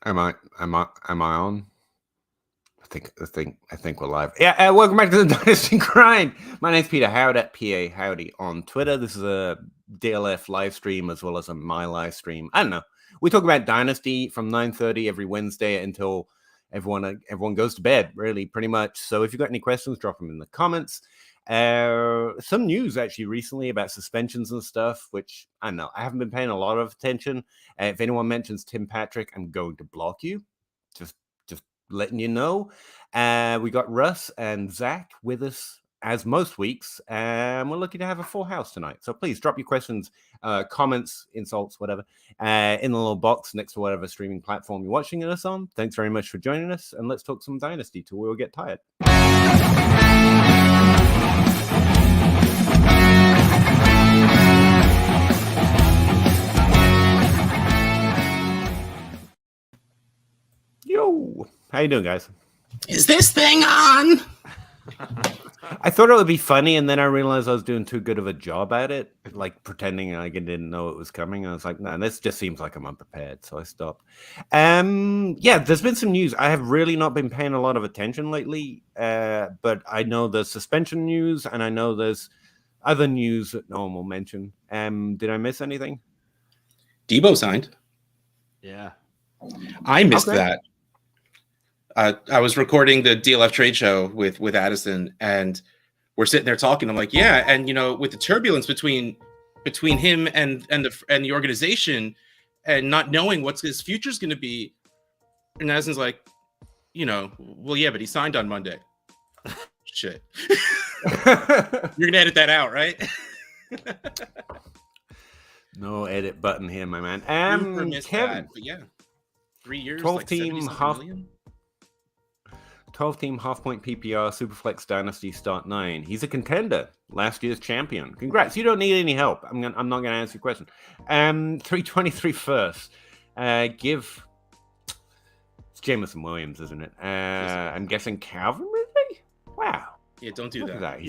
Am I on? I think we're live. Yeah, welcome back to the Dynasty Grind. My name's Peter Howard at PA Howdy on Twitter. This is a DLF live stream as well as a my live stream. I don't know. We talk about Dynasty from 9:30 every Wednesday until everyone goes to bed, really, pretty much. So if you've got any questions, drop them in the comments. Some news actually recently about suspensions and stuff, which I don't know. I haven't been paying a lot of attention. If anyone mentions Tim Patrick, I'm going to block you. Just letting you know. We got Russ and Zach with us as most weeks, and we're lucky to have a full house tonight. So please drop your questions, comments, insults, whatever, in the little box next to whatever streaming platform you're watching us on. Thanks very much for joining us, and let's talk some Dynasty till we all get tired. Yo, how you doing, guys? Is this thing on? I thought it would be funny, and then I realized I was doing too good of a job at it, like pretending I didn't know it was coming. I was like, no, this just seems like I'm unprepared, so I stopped. Yeah, there's been some news. I have really not been paying a lot of attention lately, but I know there's suspension news, and I know there's other news that no one will mention. Did I miss anything? Debo signed. Yeah. I missed that. I was recording the DLF trade show with Addison, and we're sitting there talking. I'm like, yeah, and with the turbulence between him and the organization, and not knowing what his future's going to be, and Addison's like, well, yeah, but he signed on Monday. Shit, you're gonna edit that out, right? No edit button here, my man. Kevin, but yeah, 3 years, 12-team half-point PPR Superflex Dynasty Start 9. He's a contender, last year's champion. Congrats. You don't need any help. I'm not going to answer your question. 323 first. It's Jameson Williams, isn't it? I'm guessing Calvin Ridley? Wow. Yeah, don't do that.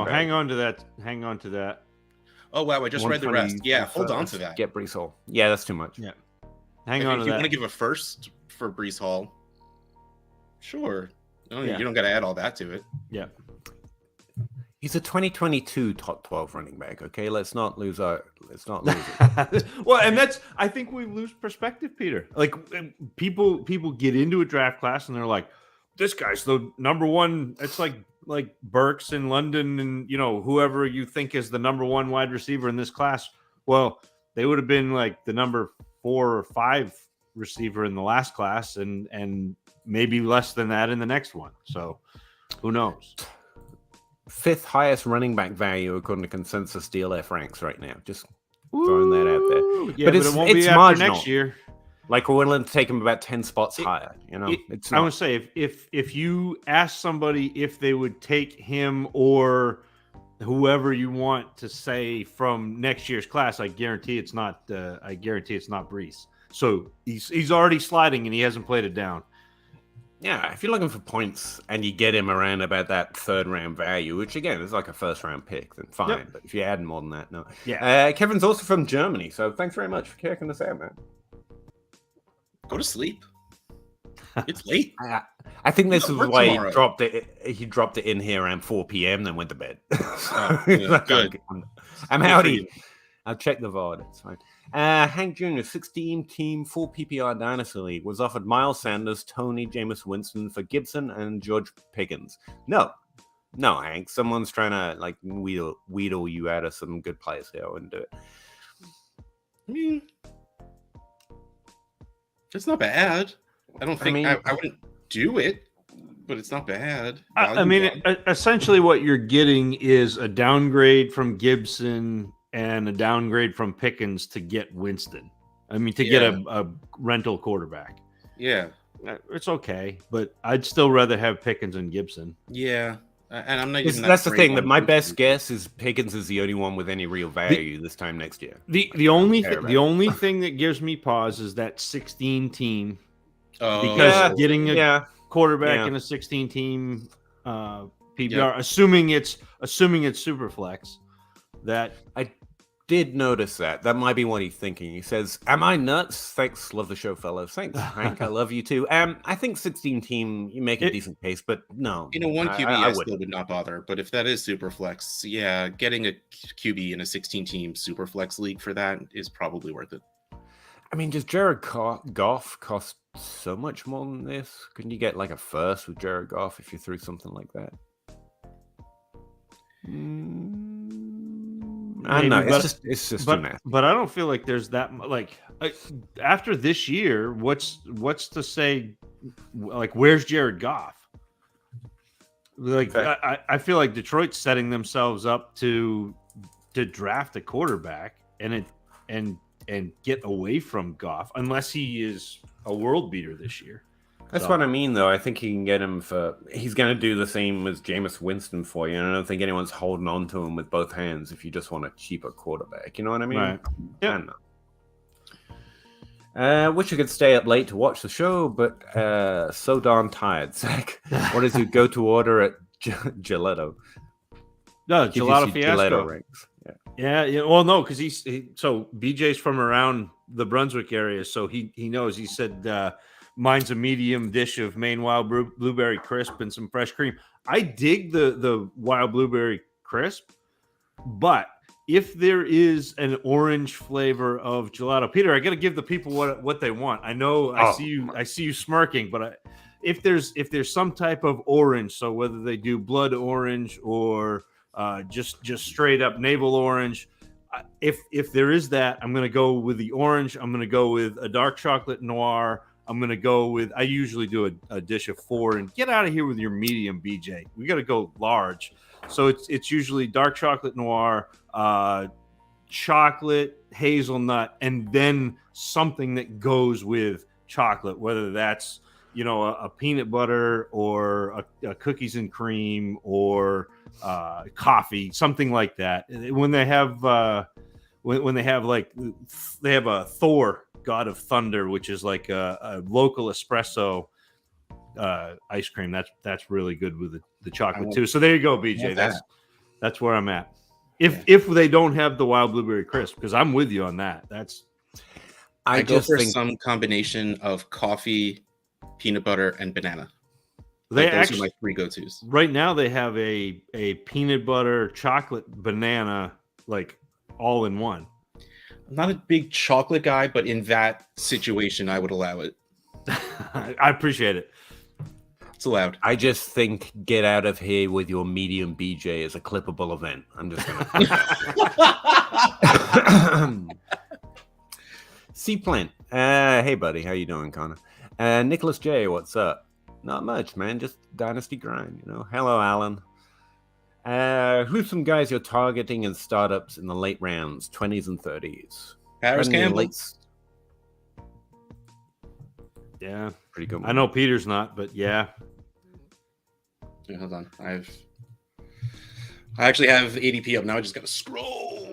Hang on to that. Hang on to that. Oh, wow. I just read the rest. Yeah, hold on to that. Get Breece Hall. Yeah, that's too much. Yeah. Hang on to that. If you want to give a first for Breece Hall, sure. No, you don't got to add all that to it. Yeah. He's a 2022 top 12 running back. Okay, let's not lose it. Well, and I think we lose perspective, Peter. Like people get into a draft class and they're like, this guy's the number one. It's like Burks in London and whoever you think is the number one wide receiver in this class. Well, they would have been like the number 4 or 5 receiver in the last class and maybe less than that in the next one. So who knows? 5th highest running back value according to consensus DLF ranks right now. Just throwing that out there. Yeah, but it won't be after next year. Like we're willing to take him about 10 spots higher. It's not. I would say if you ask somebody if they would take him or whoever you want to say from next year's class, I guarantee it's not Breece. So he's already sliding and he hasn't played it down. Yeah, if you're looking for points and you get him around about that 3rd round value, which again is like a 1st round pick, then fine. Yep. But if you add more than that, no. Yeah. Kevin's also from Germany, so thanks very much for checking us out, man. Go to sleep. It's late. I think this is why he dropped it. He dropped it in here around 4 p.m. then went to bed. Good. I'm howdy. I'll check the VOD. It's fine. Hank Jr., 16-team full PPR Dynasty League, was offered Miles Sanders, Tony, Jameis Winston for Gibson and George Pickens. No, Hank. Someone's trying to wheedle you out of some good players here. I wouldn't do it. I mean, it's not bad. I wouldn't do it, but it's not bad. Essentially what you're getting is a downgrade from Gibson and a downgrade from Pickens to get Winston. Get a rental quarterback. Yeah. It's okay, but I'd still rather have Pickens and Gibson. Yeah. And I'm not even that's the thing, that my best guess is Pickens is the only one with any real value this time next year. The only thing that gives me pause is that 16 team. Because getting a quarterback in a 16 team PPR, assuming it's super flex, that did notice that. That might be what he's thinking. He says, "Am I nuts? Thanks, love the show, fellows. Thanks, Hank. I love you too." I think 16 team, you make a decent case, but no. In a one QB, I still would not bother. But if that is super flex, yeah, getting a QB in a 16 team super flex league for that is probably worth it. I mean, does Jared Goff cost so much more than this? Couldn't you get like a first with Jared Goff if you threw something like that? I don't know. It's just too math. But I don't feel like there's that like after this year. What's to say? Like, where's Jared Goff? Like, I feel like Detroit's setting themselves up to draft a quarterback and get away from Goff unless he is a world beater this year. That's what I mean, though. I think he can get him for. He's going to do the same as Jameis Winston for you. And I don't think anyone's holding on to him with both hands if you just want a cheaper quarterback. You know what I mean? Right. Yeah. I don't know. Wish I could stay up late to watch the show, but so darn tired. Zach, what is your go-to order at Gelato? No, Gelato Fiasco. Gelato rings. Yeah. Well, no, because so BJ's from around the Brunswick area, so he knows. He said. Mine's a medium dish of Maine wild blueberry crisp and some fresh cream. I dig the wild blueberry crisp, but if there is an orange flavor of gelato, Peter, I got to give the people what they want. I know I see you smirking, but if there's some type of orange, so whether they do blood orange or just straight up navel orange, if there is that, I'm going to go with the orange. I'm going to go with a dark chocolate noir. I'm going to go with, I usually do a dish of 4 and get out of here with your medium, BJ. We got to go large. So it's usually dark chocolate noir, chocolate, hazelnut, and then something that goes with chocolate, whether that's, a peanut butter or a cookies and cream or coffee, something like that. When they have, when they have a Thor, God of Thunder, which is like a local espresso ice cream. That's really good with the chocolate too. So there you go, BJ. That's where I'm at. If they don't have the wild blueberry crisp, because I'm with you on that. I go for some combination of coffee, peanut butter, and banana. Those are my 3 go-tos. Right now they have a peanut butter chocolate banana like all in one. I'm not a big chocolate guy, but in that situation, I would allow it. I appreciate it. It's allowed. I just think get out of here with your medium BJ is a clippable event. I'm just going to. C-Plant. Hey, buddy. How you doing, Connor? Nicholas J. What's up? Not much, man. Just Dynasty Grind, Hello, Alan. Who's some guys you're targeting in startups in the late rounds, 20s and 30s? Harris Campbell. Yeah, pretty good one. I know Peter's not, but yeah. Hold on. I actually have ADP up now. I just got to scroll.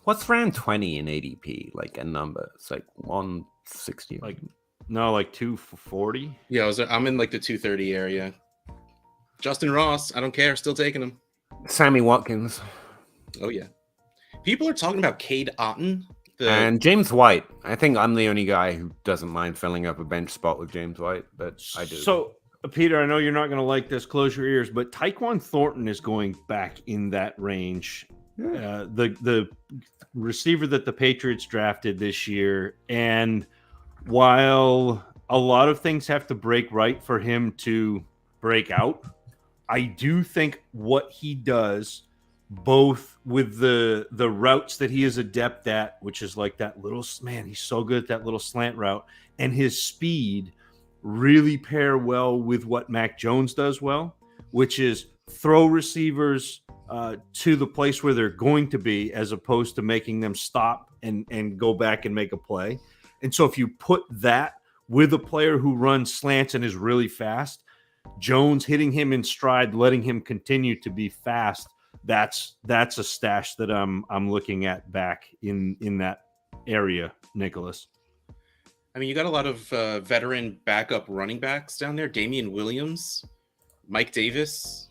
What's round 20 in ADP? Like a number? It's like 160. Like 240. Yeah, I'm in like the 230 area. Justin Ross, I don't care. Still taking him. Sammy Watkins. Oh, yeah. People are talking about Cade Otton. And James White. I think I'm the only guy who doesn't mind filling up a bench spot with James White, but I do. So, Peter, I know you're not going to like this. Close your ears, but Tyquan Thornton is going back in that range. Yeah. The receiver that the Patriots drafted this year. And while a lot of things have to break right for him to break out, I do think what he does, both with the routes that he is adept at, which is like that little, man, he's so good at that little slant route, and his speed really pair well with what Mac Jones does well, which is throw receivers to the place where they're going to be, as opposed to making them stop and go back and make a play. And so if you put that with a player who runs slants and is really fast, Jones hitting him in stride, letting him continue to be fast, that's a stash that I'm looking at back in that area, Nicholas. I mean, you got a lot of veteran backup running backs down there. Damian Williams, Mike Davis.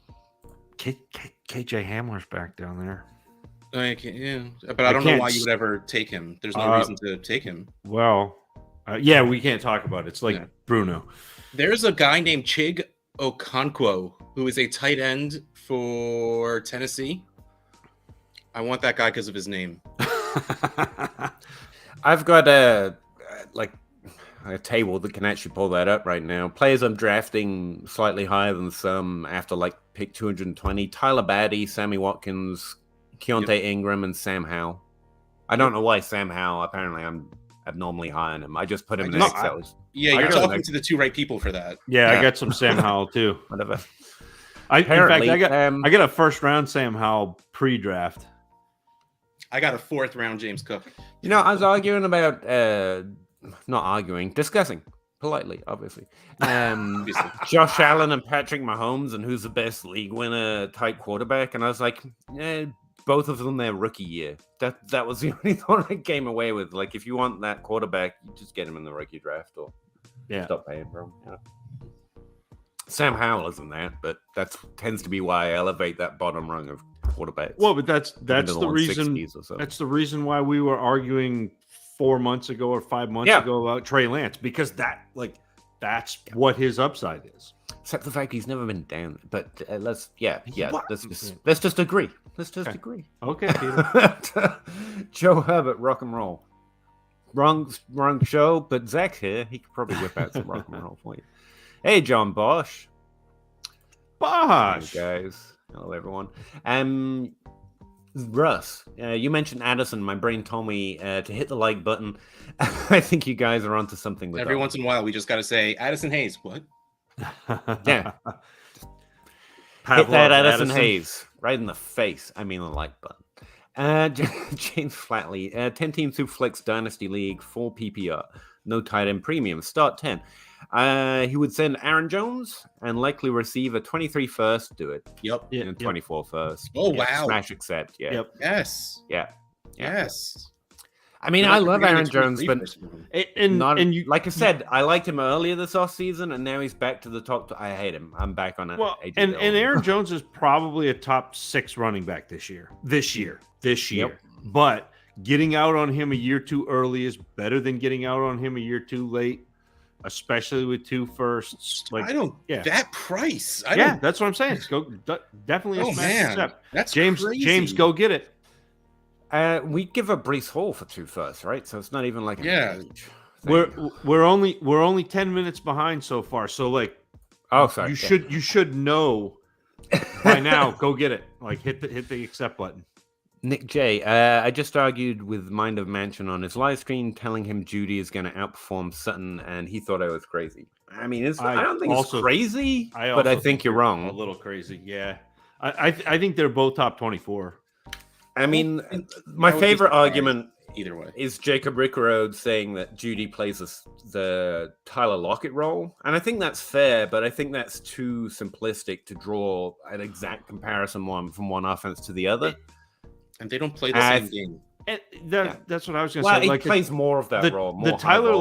KJ Hamler's back down there. But I don't know why you would ever take him. There's no reason to take him. Well, we can't talk about it. It's like Bruno. There's a guy named Chig Okonkwo who is a tight end for Tennessee. I want that guy because of his name. I've got a table that can actually pull that up right now. Players I'm drafting slightly higher than some after like pick 220. Tyler Batty, Sammy Watkins, Keontae Ingram, and Sam Howell. I don't know why Sam Howell. Apparently, I'm abnormally high on him. I just put him next. You're talking to the two right people for that. Yeah, I got some Sam Howell too. Whatever. In fact, I got a first round Sam Howell pre-draft. I got a 4th round James Cook. I was arguing about discussing politely, obviously. Josh Allen and Patrick Mahomes, and who's the best league winner type quarterback. And I was like, both of them their rookie year. That was the only thought I came away with. Like, if you want that quarterback, you just get him in the rookie draft or stop paying for him. Yeah. Sam Howell isn't that, but that tends to be why I elevate that bottom rung of quarterbacks. Well, but that's the reason. That's the reason why we were arguing 4 months ago or 5 months ago about Trey Lance, because that's what his upside is. Except the fact he's never been down. But let's just agree. Let's just agree. Okay, Peter. Joe Herbert, rock and roll. Wrong show, but Zach's here. He could probably whip out some rock and roll for you. Hey, John Bosch. Bosch. Hey, guys. Hello, everyone. Russ, you mentioned Addison. My brain told me to hit the like button. I think you guys are onto something with Every once in a while, we just got to say, Addison Hayes, what? Yeah. Hit that Addison Hayes right in the face. I mean, the like button. James Flatley, 10-team Superflex Dynasty League, 4 PPR, no tight end premium, start 10. He would send Aaron Jones and likely receive a 23 first. Do it. Yep. And 24 first. Oh, wow. Smash accept. Yeah. Yep. Yes. Yeah. Yes. I mean, I love Aaron Jones, but like I said, I liked him earlier this offseason, and now he's back to the top. I hate him. I'm back on it. Well, and Aaron Jones is probably a top 6 running back this year. Yep. But getting out on him a year too early is better than getting out on him a year too late, especially with 2 firsts. That price. That's what I'm saying. Definitely a smash accept. That's James. crazy. James, go get it. We give up Breece Hall for 2 firsts, right? So it's not even like we're only 10 minutes behind so far. So sorry. You should know by now. Go get it. Like hit the accept button. Nick J, I just argued with Mind of Mansion on his live stream, telling him Judy is going to outperform Sutton, and he thought I was crazy. I mean, I don't think it's crazy, but I think you're wrong. A little crazy, yeah. I think they're both top 24. I mean, my favorite argument either way is Jacob Rickrode saying that Judy plays the Tyler Lockett role, and I think that's fair, but I think that's too simplistic to draw an exact comparison from one offense to the other. And they don't play the same game. And that's what I was going to say. He plays more of that role. The Tyler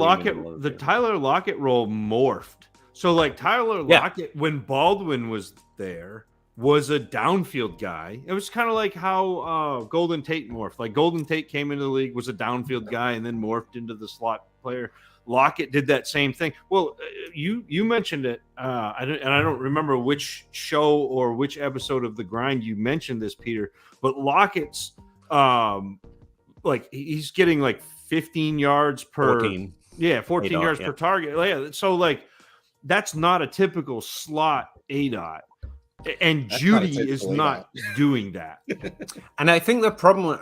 Lockett role morphed. So Tyler Lockett, when Baldwin was there, was a downfield guy. It was kind of like how Golden Tate morphed. Like Golden Tate came into the league, was a downfield guy, and then morphed into the slot player. Lockett did that same thing. Well, you mentioned it, I don't remember which show or which episode of The Grind you mentioned this, Peter. But Lockett's he's getting 15 yards per 14 yards per target. Yeah, so that's not a typical slot ADOT. And that's Judy is not doing that. And I think the problem,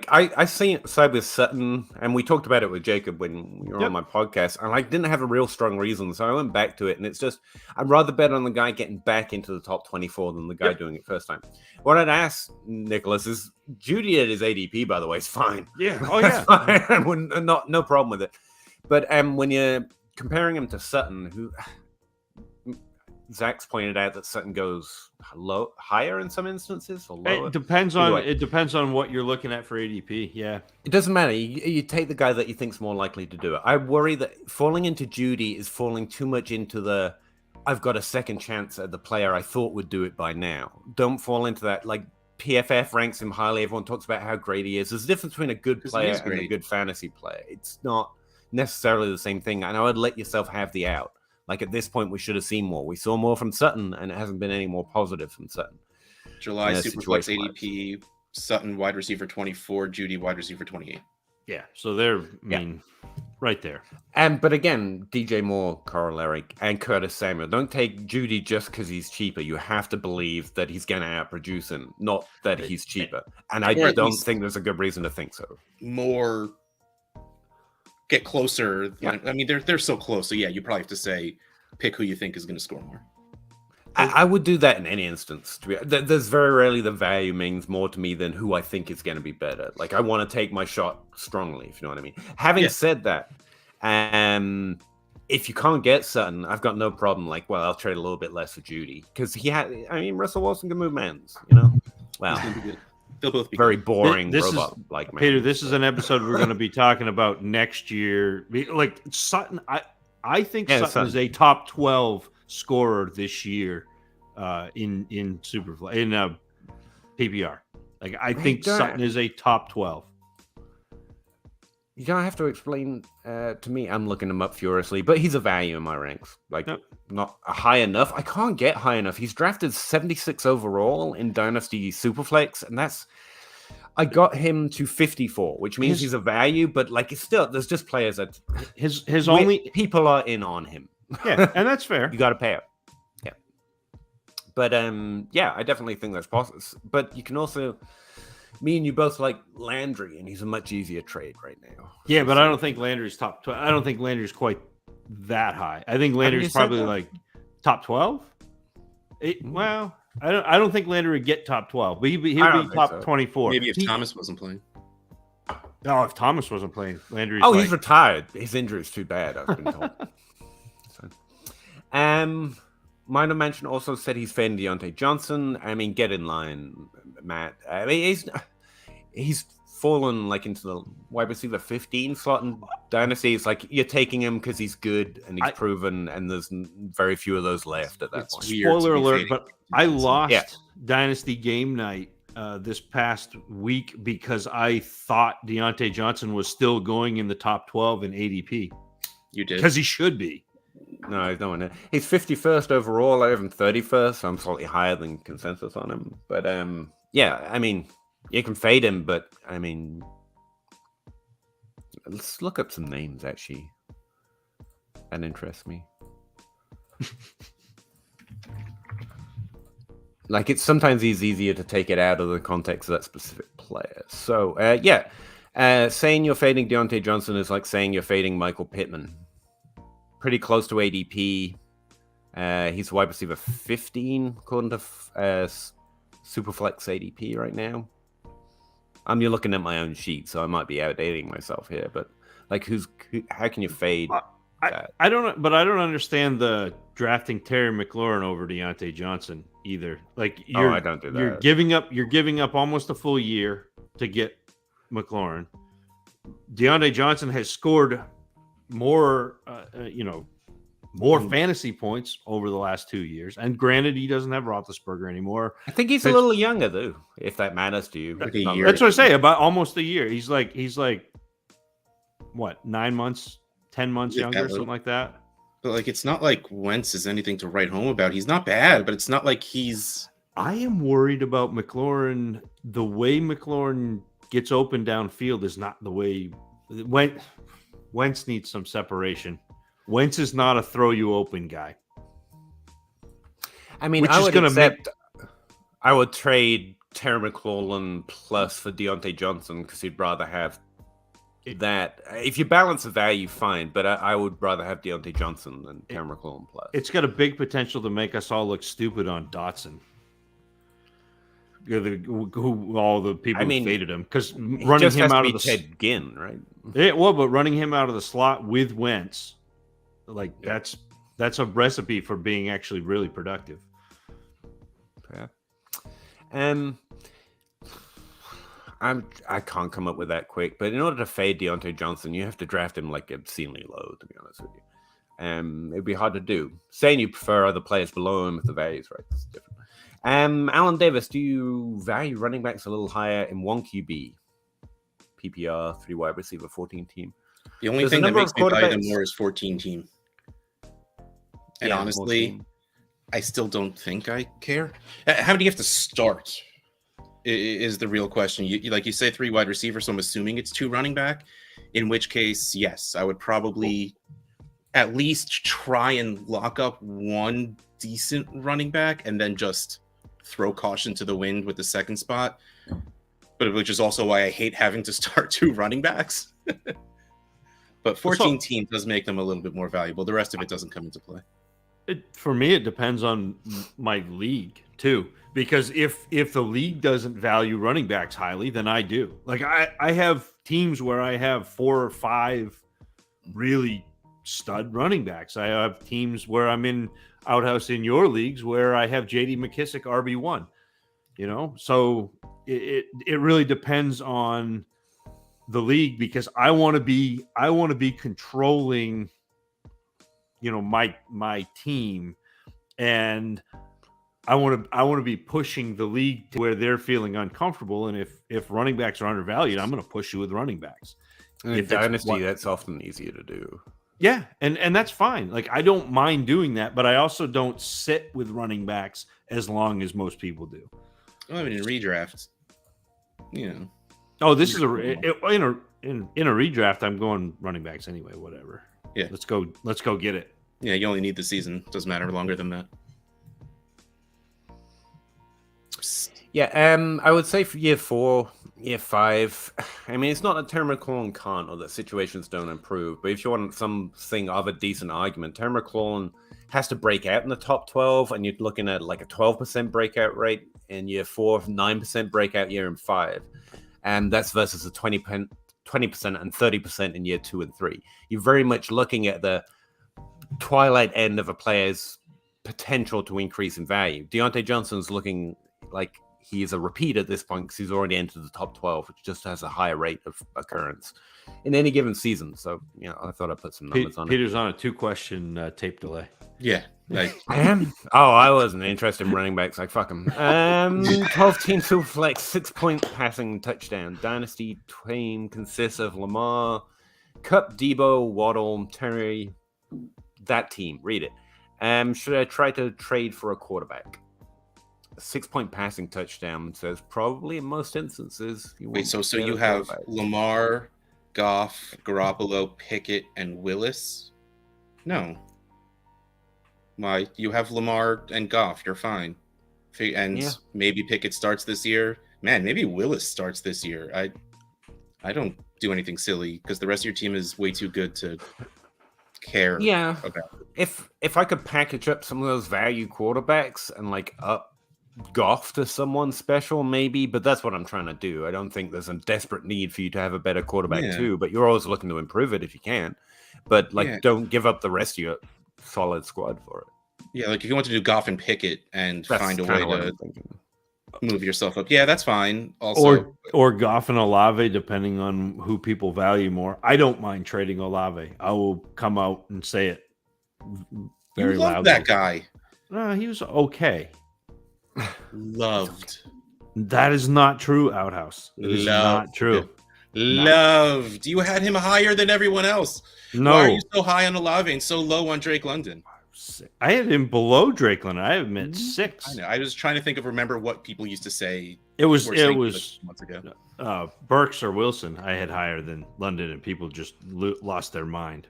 I see it side with Sutton, and we talked about it with Jacob when you were on my podcast, and I didn't have a real strong reason, so I went back to it, and it's just, I'd rather bet on the guy getting back into the top 24 than the guy doing it first time. What I'd ask Nicholas is, Judy at his ADP, by the way, is fine. Yeah. Oh, yeah. Fine. No problem with it. But when you're comparing him to Sutton, who... Zach's pointed out that Sutton goes higher in some instances or lower. It depends on what you're looking at for ADP. Yeah, it doesn't matter. You take the guy that you think's more likely to do it. I worry that falling into Judy is falling too much into the I've got a second chance at the player I thought would do it by now. Don't fall into that. Like PFF ranks him highly. Everyone talks about how great he is. There's a difference between a good player and a good fantasy player. It's not necessarily the same thing. And I would let yourself have the out. Like at this point, we should have seen more. We saw more from Sutton, and it hasn't been any more positive from Sutton. July Superflex ADP, Sutton wide receiver 24, Judy wide receiver 28. Yeah, so they're right there. But again, DJ Moore, corollary, and Curtis Samuel. Don't take Judy just because he's cheaper. You have to believe that he's going to outproduce him, not that he's cheaper. And I don't think there's a good reason to think so. More get closer. Yeah. I mean, they're so close. So yeah, you probably have to say pick who you think is going to score more. I would do that in any instance. There's very rarely the value means more to me than who I think is going to be better. Like I want to take my shot strongly, if you know what I mean. Having said that, if you can't get Sutton, I've got no problem. Like, well, I'll trade a little bit less for Judy because Russell Wilson can move mans, you know. Wow, they'll both be very boring robot like man. Peter, this is an episode we're going to be talking about next year. Like Sutton, I think Sutton is a top 12 scorer this year in Superflex in PPR. Like I think Sutton is a top 12. You don't have to explain to me. I'm looking him up furiously, but he's a value in my ranks. Like not high enough. I can't get high enough. He's drafted 76 overall in Dynasty Superflex, and I got him to 54, which means he's a value. But like, it's still there's just players that his only people are in on him. Yeah, and that's fair. You got to pay it. Yeah, but I definitely think that's possible. But you can also. Me and you both like Landry, and he's a much easier trade right now. Yeah, but I don't think Landry's top 12. I don't think Landry's quite that high. I think Landry's probably like top 12. Well, I don't think Landry would get top 12, but he'll be top 24. Maybe if Thomas wasn't playing. No, if Thomas wasn't playing, Landry's. He's retired. His injury is too bad, I've been told. Minor Mention also said he's fading Deontay Johnson. I mean, get in line, Matt. I mean, he's fallen like into the wide receiver 15 slot in Dynasty. It's like you're taking him because he's good and he's proven, and there's very few of those left at that point. Spoiler alert, but I lost Dynasty Game Night this past week because I thought Deontay Johnson was still going in the top 12 in ADP. You did? Because he should be. No, he's not in it. He's 51st overall. I have him 31st, so I'm slightly higher than consensus on him. But I mean, you can fade him, but I mean, let's look up some names actually. That interests me. Like it's sometimes easier to take it out of the context of that specific player. So saying you're fading Deontay Johnson is like saying you're fading Michael Pittman. Pretty close to ADP. He's wide receiver 15 according to Superflex ADP right now. You're looking at my own sheet, so I might be outdating myself here. But like, how can you fade? I don't understand the drafting Terry McLaurin over Deontay Johnson either. Like, I don't do that. You're giving up almost a full year to get McLaurin. Deontay Johnson has scored more fantasy points over the last 2 years. And granted, he doesn't have Roethlisberger anymore. I think he's a little younger though, if that matters to you. Like a year. That's what I say, about almost a year. He's like what, 9 months, 10 months younger, something like that. But like, it's not like Wentz is anything to write home about. He's not bad, but it's not like he's. I am worried about McLaurin. The way McLaurin gets open downfield is not the way Wentz needs some separation. Wentz is not a throw you open guy. I mean, I would trade Terry McLaurin plus for Deontay Johnson because he'd rather have that. If you balance the value, fine, but I would rather have Deontay Johnson than Terry McLaurin plus. It's got a big potential to make us all look stupid on Dotson. All the people who faded him, because running him out of the Ted Ginn, right? But running him out of the slot with Wentz, like that's a recipe for being actually really productive. Yeah. I can't come up with that quick, but in order to fade Deontay Johnson, you have to draft him like obscenely low, to be honest with you. It'd be hard to do. Saying you prefer other players below him if the value's right, that's different. Alan Davis, do you value running backs a little higher in 1 QB? PPR, 3 wide receiver, 14 team. The only thing that makes me value them more is 14 team. And honestly, I still don't think I care. How many you have to start is the real question. Like you say 3 wide receiver, so I'm assuming it's 2 running back. In which case, yes, I would probably at least try and lock up 1 decent running back and then just throw caution to the wind with the second spot. But which is also why I hate having to start 2 running backs. But 14 team does make them a little bit more valuable. The rest of it doesn't come into play. For me, it depends on my league too, because if the league doesn't value running backs highly, then I do. Like I have teams where I have 4 or 5 really stud running backs. I have teams where I'm in Outhouse in your leagues where I have JD McKissick RB1. So it really depends on the league, because I want to be controlling my team, and I want to be pushing the league to where they're feeling uncomfortable. And if running backs are undervalued, I'm going to push you with running backs. In Dynasty, that's often easier to do. Yeah, and that's fine. Like, I don't mind doing that, but I also don't sit with running backs as long as most people do. Well, I mean, in redrafts, Oh, this is in a redraft. I'm going running backs anyway. Whatever. Yeah, let's go get it. Yeah, you only need the season. Doesn't matter longer than that. Yeah, I would say for year 4, year 5, I mean, it's not that Terry McLaurin can't or that situations don't improve, but if you want something of a decent argument, Terry McLaurin has to break out in the top 12, and you're looking at like a 12% breakout rate in year 4, 9% breakout year in 5, and that's versus a 20% and 30% in year 2 and 3. You're very much looking at the twilight end of a player's potential to increase in value. Deontay Johnson's looking like he's a repeat at this point because he's already entered the top 12, which just has a higher rate of occurrence in any given season. So, I thought I'd put some numbers on it. Peter's on a 2-question tape delay. Yeah. I am? Oh, I wasn't interested in running backs. Like, fuck them. 12-team Superflex, 6-point passing touchdown. Dynasty team consists of Lamar, Kupp, Debo, Waddle, Terry. That team. Read it. Should I try to trade for a quarterback? A 6-point passing touchdown says probably in most instances. So you have Lamar, Goff, Garoppolo, Pickett, and Willis? No. Why? You have Lamar and Goff. You're fine. And maybe Pickett starts this year. Man, maybe Willis starts this year. I don't do anything silly because the rest of your team is way too good to care. Yeah. About. If I could package up some of those value quarterbacks and like up Goff to someone special, maybe, but that's what I'm trying to do. I don't think there's a desperate need for you to have a better quarterback too, but you're always looking to improve it if you can. But don't give up the rest of your solid squad for it. Yeah, like if you want to do Goff and Pickett and find a way to move yourself up, that's fine. Also, or Goff and Olave, depending on who people value more. I don't mind trading Olave. I will come out and say it very loudly. That guy. He was okay. Loved. That is not true, Outhouse. It is not true. Loved. You had him higher than everyone else. No. Why are you so high on Olave and so low on Drake London? I had him below Drake London. I have him at 6. I know. I was trying to remember what people used to say. It was months ago. Burks or Wilson. I had higher than London, and people just lost their mind.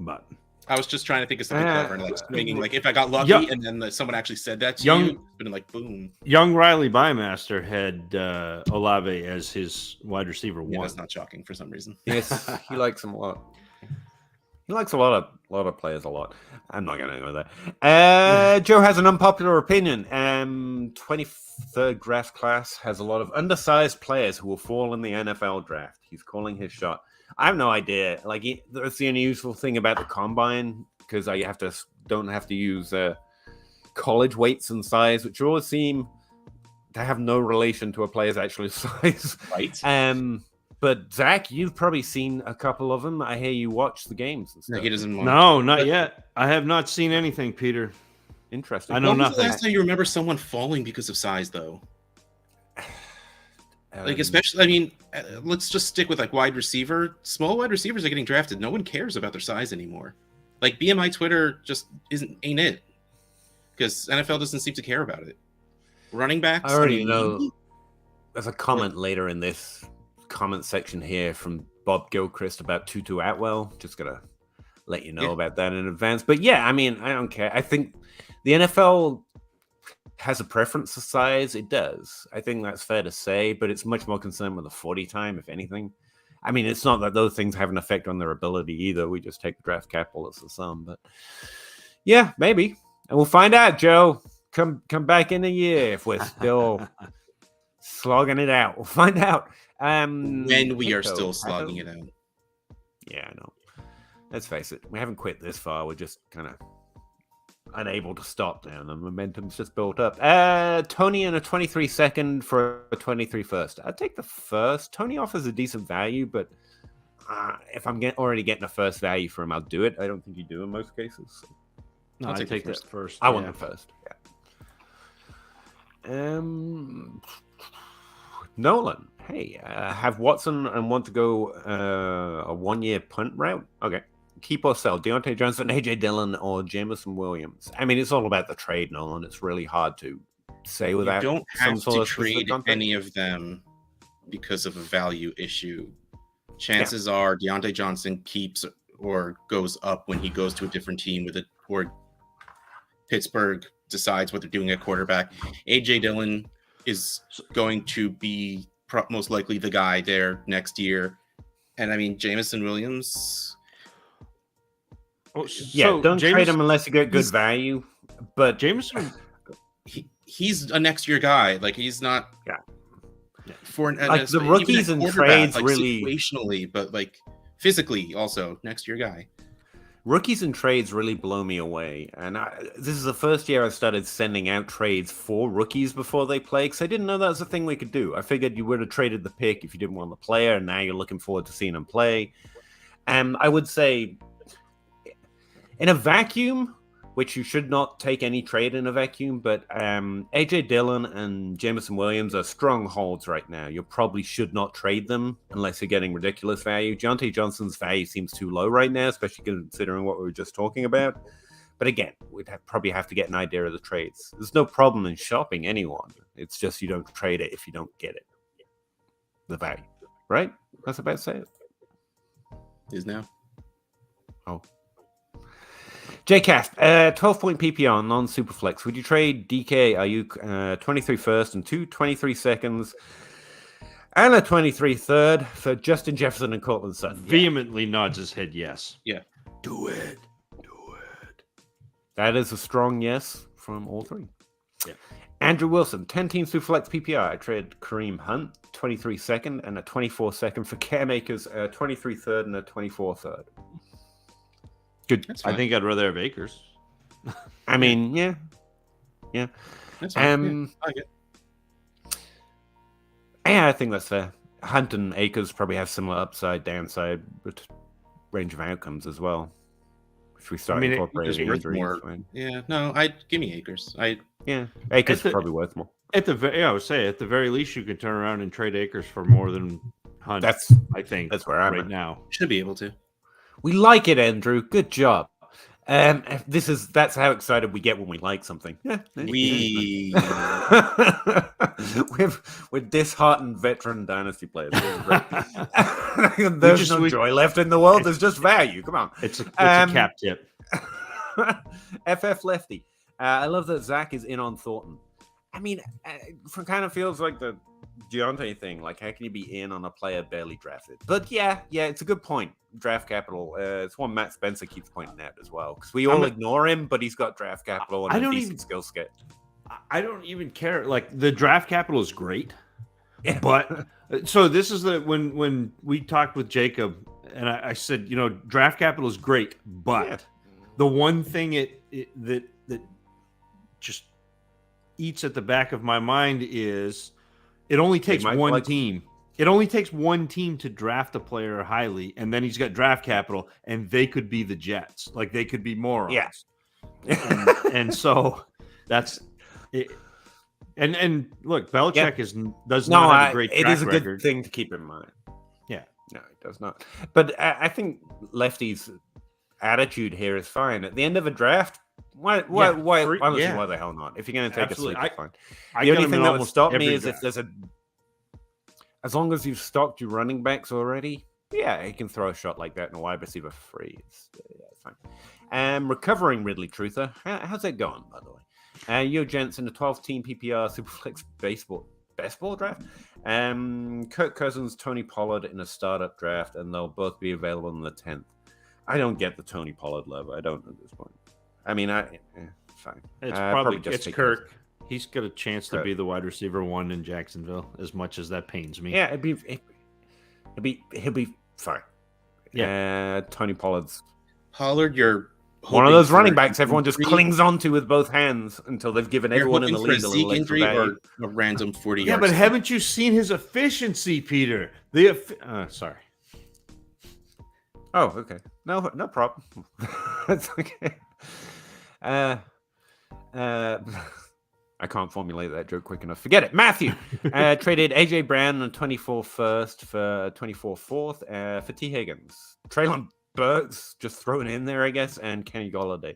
But I was just trying to think of something clever, and like swinging. Like if I got lucky, and then someone actually said that to you, it's been like boom. Young Riley Bymaster had Olave as his wide receiver 1. That's not shocking for some reason. Yes, he likes him a lot. He likes a lot of players a lot. I'm not going to go there. Joe has an unpopular opinion. 23rd draft class has a lot of undersized players who will fall in the NFL draft. He's calling his shot. I have no idea. Like, that's the unusual thing about the combine, because I don't have to use college weights and size, which always seem to have no relation to a player's actual size. Right. But Zach, you've probably seen a couple of them. I hear you watch the games and stuff. No, he doesn't want. No, not yet. I have not seen anything, Peter. Interesting. I know When was nothing. the last time you remember someone falling because of size, though? Like, especially, I mean, let's just stick with like wide receiver. Small wide receivers are getting drafted. No one cares about their size anymore. Like BMI Twitter just ain't it, because NFL doesn't seem to care about it. Running backs. I already know. There's a comment later in this comment section here from Bob Gilchrist about Tutu Atwell. Just gonna let you know about that in advance. But yeah, I mean, I don't care. I think the NFL has a preference for size. It does. I think that's fair to say, but it's much more concerned with the 40 time, if anything. I mean, it's not that those things have an effect on their ability either. We just take the draft capital as the sum. But yeah, maybe. And we'll find out, Joe. Come back in a year if we're still slogging it out. We'll find out. When we are still slogging it out. Yeah, I know. Let's face it. We haven't quit this far. We're just kind of unable to stop now. The momentum's just built up. Tony in a 23 second for a 23 first. I'd take the first. Tony offers a decent value, but if I'm already getting a first value for him, I'll do it. I don't think you do in most cases. So. No, I'll take that first. I want the first. Yeah. Nolan. Hey, have Watson and want to go a 1 year punt route? Okay. Keep or sell Deontay Johnson, AJ Dillon, or Jameson Williams. I mean, it's all about the trade, Nolan. It's really hard to say without. You don't have some to trade any of them because of a value issue. Chances are Deontay Johnson keeps or goes up when he goes to a different team with it, or Pittsburgh decides what they're doing at quarterback. AJ Dillon is going to be most likely the guy there next year. And I mean, Jameson Williams. Don't trade him unless you get good value. But Jameson, he's a next year guy. Like, he's not for like the rookies and trades, like, really situationally, but like physically also next year guy. Rookies and trades really blow me away. And this is the first year I started sending out trades for rookies before they play, because I didn't know that was a thing we could do. I figured you would have traded the pick if you didn't want the player, and now you're looking forward to seeing him play. I would say in a vacuum, which you should not take any trade in a vacuum, but AJ Dillon and Jameson Williams are strongholds right now. You probably should not trade them unless you're getting ridiculous value. Deontay Johnson's value seems too low right now, especially considering what we were just talking about. But again, we'd probably have to get an idea of the trades. There's no problem in shopping anyone. It's just you don't trade it if you don't get it. The value, right? That's about to say it. Is now. Oh. JCast, 12-point PPR non-superflex. Would you trade DK Ayuk 23 first and 2 23 seconds and a 23 third for Justin Jefferson and Cortland Sutton? Vehemently nods his head yes. Yeah. Do it. That is a strong yes from all three. Yeah. Andrew Wilson, 10-team superflex PPR. I trade Kareem Hunt, 23 second and a 24 second for Cam Akers, 23 third and a 24 third. Good. I think I'd rather have Akers. I mean, yeah. That's fine. I like it. Yeah, I think that's fair. Hunt and Akers probably have similar upside, downside, but range of outcomes as well. If we start incorporating injuries. Yeah, no, give me Akers. Akers is probably worth more. I would say at the very least you can turn around and trade Akers for more than Hunt. I think that's where I'm right at. Now. Should be able to. We like it, Andrew. Good job. That's how excited we get when we like something. Yeah, we're disheartened veteran dynasty players. There's no joy left in the world. There's just value. Come on. It's a cap tip. FF Lefty. I love that Zach is in on Thornton. I mean, it kind of feels like the Deontay thing. Like, how can you be in on a player barely drafted? But yeah, it's a good point. Draft capital. It's one Matt Spencer keeps pointing out as well, because we all ignore him, but he's got draft capital and a decent skill set. I don't even care. Like, the draft capital is great, but so this is when we talked with Jacob, and I said, draft capital is great, but the one thing that just eats at the back of my mind is it only takes one team It only takes one team to draft a player highly, and then he's got draft capital, and they could be the Jets. Like, they could be morons. Yeah. And so that's it. And look, Belichick does not have a great track it is a record. good thing to keep in mind. Yeah. No, it does not. But I think Lefty's attitude here is fine. At the end of a draft, honestly, why the hell not? If you're going to take a sleeper, fine. The only thing that will stop me is if there's as long as you've stocked your running backs already, he can throw a shot like that in a wide receiver free. It's fine. Recovering Ridley Truther. How's that going, by the way? Yo Gents in the 12-team PPR Superflex best ball draft. Kirk Cousins, Tony Pollard in a startup draft, and they'll both be available on the 10th. I don't get the Tony Pollard love. I don't at this point. I mean, fine. It's Kirk. He's got a chance to be the wide receiver 1 in Jacksonville. As much as that pains me. Yeah, he'll be fine. Yeah, Tony Pollard, you're one of those running backs everyone just clings onto with both hands until they've given everyone in the league a Zeke injury or a random 40 yards. Yeah, but haven't you seen his efficiency, Peter? Sorry. Oh, okay. No problem. That's okay. I can't formulate that joke quick enough. Forget it. Matthew traded AJ Brown on 24 first for 24 fourth for T. Higgins. Traylon Burks just thrown in there, I guess, and Kenny Golladay.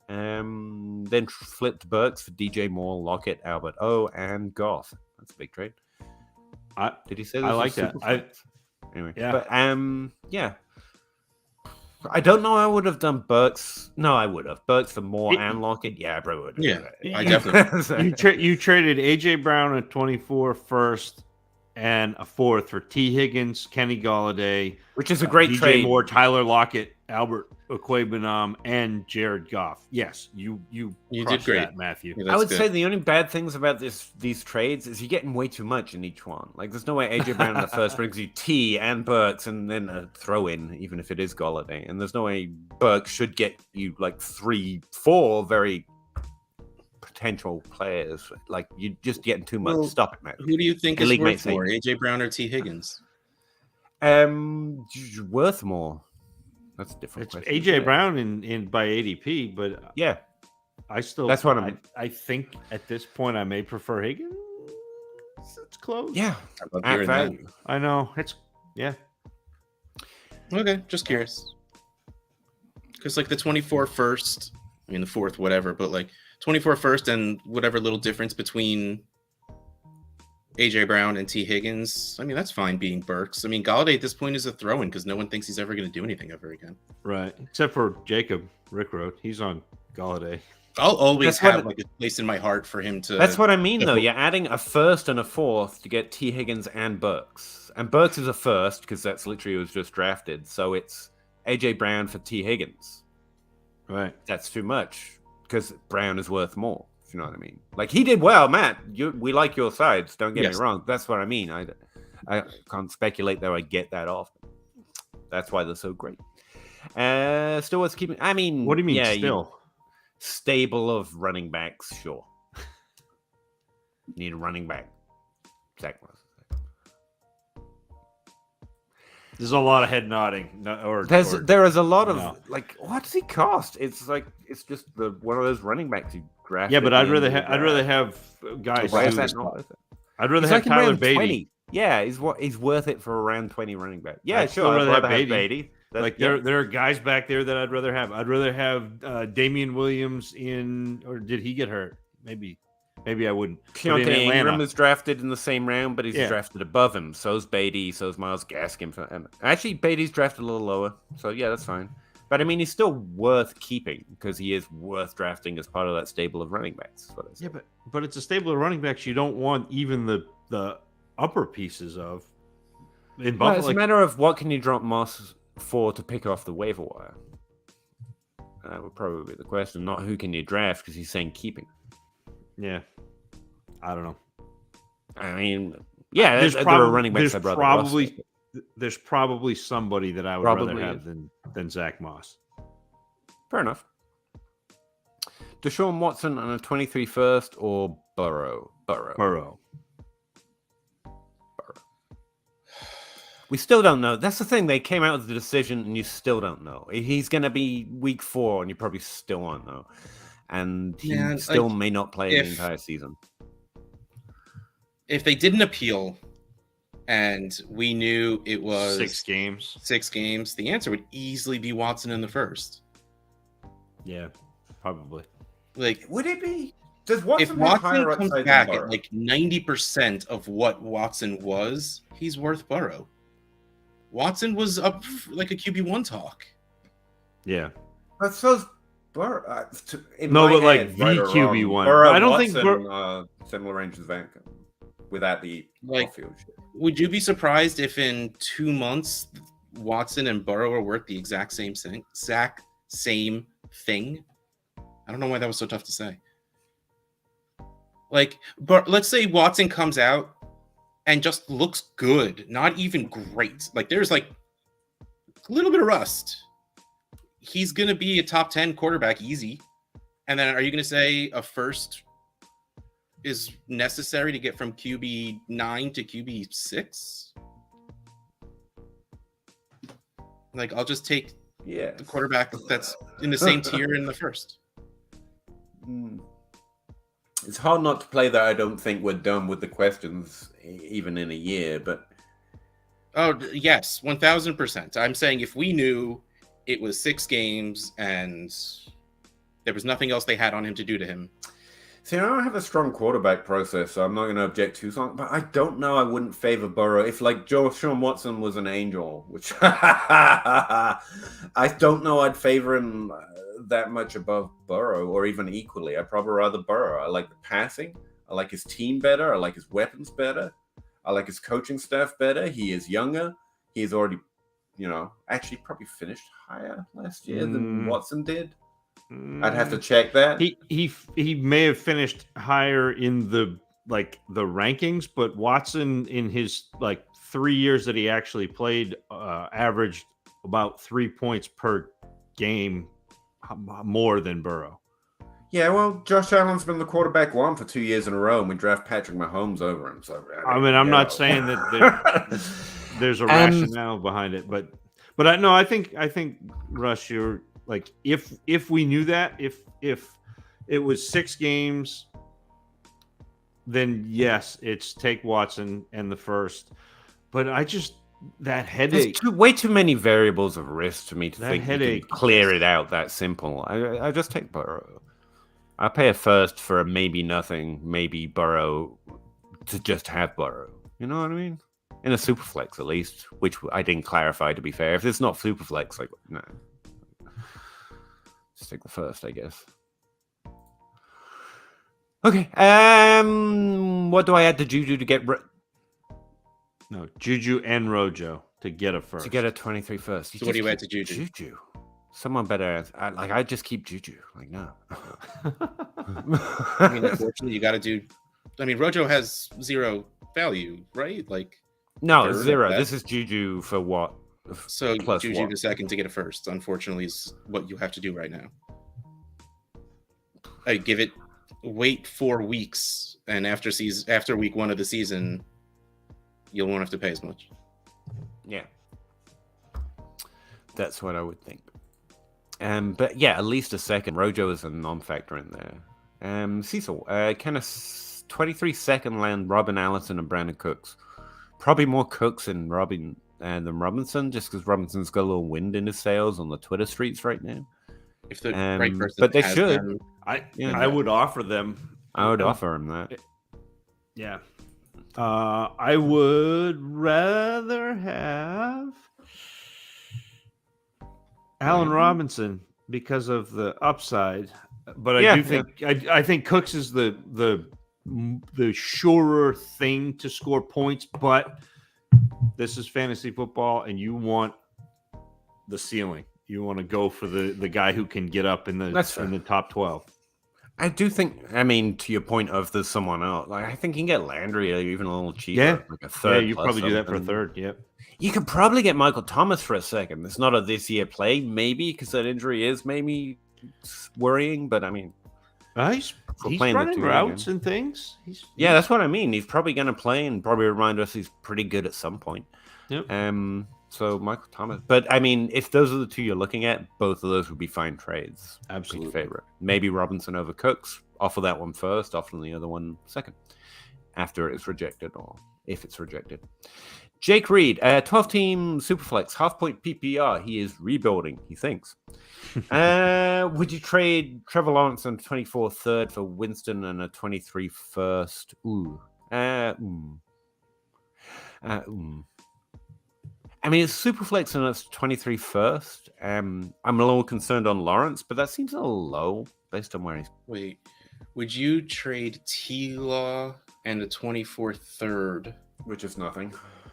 Then flipped Burks for DJ Moore, Lockett, Albert O, and Goff. That's a big trade. Did he say this? I like that. Anyway, yeah. But yeah. I don't know. I would have done Burks. No, I would have Burks for Moore and Lockett. Yeah, I probably would. Yeah, I definitely. You traded AJ Brown at 24 first and a 4th for T. Higgins, Kenny Golladay, which is a great trade. DJ Moore, Tyler Lockett, Albert Okwuegbunam, and Jared Goff. Yes, you did great, that, Matthew. Yeah, I would say the only bad things about these trades is you're getting way too much in each one. Like, there's no way AJ Brown in the first brings you T and Burks and then a throw in, even if it is Golladay. And there's no way Burks should get you like 3-4 very potential players. Like, you're just getting too much. Well, stop it, man. Who do you think is worth more, AJ Brown or T. Higgins? Worth more. That's a different question. AJ Brown in by ADP, but yeah, that's what I think at this point I may prefer Higgins. It's close. Yeah, I know it's Okay, just curious. Because like the 24 first, I mean the 4th, whatever, but like 24 first and whatever little difference between AJ Brown and T. Higgins, I mean, that's fine being Burks. I mean, Golladay at this point is a throw-in because no one thinks he's ever going to do anything ever again. Right. Except for Jacob Rickroad. He's on Golladay. I'll always have like a place in my heart for him to... That's what I mean, though. You're adding a 1st and a 4th to get T. Higgins and Burks. And Burks is a 1st because that's literally was just drafted. So it's AJ Brown for T. Higgins. Right. That's too much because Brown is worth more. If you know what I mean. Like, he did well, Matt. We like your sides. Don't get me wrong. That's what I mean. I can't speculate that I get that often. That's why they're so great. Still worth keeping. I mean, what do you mean still? Stable of running backs, sure. Need a running back. Zach Moss. There's a lot of head nodding. There is a lot of like, what does he cost? It's like it's just one of those running backs you draft. Yeah, but I'd rather have guys. I'd rather have Tyler Beatty. 20. Yeah, he's worth it for around 20 running back. Yeah, I'd sure. I'd rather have Beatty. There are guys back there that I'd rather have. I'd rather have Damien Williams or did he get hurt? Maybe I wouldn't. Keontae Ingram is drafted in the same round, but he's drafted above him. So's Beatty. So's Myles Gaskin. Actually, Beatty's drafted a little lower, so yeah, that's fine. But I mean, he's still worth keeping because he is worth drafting as part of that stable of running backs. Yeah, but it's a stable of running backs you don't want even the upper pieces of. In Buffalo, it's a matter of what can you drop Moss for to pick off the waiver wire. That would probably be the question, not who can you draft because he's saying keeping. Yeah, I don't know. I mean, yeah, there are running backs I'd rather roster. There's probably somebody that I would rather have than Zach Moss. Fair enough. Deshaun Watson on a 23 first or Burrow? We still don't know. That's the thing. They came out with the decision, and you still don't know. He's going to be week 4, and you probably still won't know. And he still may not play the entire season. If they didn't appeal, and we knew it was 6 games, the answer would easily be Watson in the first. Yeah, probably. Like, would it be? Does Watson if Watson comes back at like 90% of what Watson was, he's worth Burrow. Watson was up like a QB1 talk. Yeah. But so's Burrow. No, but like the QB1. Burrow, I don't Watson, think similar range as Van without the off-field shit. Would you be surprised if in 2 months Watson and Burrow are worth the exact same thing? I don't know why that was so tough to say. Like, but let's say Watson comes out and just looks good, not even great. Like, there's like a little bit of rust. He's going to be a top 10 quarterback easy. And then are you going to say a first is necessary to get from QB 9 to QB 6? Like, I'll just take the quarterback that's in the same tier in the first. It's hard not to play that. I don't think we're done with the questions even in a year, but oh yes, 1000%. I'm saying if we knew it was 6 games and there was nothing else they had on him to do to him. See, I don't have a strong quarterback process, so I'm not going to object too strong. But I don't know. I wouldn't favor Burrow if, like, Sean Watson was an angel, which I don't know. I'd favor him that much above Burrow, or even equally. I'd probably rather Burrow. I like the passing. I like his team better. I like his weapons better. I like his coaching staff better. He is younger. He is already, actually probably finished higher last year than Watson did. I'd have to check that. He may have finished higher in the rankings, but Watson in his 3 years that he actually played averaged about 3 points per game more than Burrow. Yeah, well, Josh Allen's been the quarterback 1 for 2 years in a row, and we draft Patrick Mahomes over him. So I'm not saying that there's a rationale behind it, but I think Rush, you're like, if we knew that, if it was 6 games, then yes, it's take Watson and the first. But that headache. There's way too many variables of risk to me to think headache you can clear it out that simple. I just take Burrow. I pay a first for a maybe nothing, maybe Burrow to just have Burrow. You know what I mean? In a superflex, at least, which I didn't clarify, to be fair. If it's not superflex, like, no. Just take the first, I guess. Okay. What do I add to Juju to get... No, Juju and Rojo to get a first. To get a 23 first. So what do you add to Juju? Juju. Someone better... I just keep Juju. Like, no. I mean, unfortunately, you got to do... I mean, Rojo has 0 value, right? Like... No, 0. This is Juju for what? So plus Juju what? the second to get a first, unfortunately, is what you have to do right now. I give it... Wait 4 weeks, and after week 1 of the season... You'll won't have to pay as much. Yeah. That's what I would think. But yeah, at least a second. Rojo is a non-factor in there. Cecil, kind of 23-second land Robin Allison and Brandon Cooks. Probably more Cooks than Robinson, just because Robinson's got a little wind in his sails on the Twitter streets right now. If the right person, but they should. Them, I would offer them. I would offer him that. Yeah. I would rather have Allen Robinson because of the upside, but I do think I think Cooks is the surer thing to score points. But this is fantasy football, and you want the ceiling. You want to go for the guy who can get up in the top 12. I do think, I mean, to your point of there's someone else, like I think you can get Landry even a little cheaper. Yeah. Like a third. Yeah, you probably do that for a third. Yep. You could probably get Michael Thomas for a second. It's not a this year play, maybe, because that injury is maybe worrying, but I mean, he's running routes and things. Yeah, that's what I mean. He's probably going to play and probably remind us he's pretty good at some point. Yep. So Michael Thomas. But I mean, if those are the two you're looking at, both of those would be fine trades. Absolutely. Favorite. Maybe Robinson over Cooks. Offer that one first, offer the other one second. After it's rejected, or if it's rejected. Jake Reed, 12-team Superflex, half-point PPR. He is rebuilding, he thinks. Would you trade Trevor Lawrence on 24 third for Winston and a 23 first? Ooh. I mean, it's Superflex and it's 23 first. I'm a little concerned on Lawrence, but that seems a little low based on where he's... Wait, would you trade T-Law and a 24 third? Which is nothing.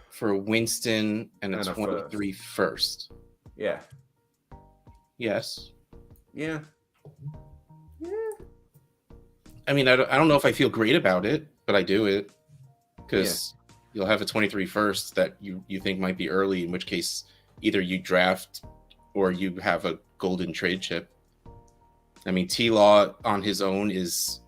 For Winston and a 23 first? Yeah. Yes. Yeah. I mean, I don't know if I feel great about it, but I do it because you'll have a 23 first that you think might be early, in which case either you draft or you have a golden trade chip. I mean, T-Law on his own is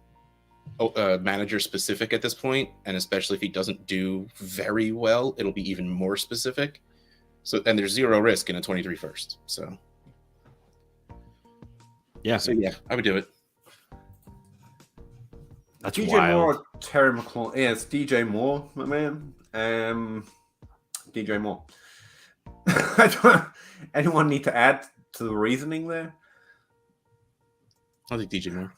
manager specific at this point, and especially if he doesn't do very well, it'll be even more specific. So, and there's zero risk in a 23 first. So yeah, I would do it. That's DJ wild. Moore, Terry McLaurin. Yeah, it's DJ Moore, my man. DJ Moore. Anyone need to add to the reasoning there? I think DJ Moore.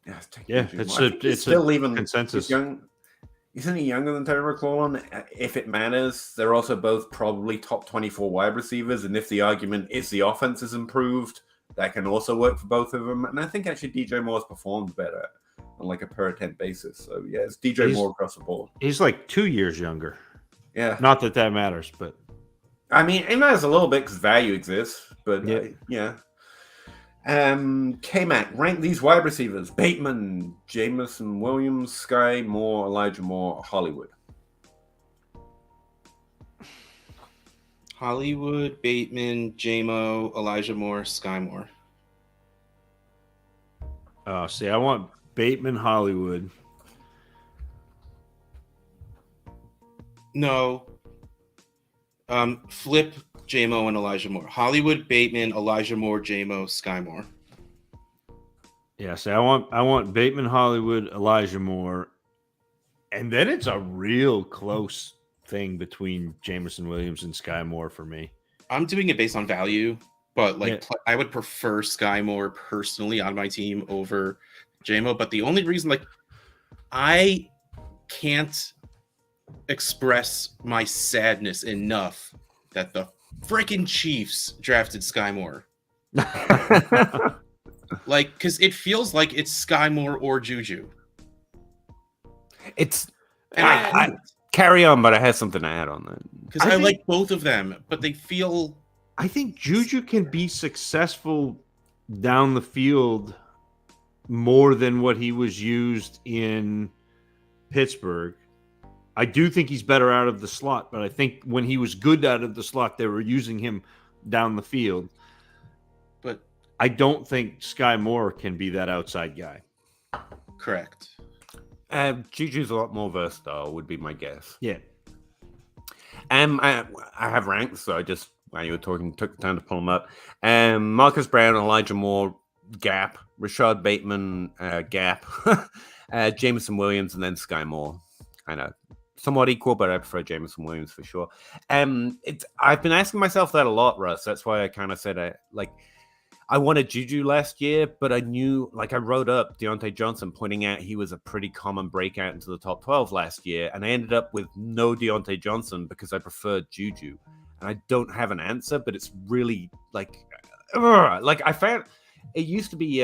It's still even consensus. Isn't he younger than Terry McLaurin? If it matters, they're also both probably top 24 wide receivers. And if the argument is the offense is improved, that can also work for both of them. And I think actually DJ Moore's performed better on like a per attempt basis. So yeah, it's DJ Moore across the board. He's like 2 years younger. Yeah. Not that matters, but I mean, it matters a little bit because value exists. But yeah. K-Mac, rank these wide receivers: Bateman, Jameson Williams, Sky Moore, Elijah Moore, Hollywood. Hollywood, Bateman, Jamo, Elijah Moore, Sky Moore. Oh, see, I want Bateman, Hollywood. No. Flip Jamo and Elijah Moore. Hollywood, Bateman, Elijah Moore, Jamo, Sky Moore. Yeah, see, I want Bateman, Hollywood, Elijah Moore, and then it's a real close thing between Jameson Williams and Sky Moore for me. I'm doing it based on value, but I would prefer Sky Moore personally on my team over Jamo. But the only reason, I can't express my sadness enough that the freaking Chiefs drafted Sky Moore. Because it feels like it's Sky Moore or Juju. It's I carry on, but I have something to add on that. Because I like both of them, but they feel... I think Juju can be successful down the field more than what he was used in Pittsburgh. I do think he's better out of the slot, but I think when he was good out of the slot, they were using him down the field. But I don't think Sky Moore can be that outside guy. Correct. Juju's a lot more versatile, would be my guess. Yeah. I have ranks, so I just, while you were talking, took the time to pull them up. Marcus Brown, Elijah Moore, gap. Rashad Bateman, gap. Jameson Williams, and then Sky Moore. I know. Somewhat equal, but I prefer Jameson Williams for sure. I've been asking myself that a lot, Russ. That's why I kind of said I wanted Juju last year, but I knew, I wrote up Deontay Johnson, pointing out he was a pretty common breakout into the top 12 last year, and I ended up with no Deontay Johnson because I preferred Juju. And I don't have an answer, but it's really I found it used to be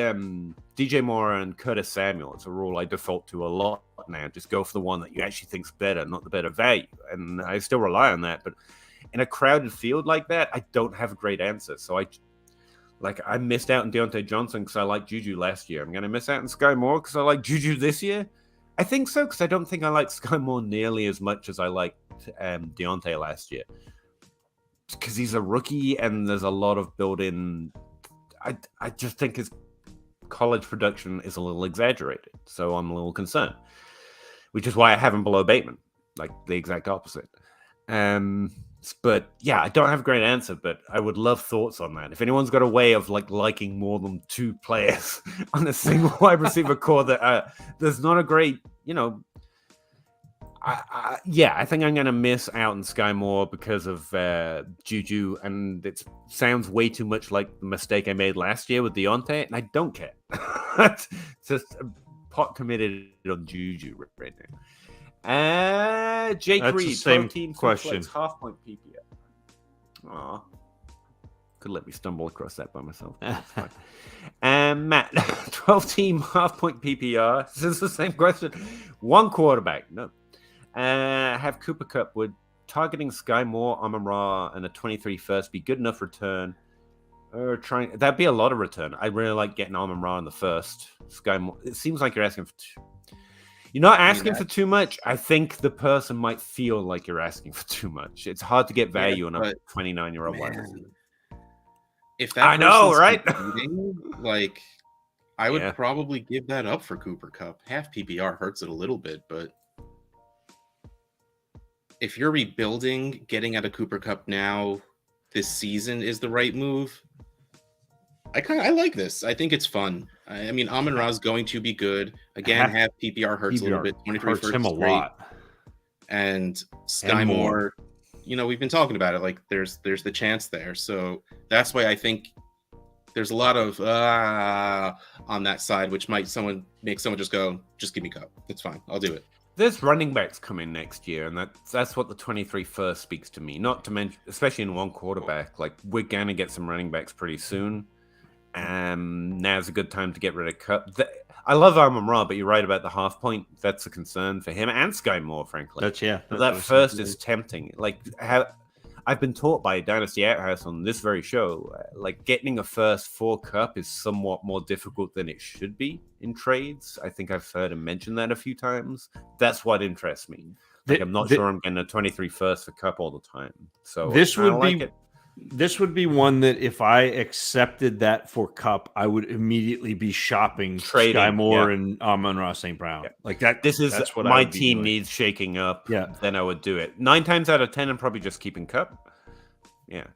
DJ Moore and Curtis Samuel. It's a rule I default to a lot now. Just go for the one that you actually think's better, not the better value. And I still rely on that. But in a crowded field like that, I don't have a great answer. So I missed out on Deontay Johnson because I liked Juju last year. I'm going to miss out on Sky Moore because I like Juju this year? I think so, because I don't think I like Sky Moore nearly as much as I liked Deontay last year. Because he's a rookie and there's a lot of built-in... I just think his college production is a little exaggerated. So I'm a little concerned. Which is why I have him below Bateman. The exact opposite. But yeah, I don't have a great answer, but I would love thoughts on that. If anyone's got a way of like liking more than 2 players on a single wide receiver core that there's not a great, I think I'm going to miss out on Sky Moore because of Juju, and it sounds way too much like the mistake I made last year with Deontay, and I don't care. Just pot committed on Juju right now. Jake That's Reed, the same team question. Half point PPR. Aw. Could let me stumble across that by myself. Matt, 12 team half point PPR. This is the same question. 1 quarterback. No. Have Cooper Kupp. Would targeting Sky Moore, Amon-Ra, and a 23 first be good enough return? Or that'd be a lot of return. I really like getting Amon-Ra in the first. Sky Moore. It seems like you're asking for You're not asking for too much. I think the person might feel like you're asking for too much. It's hard to get value on a 29-year-old wide receiver. If that I know, right? Like, I would probably give that up for Cooper Kupp. Half PPR hurts it a little bit, but if you're rebuilding, getting out of Cooper Kupp now this season is the right move. I like this. I think it's fun. I mean, Amon-Ra is going to be good. Again, half PPR hurts a little bit. 23 hurts him a lot. And Sky Moore, we've been talking about it. Like, there's the chance there. So that's why I think there's a lot of on that side, which might make someone just go, just give me Kupp. It's fine. I'll do it. There's running backs coming next year, and that's what the 23 first speaks to me. Not to mention, especially in 1 quarterback, like we're gonna get some running backs pretty soon. Now's a good time to get rid of Kupp. I love Amon-Ra, but you're right about the half point. That's a concern for him and Sky Moore, frankly. That first is tempting. Like I've been taught by Dynasty Outhouse on this very show, like getting a first for Kupp is somewhat more difficult than it should be in trades. I think I've heard him mention that a few times. That's what interests me. Like, I'm not sure I'm getting a 23 first for Kupp all the time. So this would be one that if I accepted that for Kupp, I would immediately be shopping Sky Moore and Amon-Ra St. Brown. Yeah. Like that. That's what my team needs shaking up. Yeah. Then I would do it. 9 times out of 10, I'm probably just keeping Kupp. Yeah.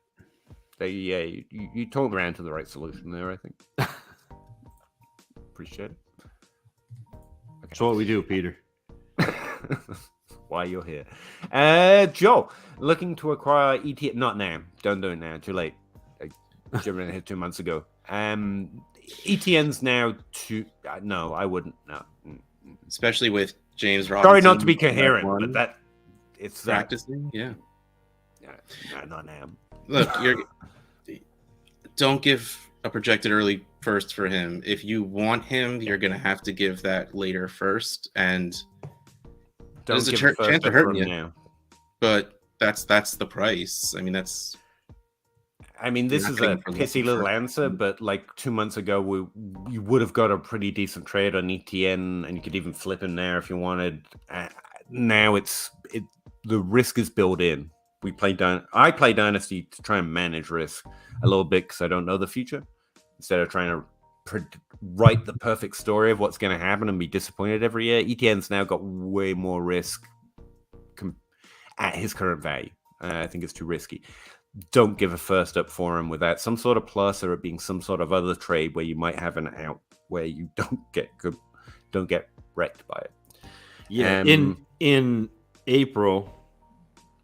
You talked around to the right solution there, I think. Appreciate it. Okay. That's what we do, Peter. Why you're here. Joe, looking to acquire ETN. Not now. Don't do it now. Too late. I jumped in here 2 months ago. ETN's now no, I wouldn't. No. Especially with James Robinson. Sorry not to be coherent, but it's practicing. Yeah. No, not now. Look, don't give a projected early first for him. If you want him, you're going to have to give that later first, and there's a chance of hurting you. Now. But that's the price. I mean, this is a pissy little answer, but like 2 months ago, you would have got a pretty decent trade on ETN, and you could even flip him there if you wanted. Now the risk is built in. I play Dynasty to try and manage risk a little bit because I don't know the future. Instead of trying to write the perfect story of what's going to happen and be disappointed every year, ETN's now got way more risk at his current value. I think it's too risky. Don't give a first up for him without some sort of plus or it being some sort of other trade where you might have an out where you don't get wrecked by it. Yeah, in April,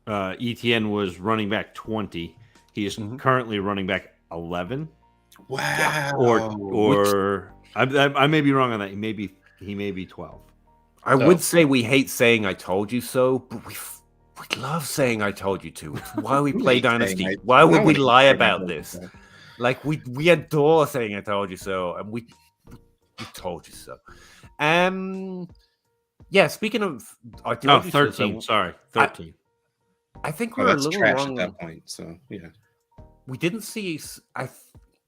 ETN was running back 20. He is currently running back 11. Wow. Or I may be wrong on that. He may be 12. I would say we hate saying "I told you so," but we love saying "I told you to." It's why we play Dynasty. Why would we lie about this? Like we adore saying "I told you so," and we told you so. Yeah. Speaking of, I told you 13. So, sorry, 13. I think we're a little wrong at that point. So yeah, we didn't see.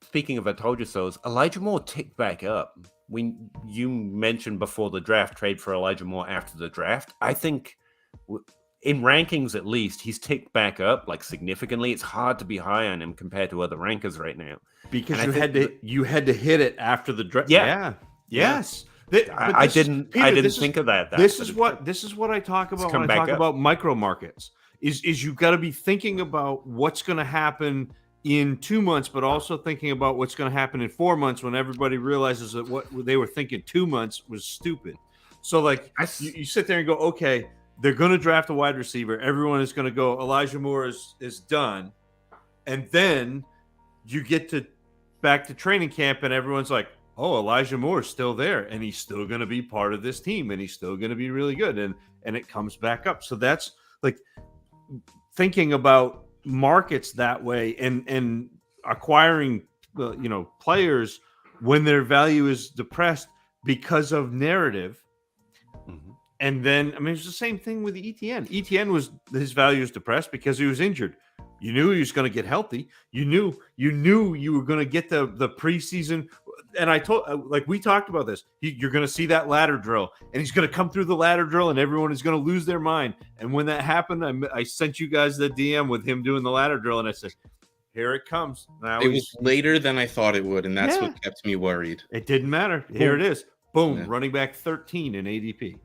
Speaking of, I told you so. Elijah Moore ticked back up. You mentioned before the draft trade for Elijah Moore after the draft. I think in rankings at least he's ticked back up like significantly. It's hard to be high on him compared to other rankers right now because you had to hit it after the draft. Yeah. Yes. I didn't think of that. This is what I talk about when I talk about micro markets. is you got to be thinking about what's going to happen in 2 months, but also thinking about what's going to happen in 4 months when everybody realizes that what they were thinking 2 months was stupid. So like you sit there and go, okay, they're going to draft a wide receiver. Everyone is going to go, Elijah Moore is done. And then you get back to training camp and everyone's like, oh, Elijah Moore is still there and he's still going to be part of this team and he's still going to be really good. And it comes back up. So that's like thinking about markets that way and acquiring players when their value is depressed because of narrative. Mm-hmm. And then I mean it's the same thing with ETN. His value is depressed because he was injured. You knew he was going to get healthy. You knew you were going to get the preseason. And I told, like we talked about this, you're going to see that ladder drill, and he's going to come through the ladder drill, and everyone is going to lose their mind. And when that happened, I sent you guys the DM with him doing the ladder drill, and I said, "Here it comes." Now it was later than I thought it would, and that's what kept me worried. It didn't matter. Here it is. Boom, running back 13 in ADP.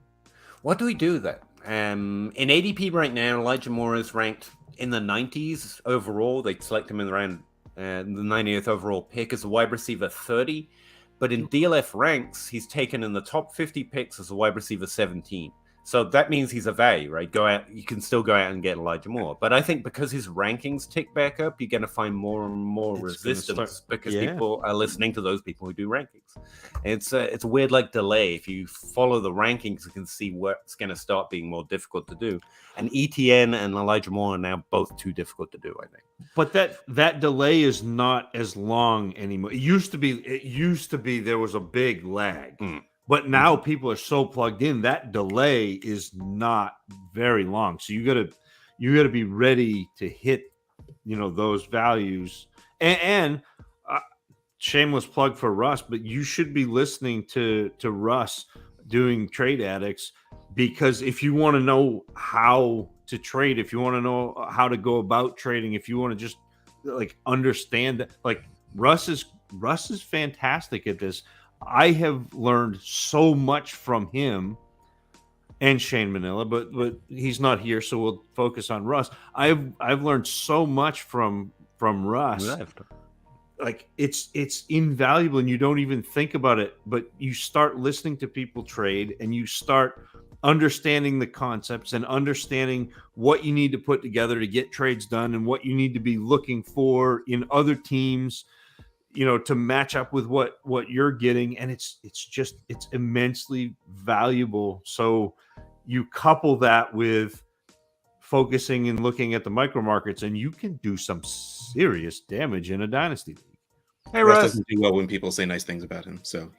What do we do then? In ADP right now, Elijah Moore is ranked in the 90s overall. They select him in the round, the 90th overall pick as a wide receiver 30. But in DLF ranks, he's taken in the top 50 picks as a wide receiver 17. So that means he's a value, right? You can still go out and get Elijah Moore. But I think because his rankings tick back up, you're going to find more and more resistance because people are listening to those people who do rankings. It's a weird like delay. If you follow the rankings, you can see what's going to start being more difficult to do. And ETN and Elijah Moore are now both too difficult to do, I think. But that delay is not as long anymore. It used to be there was a big lag. But now people are so plugged in that delay is not very long. So you gotta be ready to hit, those values. And shameless plug for Russ, but you should be listening to Russ doing Trade Addicts, because if you want to know how to trade, if you want to know how to go about trading, if you want to just like understand that, like Russ is fantastic at this. I have learned so much from him and Shane Manila, but he's not here, so we'll focus on Russ. I've learned so much from Russ. Like it's invaluable, and you don't even think about it, but you start listening to people trade, and you start understanding the concepts and understanding what you need to put together to get trades done, and what you need to be looking for in other teams, to match up with what you're getting. And it's immensely valuable. So you couple that with focusing and looking at the micro markets, and you can do some serious damage in a dynasty league. Hey, Russ doesn't do well when people say nice things about him. So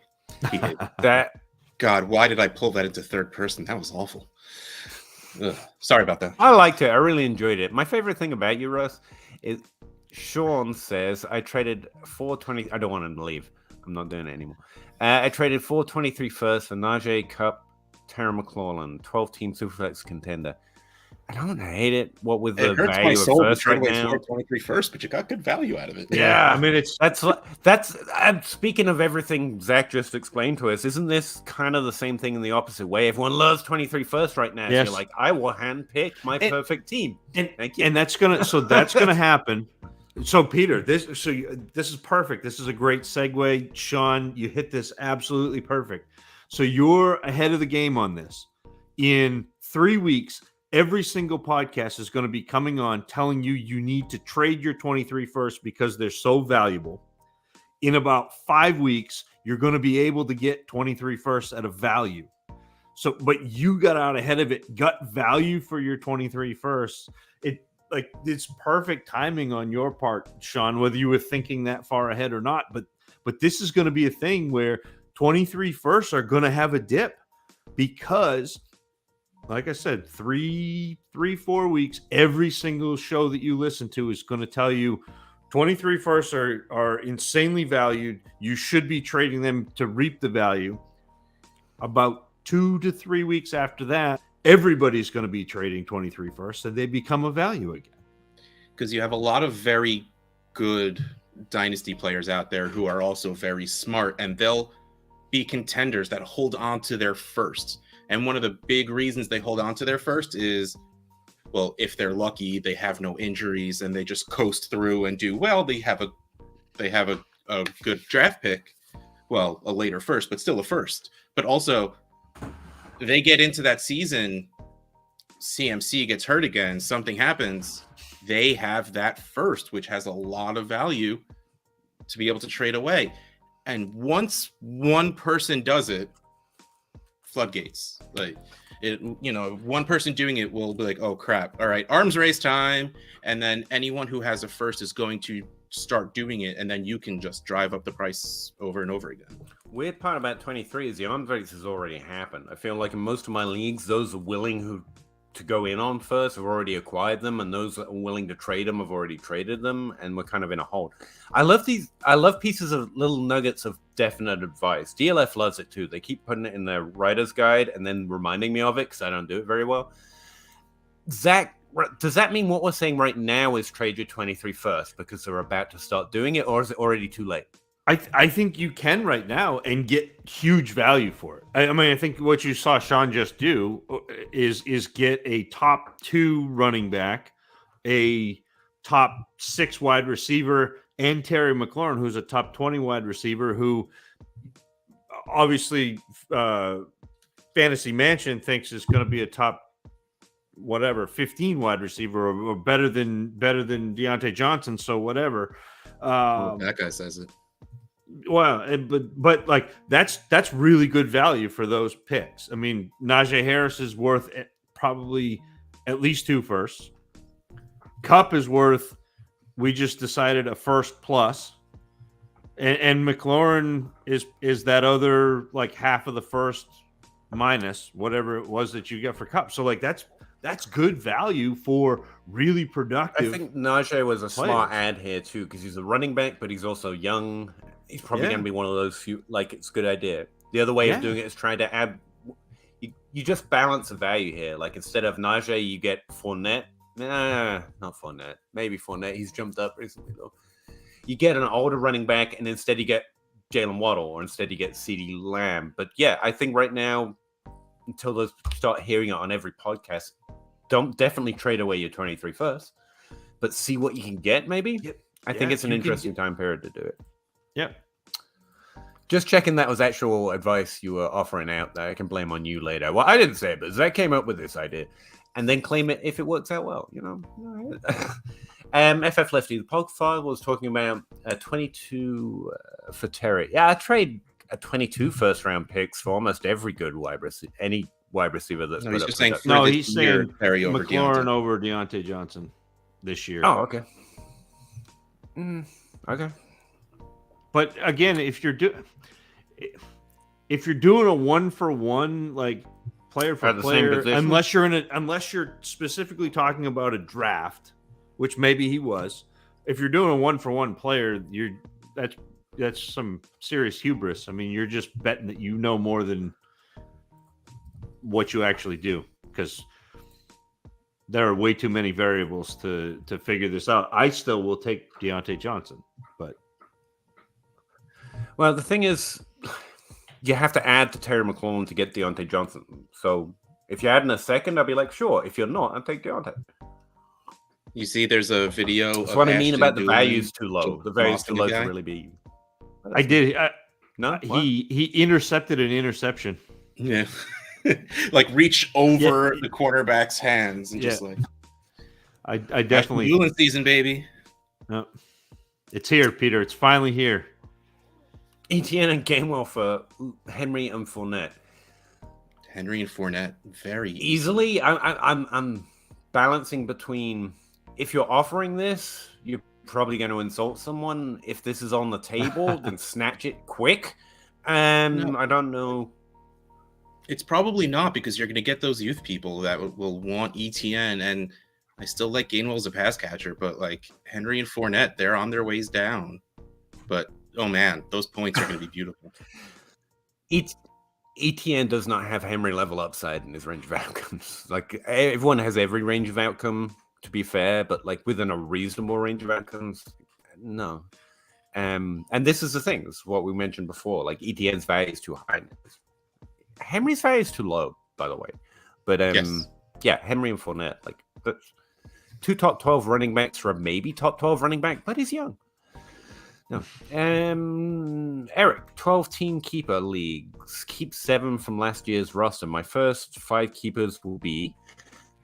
that. God, why did I pull that into third person? That was awful. Ugh. Sorry about that. I liked it. I really enjoyed it. My favorite thing about you, Russ, is Sean says, I traded 420. I don't want him to leave. I'm not doing it anymore. I traded 423 first for Najee, Cup, Terry McLaurin, 12-team Superflex contender. I don't hate it. What with the value of first right now? 423 first, but you got good value out of it. Yeah, I mean that's. Speaking of everything Zach just explained to us, isn't this kind of the same thing in the opposite way? Everyone loves 23 first right now. Yes. So you're like, I will handpick my perfect team. Thank you. And that's gonna happen. So Peter, this is perfect. This is a great segue. Sean, you hit this absolutely perfect. So you're ahead of the game on this. In 3 weeks, every single podcast is going to be coming on telling you need to trade your 23 first because they're so valuable. In about 5 weeks, you're going to be able to get 23 first at a value. So, but you got out ahead of it, got value for your 23 first. It's perfect timing on your part, Sean, whether you were thinking that far ahead or not. But this is going to be a thing where 23 firsts are going to have a dip because, like I said, 4 weeks, every single show that you listen to is going to tell you 23 firsts are insanely valued. You should be trading them to reap the value. About 2 to 3 weeks after that, everybody's going to be trading 23 firsts, and they become a value again. Because you have a lot of very good dynasty players out there who are also very smart, and they'll be contenders that hold on to their first. And one of the big reasons they hold on to their first is well, if they're lucky, they have no injuries and they just coast through and do well. They have a good draft pick. Well, a later first, but still a first. But also, they get into that season, CMC gets hurt again, something happens. They have that first, which has a lot of value to be able to trade away. And once one person does it, floodgates. Like it, one person doing it will be like, oh crap, all right, arms race time. And then anyone who has a first is going to start doing it, and then you can just drive up the price over and over again. Weird part about 23 is the arms race has already happened. I feel like in most of my leagues, those are willing to go in on first have already acquired them, and those that are willing to trade them have already traded them, and we're kind of in a hold. I love pieces of little nuggets of definite advice. DLF loves it too. They keep putting it in their writer's guide and then reminding me of it because I don't do it very well. Zach, does that mean what we're saying right now is trade your 23 first because they're about to start doing it, or is it already too late? I think you can right now and get huge value for it. I mean, I think what you saw Sean just do is get a top 2 running back, a top 6 wide receiver, and Terry McLaurin, who's a top 20 wide receiver, who obviously Fantasy Mansion thinks is going to be a top 15 wide receiver or better than Deontay Johnson. So whatever. That guy says it. Well, but like that's really good value for those picks. I mean, Najee Harris is worth probably at least 2 firsts. Kupp is worth, we just decided, a first plus, and McLaurin is that other like half of the first minus whatever it was that you get for Kupp. So like that's good value for really productive. I think Najee was a smart ad here too because he's a running back, but he's also young. He's probably going to be one of those few. Like, it's a good idea. The other way of doing it is trying to add. You just balance the value here. Like, instead of Najee, you get Fournette. Nah, not Fournette. Maybe Fournette. He's jumped up recently though. You get an older running back, and instead you get Jalen Waddle, or instead you get CeeDee Lamb. But yeah, I think right now, until they start hearing it on every podcast, don't definitely trade away your 23 first, but see what you can get. Maybe. Yep. I think it's an interesting time period to do it. Yep. Just checking that was actual advice you were offering out that I can blame on you later. Well, I didn't say it, but Zach came up with this idea and then claim it if it works out well, FF Lefty, the Pog file was talking about 22 for Terry. Yeah, I trade a 22 first round picks for almost every good wide receiver, any wide receiver that's he's just saying he's saying Terry over McLaurin over Deontay Johnson this year. Oh, okay. Okay. But again, if you're doing a 1-for-1, like player for player, unless you're specifically talking about a draft, which maybe he was. If you're doing a 1-for-1 player, that's some serious hubris. I mean, you're just betting that you know more than what you actually do, because there are way too many variables to figure this out. I still will take Deontay Johnson, but. Well, the thing is, you have to add to Terry McLaurin to get Deontay Johnson. So if you're adding a second, I'll be like, sure. If you're not, I'll take Deontay. You see, there's a video. That's what I mean about the values too low. The values too low to really be. I did. No, he intercepted an interception. Yeah, like reach over the quarterback's hands and just like. I definitely. Newland season, baby. No, it's here, Peter. It's finally here. Etienne and Gainwell for Henry and Fournette. Henry and Fournette, very easily. I'm balancing between, if you're offering this, you're probably going to insult someone. If this is on the table, then snatch it quick. No. I don't know. It's probably not, because you're going to get those youth people that will want ETN, and I still like Gainwell as a pass catcher, but like Henry and Fournette, they're on their ways down. But oh man, those points are going to be beautiful. ETN does not have Henry level upside in his range of outcomes. Like, everyone has every range of outcome, to be fair, but like within a reasonable range of outcomes, no. And this is the thing, this is what we mentioned before. Like, ETN's value is too high. Henry's value is too low, by the way. But yeah, Henry and Fournette, like, But 2 top 12 running backs for a maybe top 12 running back, but he's young. No. Eric, 12-team keeper leagues. Keep 7 from last year's roster. My first 5 keepers will be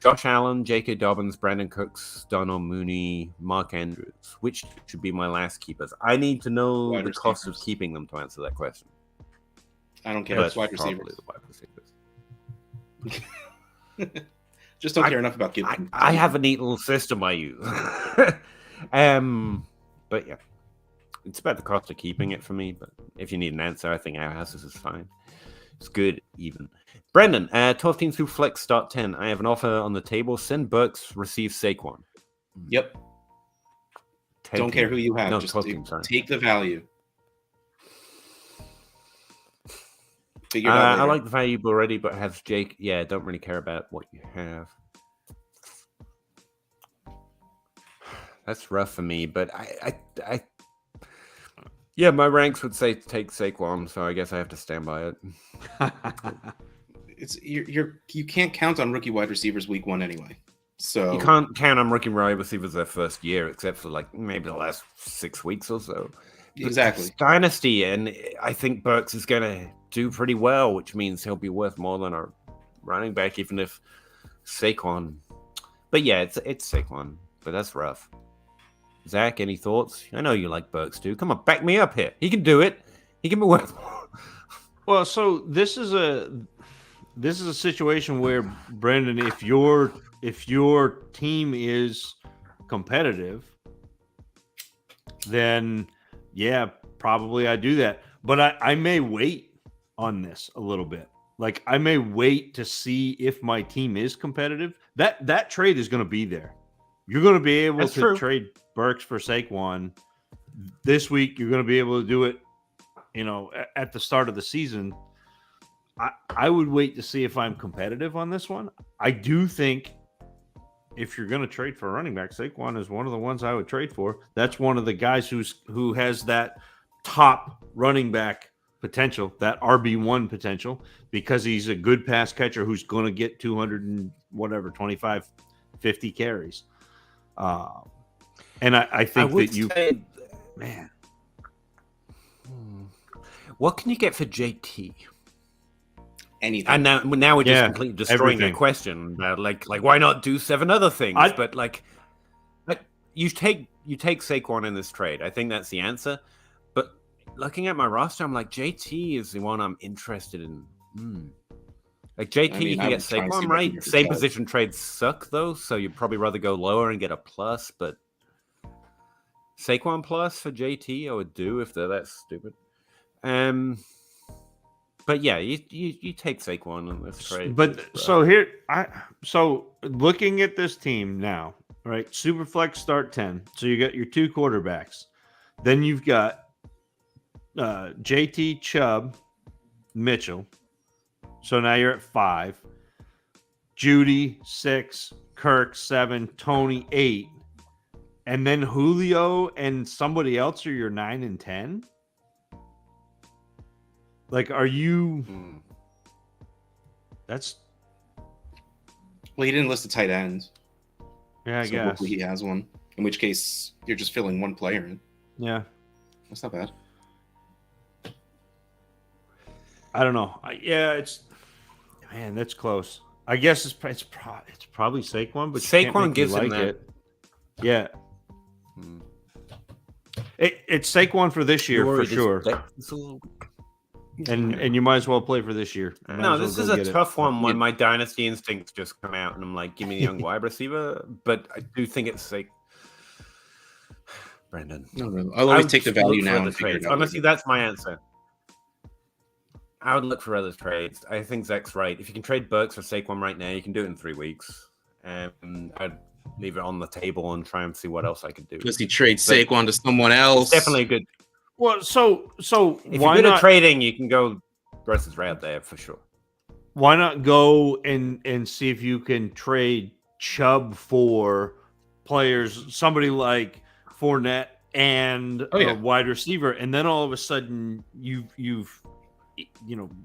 Josh Allen, J.K. Dobbins, Brandon Cooks, Donald Mooney, Mark Andrews. Which should be my last keepers? I need to know the cost of keeping them to answer that question. I don't care. It's wide receivers. The wide receivers. Just don't care enough about keeping. I have a neat little system I use. But yeah. It's about the cost of keeping it for me, but if you need an answer, I think our houses is fine. It's good, even. Brendan, 12 teams through flex, start 10. I have an offer on the table. Send Burks, receive Saquon. Yep. Don't care who you have. No, just 12 teams, take the value. I like the value already, but have Jake. Yeah, don't really care about what you have. That's rough for me, but I yeah, my ranks would say take Saquon, so I guess I have to stand by it. You can't count on rookie wide receivers week 1 anyway. So you can't count on rookie wide receivers their first year, except for like maybe the last 6 weeks or so. Exactly. It's Dynasty, and I think Burks is going to do pretty well, which means he'll be worth more than a running back, even if Saquon. But yeah, it's Saquon, but that's rough. Zach, any thoughts? I know you like Burks too. Come on, back me up here. He can do it. He can be worth more. Well, so this is a situation where, Brendan, if your team is competitive, then yeah, probably I do that. But I may wait on this a little bit. Like I may wait to see if my team is competitive. That trade is going to be there. You're going to be able to trade Burks for Saquon this week. You're going to be able to do it, at the start of the season. I would wait to see if I'm competitive on this one. I do think if you're going to trade for a running back, Saquon is one of the ones I would trade for. That's one of the guys who has that top running back potential, that RB1 potential, because he's a good pass catcher who's going to get 25, 50 carries. And I think man, what can you get for JT? Anything. And now we're just completely destroying the question. Like why not do 7 other things? But you take Saquon in this trade. I think that's the answer. But looking at my roster, I'm like, JT is the one I'm interested in. Like JT, you can get Saquon, right? Same position trades suck though, so you'd probably rather go lower and get a plus. But Saquon plus for JT, I would do if they're that stupid. But yeah, you take Saquon in this trade. But so looking at this team now, right? Superflex start 10. So you got your 2 quarterbacks. Then you've got JT, Chubb, Mitchell. So now you're at 5. Judy 6, Kirk 7, Tony 8, and then Julio and somebody else are your 9 and 10. Like, are you? That's. Well, he didn't list the tight ends. Yeah, I guess hopefully he has one. In which case, you're just filling one player in. Yeah, that's not bad. I don't know. That's close. I guess it's probably Saquon, but Saquon gives him that. It. Yeah. It's Saquon for this year for sure. And you might as well play for this year. No, this is a tough one when my dynasty instincts just come out and I'm like, give me a young wide receiver. But I do think it's like Brendan. No. I'll always take the value now. Honestly, that's my answer. I would look for other trades. I think Zach's right. If you can trade Burks for Saquon right now, you can do it in 3 weeks. I'd leave it on the table and try and see what else I could do. Because he trades Saquon to someone else. Definitely a good. Well, so if you're good at trading, you can go versus right there for sure. Why not go and see if you can trade Chubb for players, somebody like Fournette and a wide receiver, and then all of a sudden you've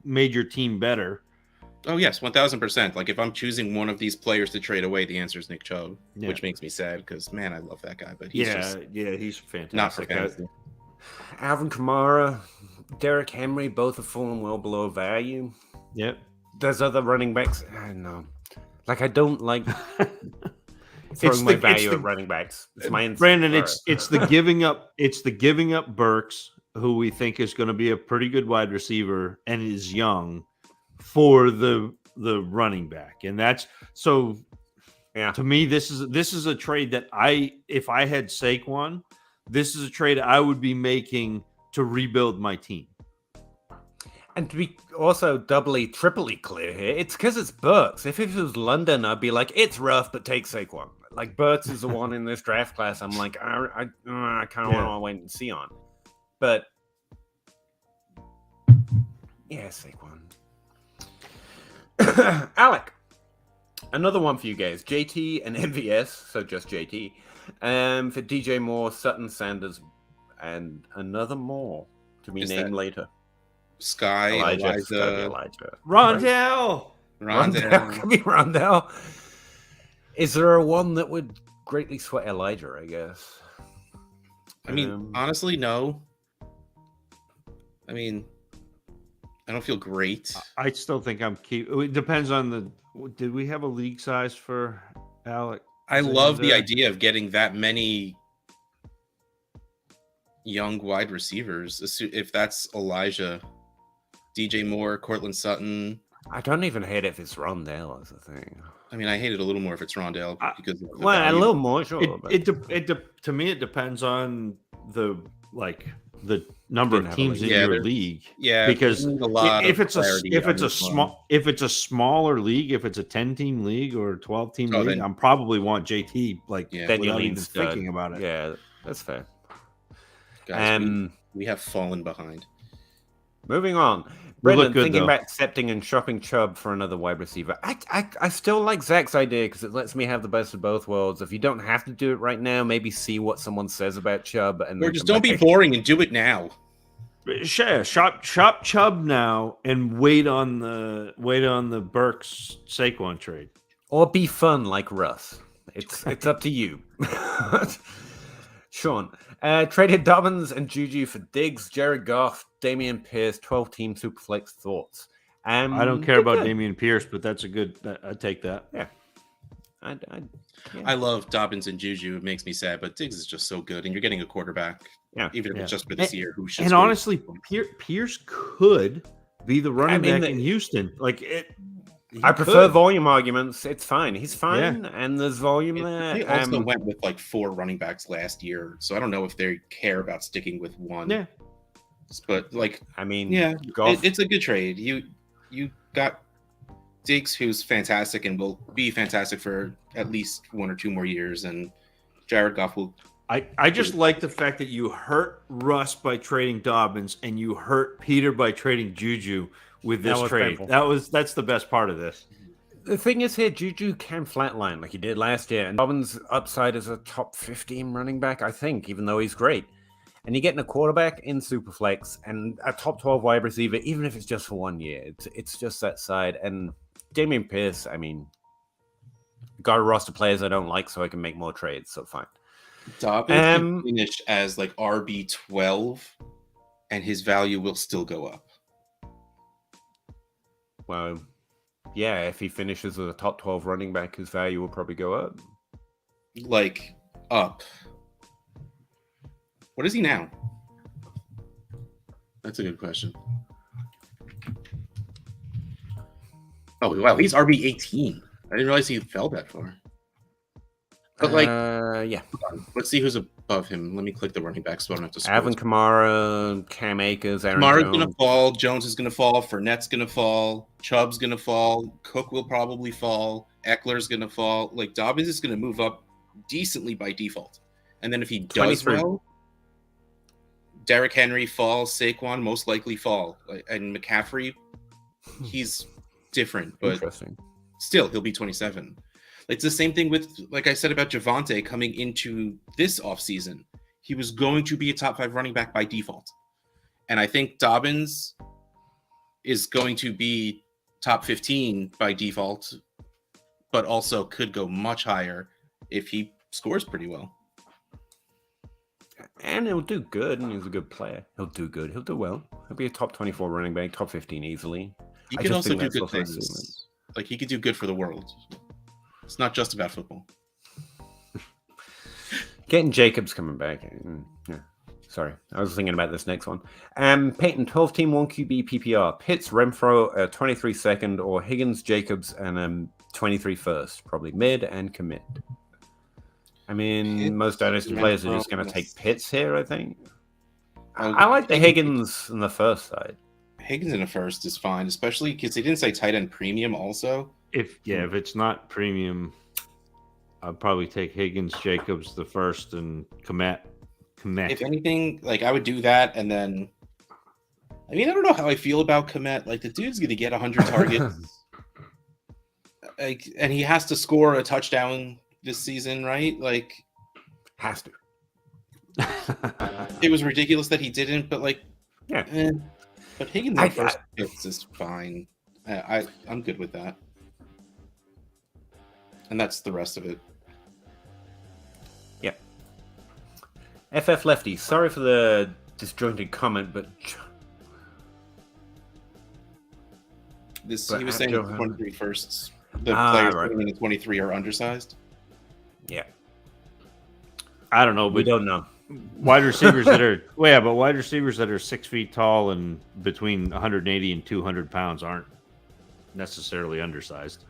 made your team better, Oh yes, 1000%. Like if I'm choosing one of these players to trade away, the answer is Nick Chubb, Yeah. which makes me sad because man, I love that guy, but he's just he's fantastic. not for fantasy. Alvin Kamara, Derrick Henry, both have fallen well below value. Yep. There's other running backs. I don't know. Like I don't like throwing my value at running backs. It's my instinct. Brandon, it's the giving up. It's the giving up Burks, who we think is going to be a pretty good wide receiver and is young, for the running back, and that's so. Yeah, to me, this is a trade that if I had Saquon, this is a trade I would be making to rebuild my team. And to be also doubly, triply clear here, it's because it's Burks. If it was London, I'd be like, it's rough, but take Saquon. Like Burks is the one in this draft class. I'm like, I kind of want to wait and see on. But yeah, Saquon. Alec, another one for you guys. JT and MVS, so just JT. For DJ Moore, Sutton, Sanders, and another more to be named later. Sky, Elijah. Rondell. Could be Rondell. Is there a one that would greatly sweat Elijah, I guess? I mean, honestly, no. I mean, I don't feel great. I still think it depends on did we have a league size for Alec? I love the idea of getting that many young wide receivers. If that's Elijah, DJ Moore, Cortland Sutton. I don't even hate it if it's Rondell as a thing. I mean, I hate it a little more if it's Rondell because a little more, sure. To me, it depends on the number of teams in your league. Yeah, because if it's a smaller league, if it's a 10-team league or a 12-team league, then, I'm probably want JT then without even thinking about it. Yeah, that's fair. Guys, we have fallen behind. Moving on. Brendan, thinking about accepting and shopping Chubb for another wide receiver. I still like Zach's idea because it lets me have the best of both worlds. If you don't have to do it right now, maybe see what someone says about Chubb. Or just don't be boring and do it now. Sure, shop Chubb now and wait on the Burks Saquon trade. Or be fun like Russ. It's up to you. Sean, traded Dobbins and Juju for Diggs, Jared Goff, Damien Pierce, 12-team Superflex thoughts. I don't care about Damien Pierce, but that's a good. I'd take that. Yeah. I love Dobbins and Juju. It makes me sad, but Diggs is just so good, and you're getting a quarterback. Yeah, even if it's just for this year. Who should? And honestly, Pierce could be the running back in Houston. I prefer volume arguments. It's fine. He's fine, and there's volume there. They also went with 4 running backs last year, so I don't know if they care about sticking with one. Yeah, but it's a good trade. You got Diggs, who's fantastic and will be fantastic for at least 1 or 2 more years, and Jared Goff will. I just like the fact that you hurt Russ by trading Dobbins and you hurt Peter by trading Juju with this trade. Painful. That's the best part of this. The thing is here, Juju can flatline like he did last year, and Dobbins' upside is a top 15 running back, I think, even though he's great. And you're getting a quarterback in Superflex and a top 12 wide receiver, even if it's just for 1 year. It's just that side. And Damien Pierce, I mean, got a roster of players I don't like, so I can make more trades, so fine. Dobbins can finish as RB12, and his value will still go up. Well, yeah, if he finishes as a top 12 running back, his value will probably go up. Up. What is he now? That's a good question. Oh, wow, he's RB18. I didn't realize he fell that far. But yeah. Let's see who's above him. Let me click the running back so I don't have to scroll. Alvin Kamara, Cam Akers, Aaron Kamara's Jones. going to fall. Jones is going to fall. Fournette's going to fall. Chubb's going to fall. Cook will probably fall. Eckler's going to fall. Dobbins is going to move up decently by default. And then if he does well, Derrick Henry falls. Saquon most likely fall. And McCaffrey, he's different, but still, he'll be 27. It's the same thing with, like I said about Javonte coming into this offseason. He was going to be a top 5 running back by default. And I think Dobbins is going to be top 15 by default, but also could go much higher if he scores pretty well. And he'll do good, and he's a good player. He'll do good. He'll do well. He'll be a top 24 running back, top 15 easily. He can also do good things. Like, he could do good for the world. It's not just about football. Getting Jacobs coming back. Yeah. Sorry, I was thinking about this next one. Peyton, 12-team 1QB PPR. Pitts, Renfro, 23 second, or Higgins, Jacobs, and 23 first. Probably mid and commit. I mean, Pitts, most Dynasty players are just going to take Pitts here, I think. Oh, I like the Higgins in the first side. Higgins in the first is fine, especially because they didn't say tight end premium also. If it's not premium, I'd probably take Higgins, Jacobs the first, and Komet. If anything, like, I would do that, and then I mean, I don't know how I feel about Komet. Like, the dude's gonna get 100 targets. Like, and he has to score a touchdown this season, right? Like, has to. It was ridiculous that he didn't, but like, yeah. But Higgins in first picks is fine. I'm good with that. And that's the rest of it. Yeah. FF Lefty, sorry for the disjointed comment, but he was saying the 23 firsts. The players coming in the 23 are undersized. Yeah. I don't know, but we don't know. Wide receivers that are but wide receivers that are 6 feet tall and between 180 and 200 pounds aren't necessarily undersized.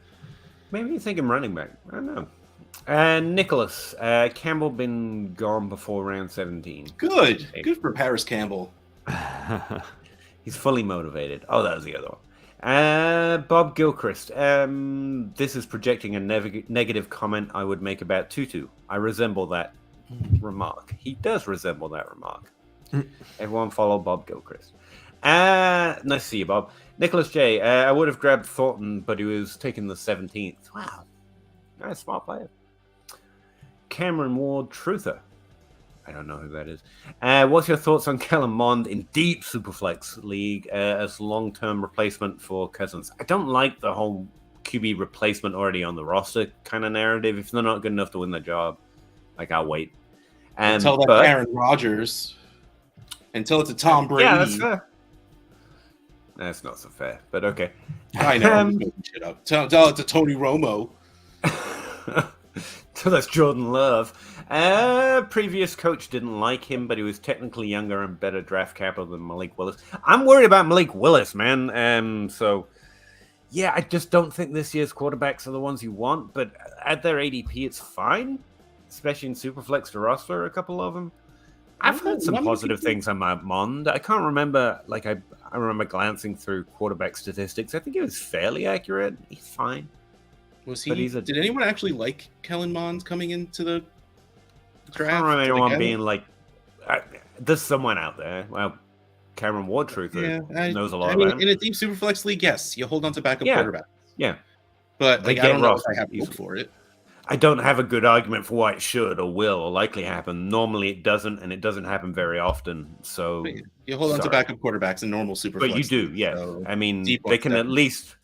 Maybe you think him running back. I don't know. Nicholas Campbell been gone before round 17. Good for Paris Campbell. He's fully motivated. Oh, that was the other one. Bob Gilchrist. This is projecting a negative comment I would make about Tutu. I resemble that remark. He does resemble that remark. Everyone follow Bob Gilchrist. Nice to see you, Bob. Nicholas J. I would have grabbed Thornton, but he was taking the 17th. Wow. Nice, smart player. Cameron Ward Truther. I don't know who that is. What's your thoughts on Kellen Mond in deep Superflex League as long-term replacement for Cousins? I don't like the whole QB replacement already on the roster kind of narrative. If they're not good enough to win the job, like, I'll wait. Until that's Aaron Rodgers. Until it's a Tom Brady. Yeah, that's fair. That's not so fair, but okay. I know. I'm making shit up. Tell it to Tony Romo. So that's Jordan Love. Previous coach didn't like him, but he was technically younger and better draft capital than Malik Willis. I'm worried about Malik Willis, man. So, yeah, I just don't think this year's quarterbacks are the ones you want, but at their ADP, it's fine, especially in Superflex to roster a couple of them. I've heard some positive things on Mond. I can't remember, like, I remember glancing through quarterback statistics. I think it was fairly accurate. He's fine. Was he? Did anyone actually like Kellen Mond coming into the draft? I don't remember anyone being like, there's someone out there. Well, Cameron Ward Truther knows a lot about him. In a deep Superflex league, yes, you hold on to backup quarterbacks. Yeah. But like, I don't know if I have hope for it. I don't have a good argument for why it should or will or likely happen. Normally it doesn't, and it doesn't happen very often. So you hold on to backup quarterbacks in normal Superflex. But you do, yeah. So I mean, they can at least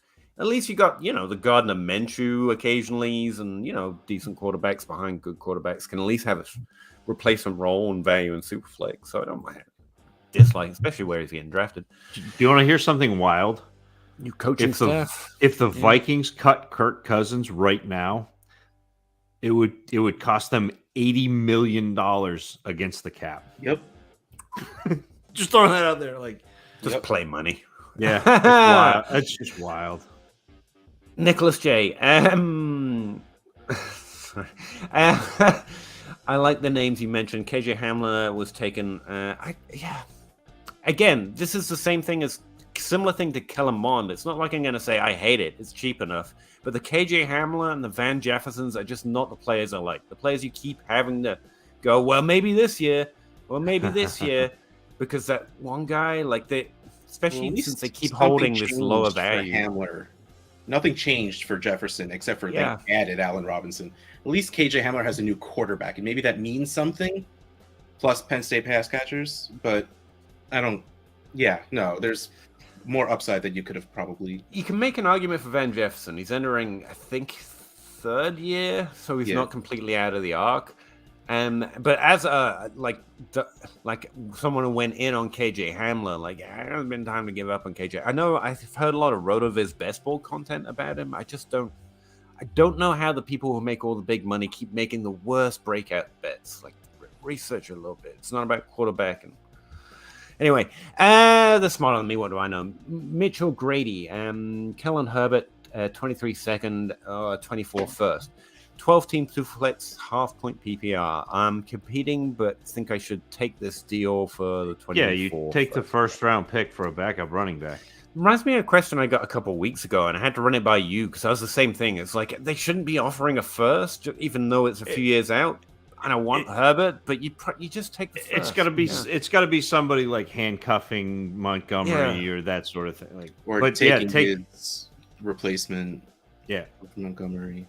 you got, the Gardner Minshew occasionally, and, decent quarterbacks behind good quarterbacks can at least have a replacement role and value in Superflex. So I don't mind dislike, especially where he's getting drafted. Do you want to hear something wild? New coaching staff. If the Vikings cut Kirk Cousins right now, it would cost them $80 million against the cap. Yep. Just throwing that out there, like, just play money. Yeah, it's just wild. Nicholas J. Sorry. I like the names you mentioned. KJ Hamler was taken. Again, this is the same thing as similar thing to Kellen Mond. It's not like I'm going to say I hate it. It's cheap enough. But the KJ Hamler and the Van Jeffersons are just not the players I like. The players you keep having to go, well, maybe this year, because that one guy, especially since they keep holding this lower value. Hamler. Nothing changed for Jefferson except for they added Allen Robinson. At least KJ Hamler has a new quarterback, and maybe that means something. Plus Penn State pass catchers, but I don't. Yeah, no. There's more upside that you could have probably. You can make an argument for Van Jefferson. He's entering, I think, third year, so he's not completely out of the arc. But as like someone who went in on KJ Hamler, like, it hasn't been time to give up on KJ. I know I've heard a lot of RotoViz best ball content about him. I don't know how the people who make all the big money keep making the worst breakout bets. Like, research a little bit. It's not about quarterback. And anyway, they're smarter than me. What do I know? Mitchell Grady, Kellen Herbert, 23 second, 24 first. 12 team Superflex, half-point PPR. I'm competing, but think I should take this deal for the 24. Yeah, you take the first-round pick for a backup running back. Reminds me of a question I got a couple of weeks ago, and I had to run it by you because I was the same thing. It's like they shouldn't be offering a first, even though it's a few years out. And I want Herbert, but you just take the first. It's got to be somebody like handcuffing Montgomery or that sort of thing. Like, or taking his replacement. Yeah, with Montgomery.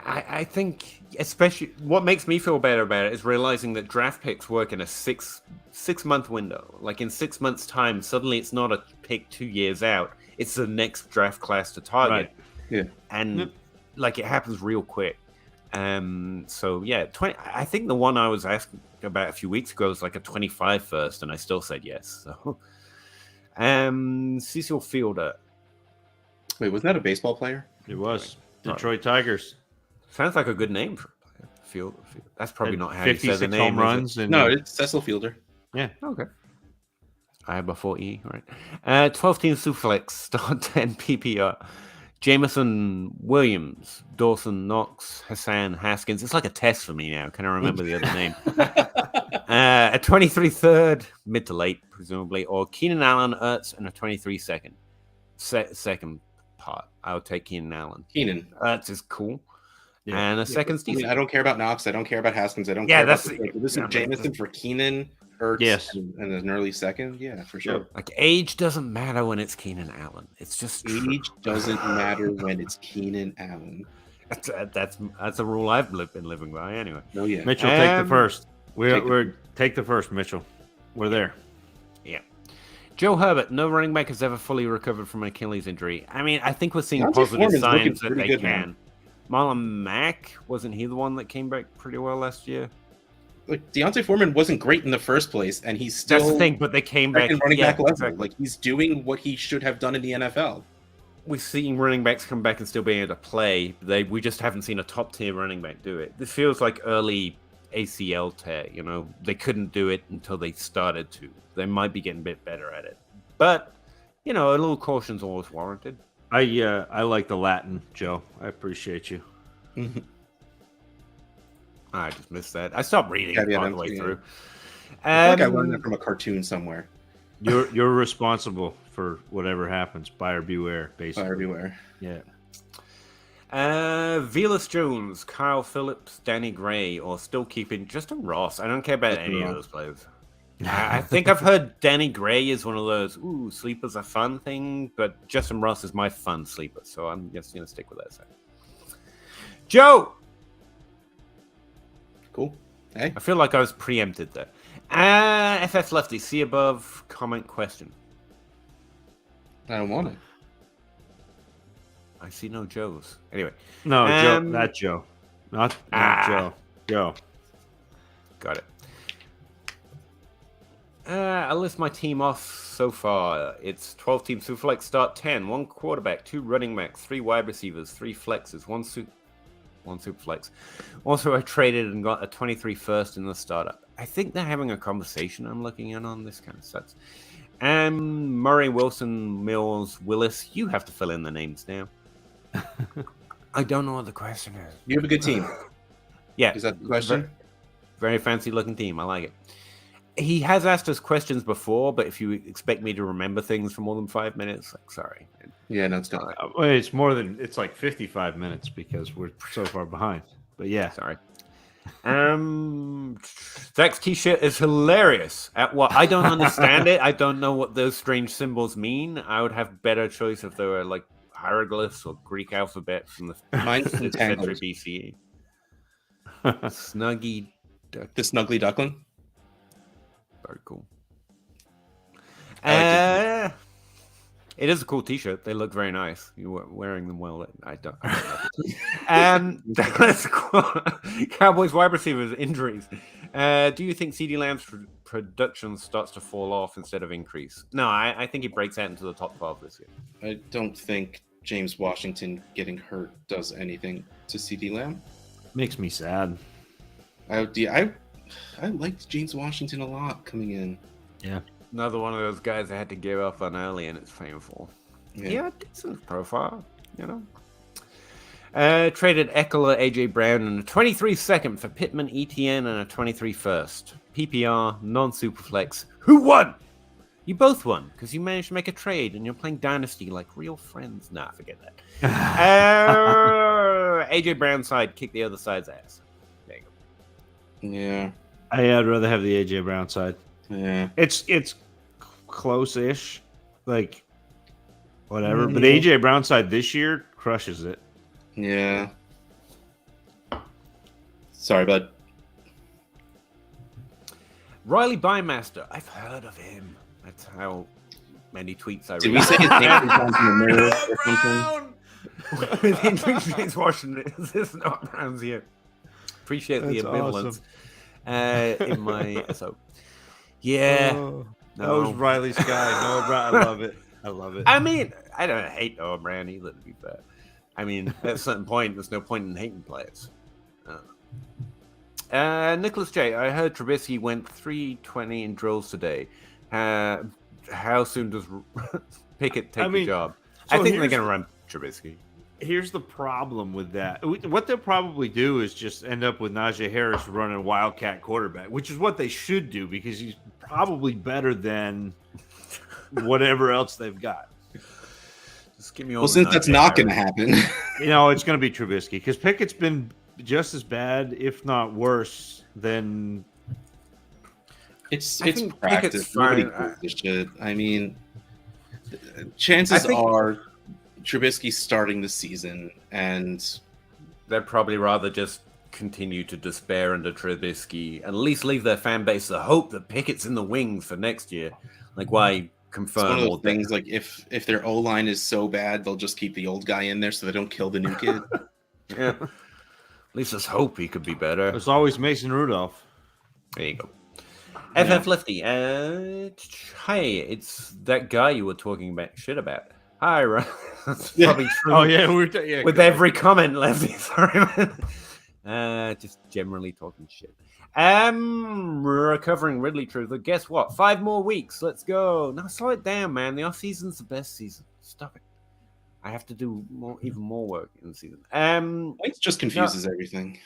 I think, especially, what makes me feel better about it is realizing that draft picks work in a six-month window. Like, in 6 months' time, suddenly it's not a pick 2 years out; it's the next draft class to target. Right. Yeah, and like, it happens real quick. So yeah, 20. I think the one I was asking about a few weeks ago was like a 25 first, and I still said yes. So, Cecil Fielder. Wait, was that a baseball player? It was. Detroit Tigers. Sounds like a good name for a player. Field. That's probably not how you say the 56 name. home runs. No, it's Cecil Fielder. Yeah. Okay. I have before E, right? 12 team Superflex, start 10 PPR. Jameson Williams, Dawson Knox, Hassan Haskins. It's like a test for me now. Can I remember the other name? A 23 third, mid to late, presumably, or Keenan Allen, Ertz, and a 23 second. Second part. I would take Keenan Allen. Keenan. Ertz is cool. Yeah. And a second decent. I don't care about Knox. I don't care about Haskins. I don't care about this is Jameson that's... for Keenan, Ertz, and an early second. Yeah, for sure. Yeah. Like, age doesn't matter when it's Keenan Allen. It's just age doesn't matter when it's Keenan Allen. That's a rule I've been living by anyway. Oh yeah, Mitchell, take the first. Take the first, Mitchell. We're there. Yeah. Joe Herbert, no running back has ever fully recovered from an Achilles injury. I mean, I think we're seeing positive signs that they can. Marlon Mack, wasn't he the one that came back pretty well last year? Like, Deontay Foreman wasn't great in the first place, and he's still that's the thing. But they came back running back level. Exactly. Like, he's doing what he should have done in the NFL. We're seeing running backs come back and still being able to play. We just haven't seen a top tier running back do it. This feels like early ACL tear. You know, they couldn't do it until they started to. They might be getting a bit better at it, but you know, a little caution's always warranted. I like the Latin, Joe. I appreciate you. I just missed that. I stopped reading it all the way through. I think I learned that from a cartoon somewhere. You're responsible for whatever happens. Buyer beware, basically. Buyer beware. Yeah. Velas Jones, Kyle Phillips, Danny Gray, or still keeping Justin Ross. I don't care about any of those players. I think I've heard Danny Gray is one of those, sleepers are fun thing, but Justin Ross is my fun sleeper, so I'm just going to stick with that side. Joe! Cool. Hey. I feel like I was preempted there. FF Lefty, see above, comment, question. I don't want it. I see no Joes. Anyway. No, Joe, not Joe. Not Joe. Joe. Got it. I'll list my team off so far. It's 12 team Superflex, start 10, 1 quarterback, 2 running backs, 3 wide receivers, 3 flexes, 1 Superflex. Also, I traded and got a 23 first in the startup. I think they're having a conversation I'm looking in on. This kind of sucks. Murray, Wilson, Mills, Willis. You have to fill in the names now. I don't know what the question is. You have a good team. Yeah. Is that the question? Very fancy looking team. I like it. He has asked us questions before, but if you expect me to remember things for more than 5 minutes, like, sorry. Yeah, no, it's not. It's like 55 minutes because we're so far behind. But yeah. Sorry. Zach's t-shirt is hilarious. At what? I don't understand it. I don't know what those strange symbols mean. I would have better choice if they were like hieroglyphs or Greek alphabet from the 5th century BCE. Snuggy Duck. The Snuggly Duckling? Very cool. It is a cool T-shirt. They look very nice. You're wearing them well. I don't let's go. Cowboys wide receivers injuries. Do you think CeeDee Lamb's production starts to fall off instead of increase? No, I think he breaks out into the top 12 this year. I don't think James Washington getting hurt does anything to CeeDee Lamb. Makes me sad. I liked James Washington a lot coming in. Yeah. Another one of those guys I had to give up on early, and it's painful. Yeah, decent profile, you know. Traded Eckler, AJ Brown, and a 23 second for Pittman, ETN, and a 23 first. PPR, non-superflex. Who won? You both won, because you managed to make a trade, and you're playing Dynasty like real friends. Nah, forget that. AJ Brown's side kicked the other side's ass. There you go. Yeah. I'd rather have the AJ Brown side. Yeah. It's close-ish, like whatever. But AJ Brown side this year crushes it. Yeah. Sorry, bud. Riley Bymaster. I've heard of him. That's how many tweets I read. Did we say his name was in the middle or something? Within James Washington, this is not Browns here. Appreciate the ambivalence in my SO. Yeah. That was Riley's guy. No, I love it. I love it. I mean, I don't hate Noah Brown either, to be fair. I mean, at a certain point, there's no point in hating players. Nicholas J. I heard Trubisky went 320 in drills today. How soon does Pickett take the job? So I think they're going to run Trubisky. Here's the problem with that. What they'll probably do is just end up with Najee Harris running Wildcat quarterback, which is what they should do because he's probably better than whatever else they've got. Just give me well, since that's not going to happen. It's going to be Trubisky because Pickett's been just as bad, if not worse, than. It's practice. Nobody gives a shit. I mean, chances are Trubisky's starting the season, and they'd probably rather just continue to despair under Trubisky and at least leave their fan base the hope that Pickett's in the wings for next year. Like, why confirm one of all those things? Like, if their O-line is so bad, they'll just keep the old guy in there so they don't kill the new kid. Yeah. At least let's hope he could be better. There's always Mason Rudolph. There you go. FF Lefty. Hi, it's that guy you were talking about shit about. Hi, Ryan. That's probably true. Oh, yeah. With every comment, Lefty. Sorry, man. Just generally talking shit. Recovering Ridley Truth. Guess what? 5 more weeks. Let's go. No, slow it down, man. The off season's the best season. Stop it. I have to do even more work in the season. It just confuses everything.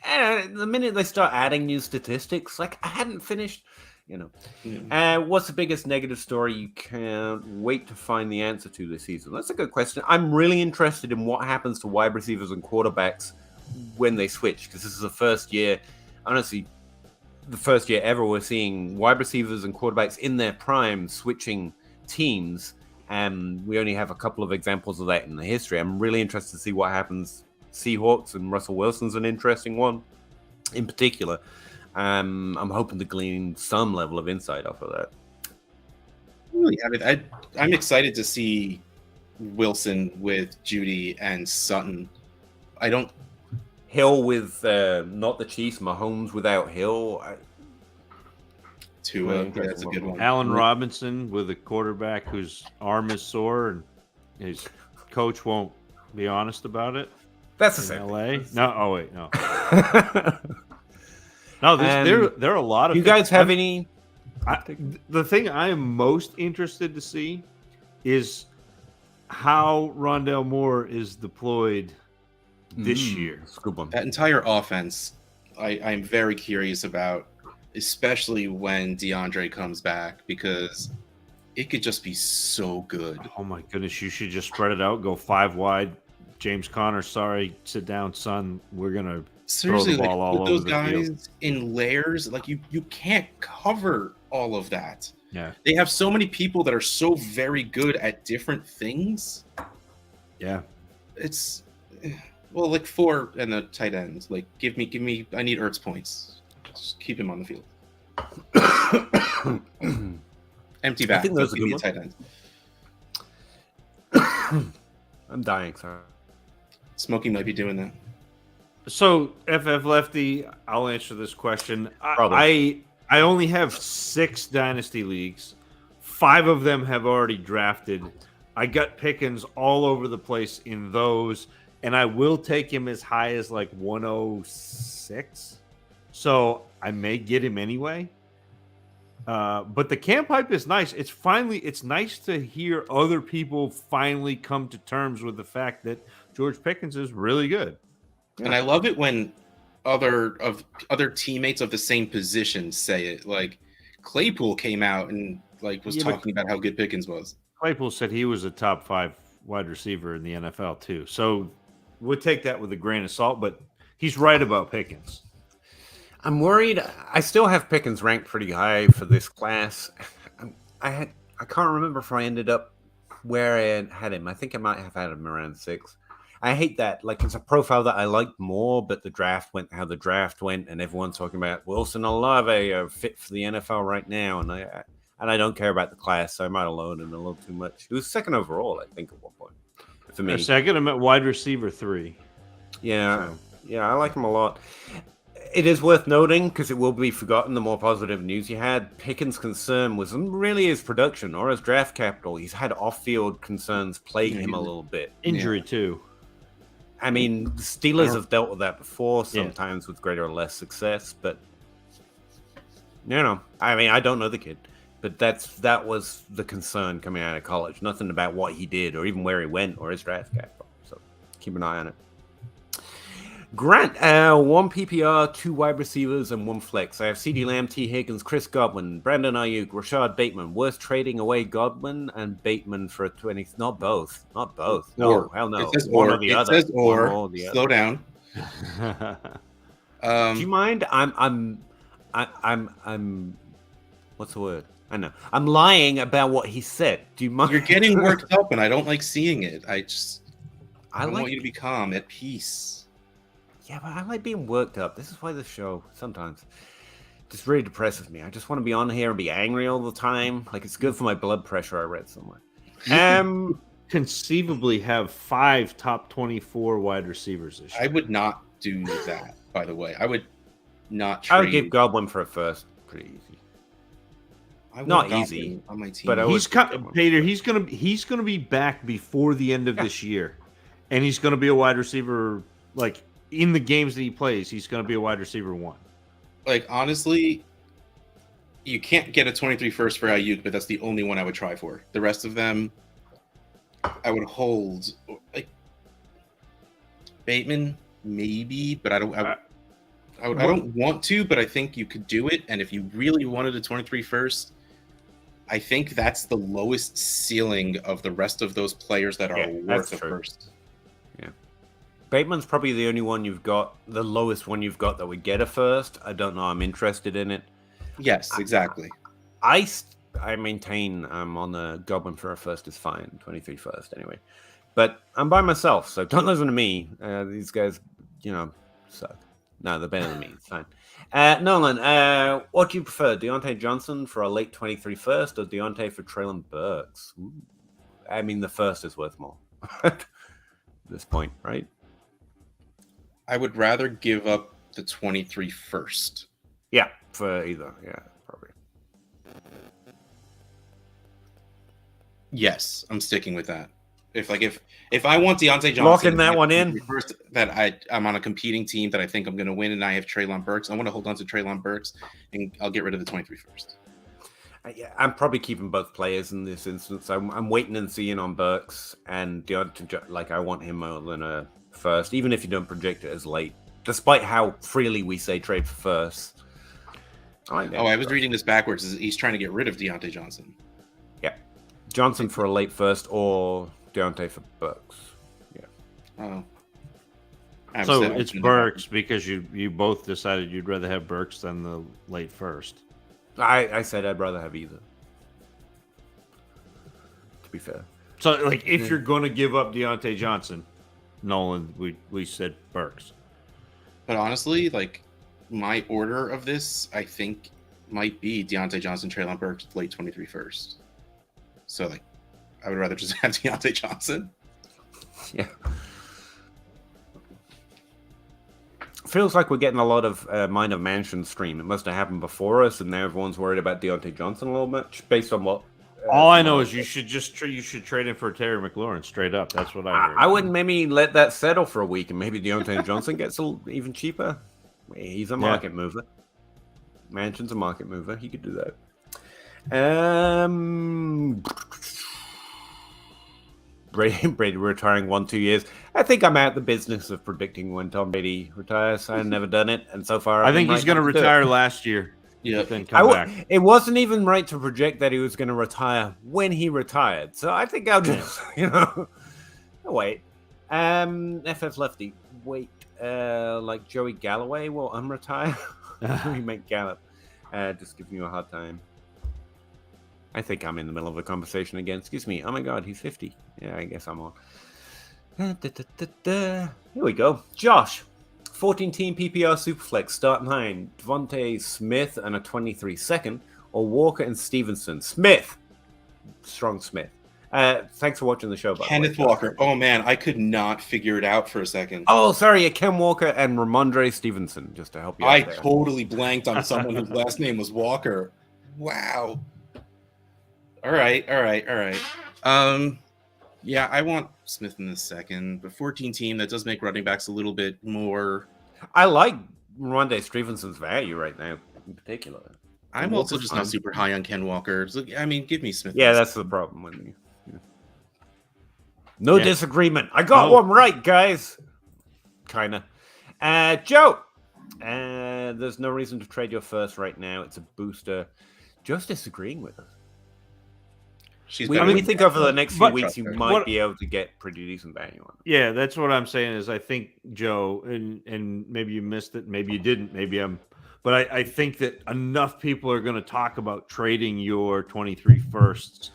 The minute they start adding new statistics, like I hadn't finished, what's the biggest negative story you can't wait to find the answer to this season? That's a good question. I'm really interested in what happens to wide receivers and quarterbacks when they switch, because this is the first year, honestly, the first year ever we're seeing wide receivers and quarterbacks in their prime switching teams. We only have a couple of examples of that in the history. I'm really interested to see what happens. Seahawks and Russell Wilson's an interesting one in particular. I'm hoping to glean some level of insight off of that. Really, I'm excited to see Wilson with Judy and Sutton. Hill with not the Chiefs, Mahomes without Hill. That's a good one. Allen Robinson with a quarterback whose arm is sore and his coach won't be honest about it. That's the same. LA? No. Oh wait, no. No, there are a lot of. You guys have any? The thing I am most interested to see is how Rondale Moore is deployed this year. Good one. That entire offense, I'm very curious about. Especially when DeAndre comes back, because it could just be so good. Oh my goodness, you should just spread it out, go 5 wide. James Conner, sorry, sit down, son. We're gonna seriously throw the ball all put over those the guys field. In layers. Like you can't cover all of that. Yeah, they have so many people that are so very good at different things. Yeah, it's like 4 and the tight ends. Like give me. I need Ertz points. Just keep him on the field. Empty back. I think those are give me good a tight end. I'm dying, sorry. Smokey might be doing that. So, FF Lefty, I'll answer this question. Probably. I only have 6 Dynasty leagues. 5 of them have already drafted. I got Pickens all over the place in those, and I will take him as high as like 106. So I may get him anyway. But the camp hype is nice. It's nice to hear other people finally come to terms with the fact that George Pickens is really good. And I love it when other teammates of the same position say it. Like Claypool came out and was talking about how good Pickens was. Claypool said he was a top 5 wide receiver in the NFL too. So we'll take that with a grain of salt, but he's right about Pickens. I'm worried. I still have Pickens ranked pretty high for this class. I can't remember if I ended up where I had him. I think I might have had him around 6. I hate that. Like, it's a profile that I liked more, but the draft went how the draft went, and everyone's talking about Wilson Olave are fit for the NFL right now, and I don't care about the class, so I might have loaded him a little too much. He was 2nd overall, I think, at one point for me. Second, I'm at wide receiver 3. Yeah, I like him a lot. It is worth noting, because it will be forgotten the more positive news you had, Pickens' concern wasn't really his production or his draft capital. He's had off-field concerns plague him a little bit. Injury, too. I mean, the Steelers have dealt with that before, sometimes with greater or less success, but I mean, I don't know the kid, but that was the concern coming out of college. Nothing about what he did or even where he went or his draft capital. So keep an eye on it. Grant, 1 PPR, 2 wide receivers, and 1 flex. I have CeeDee Lamb, T. Higgins, Chris Godwin, Brandon Ayuk, Rashad Bateman. Worth trading away Godwin and Bateman for a 20. Not both. No, hell no. It says one or the other. Says or. Slow down. Do you mind? I'm. What's the word? I know. I'm lying about what he said. Do you mind? You're getting worked up, and I don't like seeing it. I want you to be calm, at peace. Yeah, but I like being worked up. This is why the show sometimes just really depresses me. I just want to be on here and be angry all the time. Like, it's good for my blood pressure, I read somewhere. Conceivably have 5 top 24 wide receivers this year. I would not do that, by the way. I would not trade. I would give Godwin for a first. Pretty easy. Not easy on my team. But Peter, he's gonna be back before the end of this year. And he's gonna be a wide receiver, like, in the games that he plays, he's going to be a wide receiver 1. Like, honestly, you can't get a 23 first for Ayuk, but that's the only one I would try for. The rest of them, I would hold. Like, Bateman, maybe, but I don't want to, but I think you could do it. And if you really wanted a 23 first, I think that's the lowest ceiling of the rest of those players that are worth a first. Bateman's probably the only one you've got, the lowest one you've got that would get a first. I don't know. I'm interested in it. Yes, exactly. I maintain I'm on the Goblin for a first is fine. 23 first anyway. But I'm by myself, so don't listen to me. These guys, suck. No, they're better than me. It's fine. Nolan, what do you prefer? Deontay Johnson for a late 23 first or Deontay for Treylon Burks? Ooh. I mean, the first is worth more at this point, right? I would rather give up the 23 first. Yeah, for either. Yeah, probably. Yes, I'm sticking with that. If I want Deontay Johnson, locking that one in first, that I'm on a competing team that I think I'm going to win, and I have Treylon Burks, I want to hold on to Treylon Burks, and I'll get rid of the 23 first. I'm probably keeping both players in this instance. I'm waiting and seeing on Burks and Deontay. Like, I want him more than a first, even if you don't project it as late, despite how freely we say trade for first. I was reading this backwards. He's trying to get rid of Deontay Johnson. Yeah, Johnson for a late first or Deontay for Burks. Yeah. Oh. So it's Burks because you both decided you'd rather have Burks than the late first. I said I'd rather have either. To be fair. So, like, if you're going to give up Deontay Johnson, Nolan, we said Burks. But honestly, like, my order of this, I think, might be Deontay Johnson, Treylon Burks, late 23 first. So, like, I would rather just have Deontay Johnson. Yeah. Feels like we're getting a lot of Mind of Mansion stream. It must have happened before us, and now everyone's worried about Deontay Johnson a little bit, based on what. All I know is you should trade him for Terry McLaurin straight up. That's what I heard. I wouldn't maybe let that settle for a week, and maybe Deontay Johnson gets even cheaper. He's a market mover. Mansion's a market mover. He could do that. Brady retiring 1-2 years. I think I'm out the business of predicting when Tom Brady retires. I've never done it, and so far I think he's going to retire last year. Yeah, then come back. It wasn't even right to project that he was going to retire when he retired. So I think I'll just, wait. FF Lefty, wait. Like Joey Galloway will unretire. We make Gallup. Just giving you a hard time. I think I'm in the middle of a conversation again. Excuse me. Oh my God, he's 50. Yeah, I guess I'm on. Here we go. Josh, 14-team PPR Superflex, start 9. Devontae Smith and a 23 second, or Walker and Stevenson. Smith. Strong Smith. Thanks for watching the show, by Kenneth the way. Walker. Oh, man, I could not figure it out for a second. Oh, sorry, Ken Walker and Ramondre Stevenson, just to help you out I there. totally blanked on someone whose last name was Walker. Wow. All right. Yeah, I want Smith in the second, but 14 team, that does make running backs a little bit more. I like Ramondre Stevenson's value right now, in particular. I'm also just not super high on Ken Walker. So, I mean, give me Smith. Yeah, that's the problem with me. No disagreement. I got one right, guys. Kinda. Joe. There's no reason to trade your first right now. It's a booster. Joe's disagreeing with us. We think over the next few weeks you might be able to get pretty decent value on it. Yeah, that's what I'm saying is I think, Joe, and maybe you missed it, maybe you didn't, but I think that enough people are going to talk about trading your 23 firsts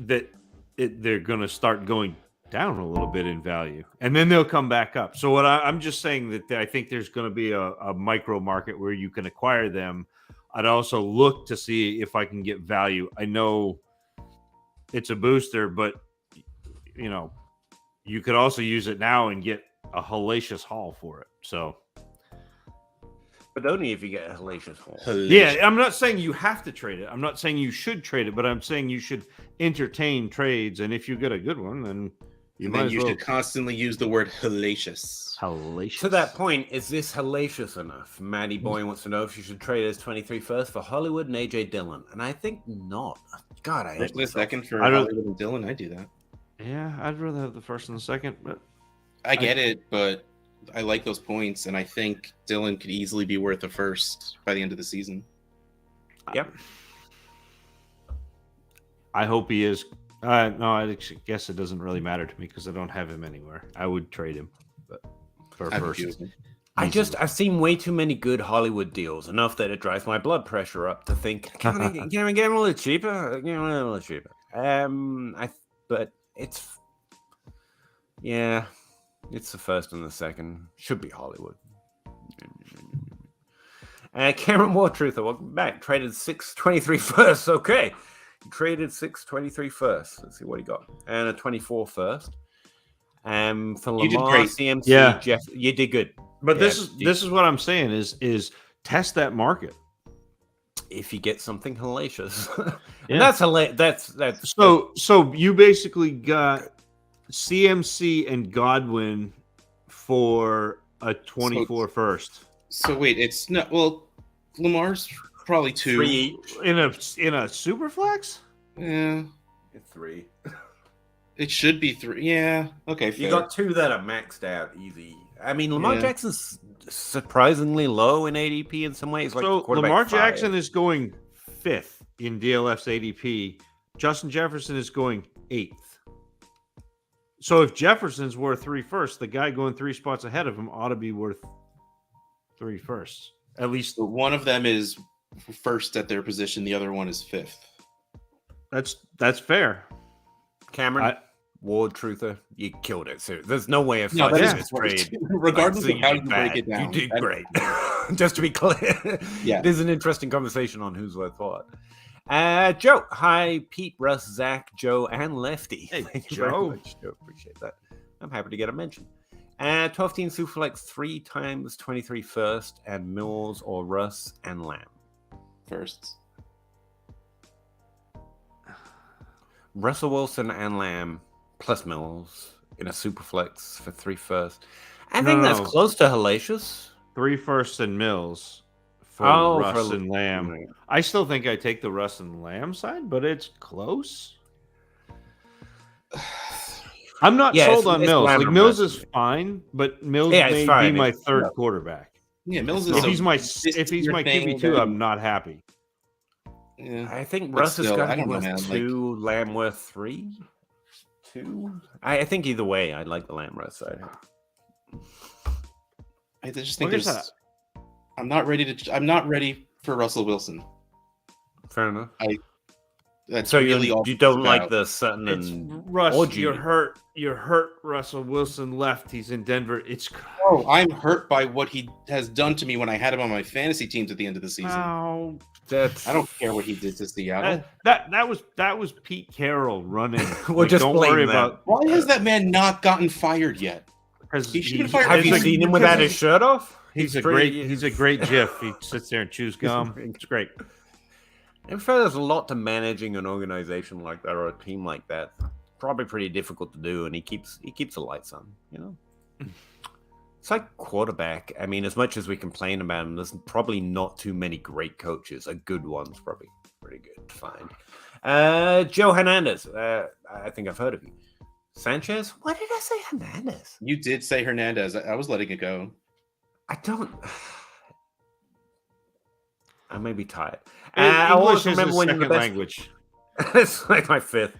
that they're going to start going down a little bit in value, and then they'll come back up. So I'm just saying that I think there's going to be a micro market where you can acquire them. I'd also look to see if I can get value. I know it's a booster, but you could also use it now and get a hellacious haul for it. So, but only if you get a hellacious haul. Yeah, I'm not saying you have to trade it. I'm not saying you should trade it, but I'm saying you should entertain trades. And if you get a good one, then you should constantly use the word hellacious. Hellacious. To that point, is this hellacious enough? Maddie Boy wants to know if you should trade his 23 first for Hollywood and AJ Dillon, and I think not. God, I hate the second for Hollywood and Dillon. I do that. Yeah, I'd rather have the first and the second, but I get it, but I like those points, and I think Dillon could easily be worth a first by the end of the season. Yep. I hope he is. No, I guess it doesn't really matter to me because I don't have him anywhere. I would trade him, but for first. I've seen way too many good Hollywood deals, enough that it drives my blood pressure up to think, can we get him a little cheaper? But it's the first and the second. Should be Hollywood. Cameron Wartruther, welcome back. Traded 623 first. Okay. He traded 623 first. Let's see what he got. And a 24 first. For Lamar, you did great. CMC, Jeff, you did good. But this is what I'm saying is test that market. If you get something hellacious. And that's hilarious. That's so you basically got CMC and Godwin for a 24 first. So wait, it's not Lamar's probably 2 3 in a super flex? Yeah. 3. It should be 3. Yeah. Okay. Fair. You got 2 that are maxed out easy. I mean, Lamar Jackson's surprisingly low in ADP in some ways. So Lamar Jackson is going 5th in DLF's ADP. Justin Jefferson is going 8th. So if Jefferson's worth 3 firsts, the guy going 3 spots ahead of him ought to be worth 3 firsts. At least one of them is first at their position. The other one is 5th. That's fair. Cameron, Ward Truther, you killed it. So there's no way of fighting this trade. Regardless of how you break it down, you did great. Just to be clear, yeah, there's an interesting conversation on who's worth what. Joe. Hi, Pete, Russ, Zach, Joe, and Lefty. Hey, Thank you very Joe. much, Joe. Appreciate that. I'm happy to get a mention. 12-team Superflex 3 times 23 first, and Mills or Russ and Lamb. Firsts. Russell Wilson and Lamb plus Mills in a Superflex for 3 first. I think that's close to hellacious. 3 firsts and Mills for Russ and Lamb. Right. I still think I take the Russ and Lamb side, but it's close. I'm not sold on Mills. Like Mills is fine, but Mills may be my third quarterback. Yeah, Mills is. If he's my QB2, I'm not happy. Yeah. I think Russ has got to be worth 2, Lamb worth 3. 2. I think either way, I like the Lamb Russ side. I just think I'm not ready for Russell Wilson. Fair enough. That's so really you don't like the Sutton and Russ. You're hurt. You're hurt. Russell Wilson left. He's in Denver. I'm hurt by what he has done to me when I had him on my fantasy teams at the end of the season. Oh, I don't care what he did to Seattle. That was Pete Carroll running. Don't worry about. Why has that man not gotten fired yet? Because he should have fired. Have you seen him without his shirt off? He's a great GIF. He sits there and chews gum. It's great. I'm sure there's a lot to managing an organization like that or a team like that. Probably pretty difficult to do, and he keeps the lights on. It's like quarterback. I mean, as much as we complain about him, there's probably not too many great coaches. A good one's probably pretty good to find. Joe Hernandez. I think I've heard of you. Sanchez? Why did I say Hernandez? You did say Hernandez. I was letting it go. I don't. I may be tired. I always remember winning the language. It's like my 5th.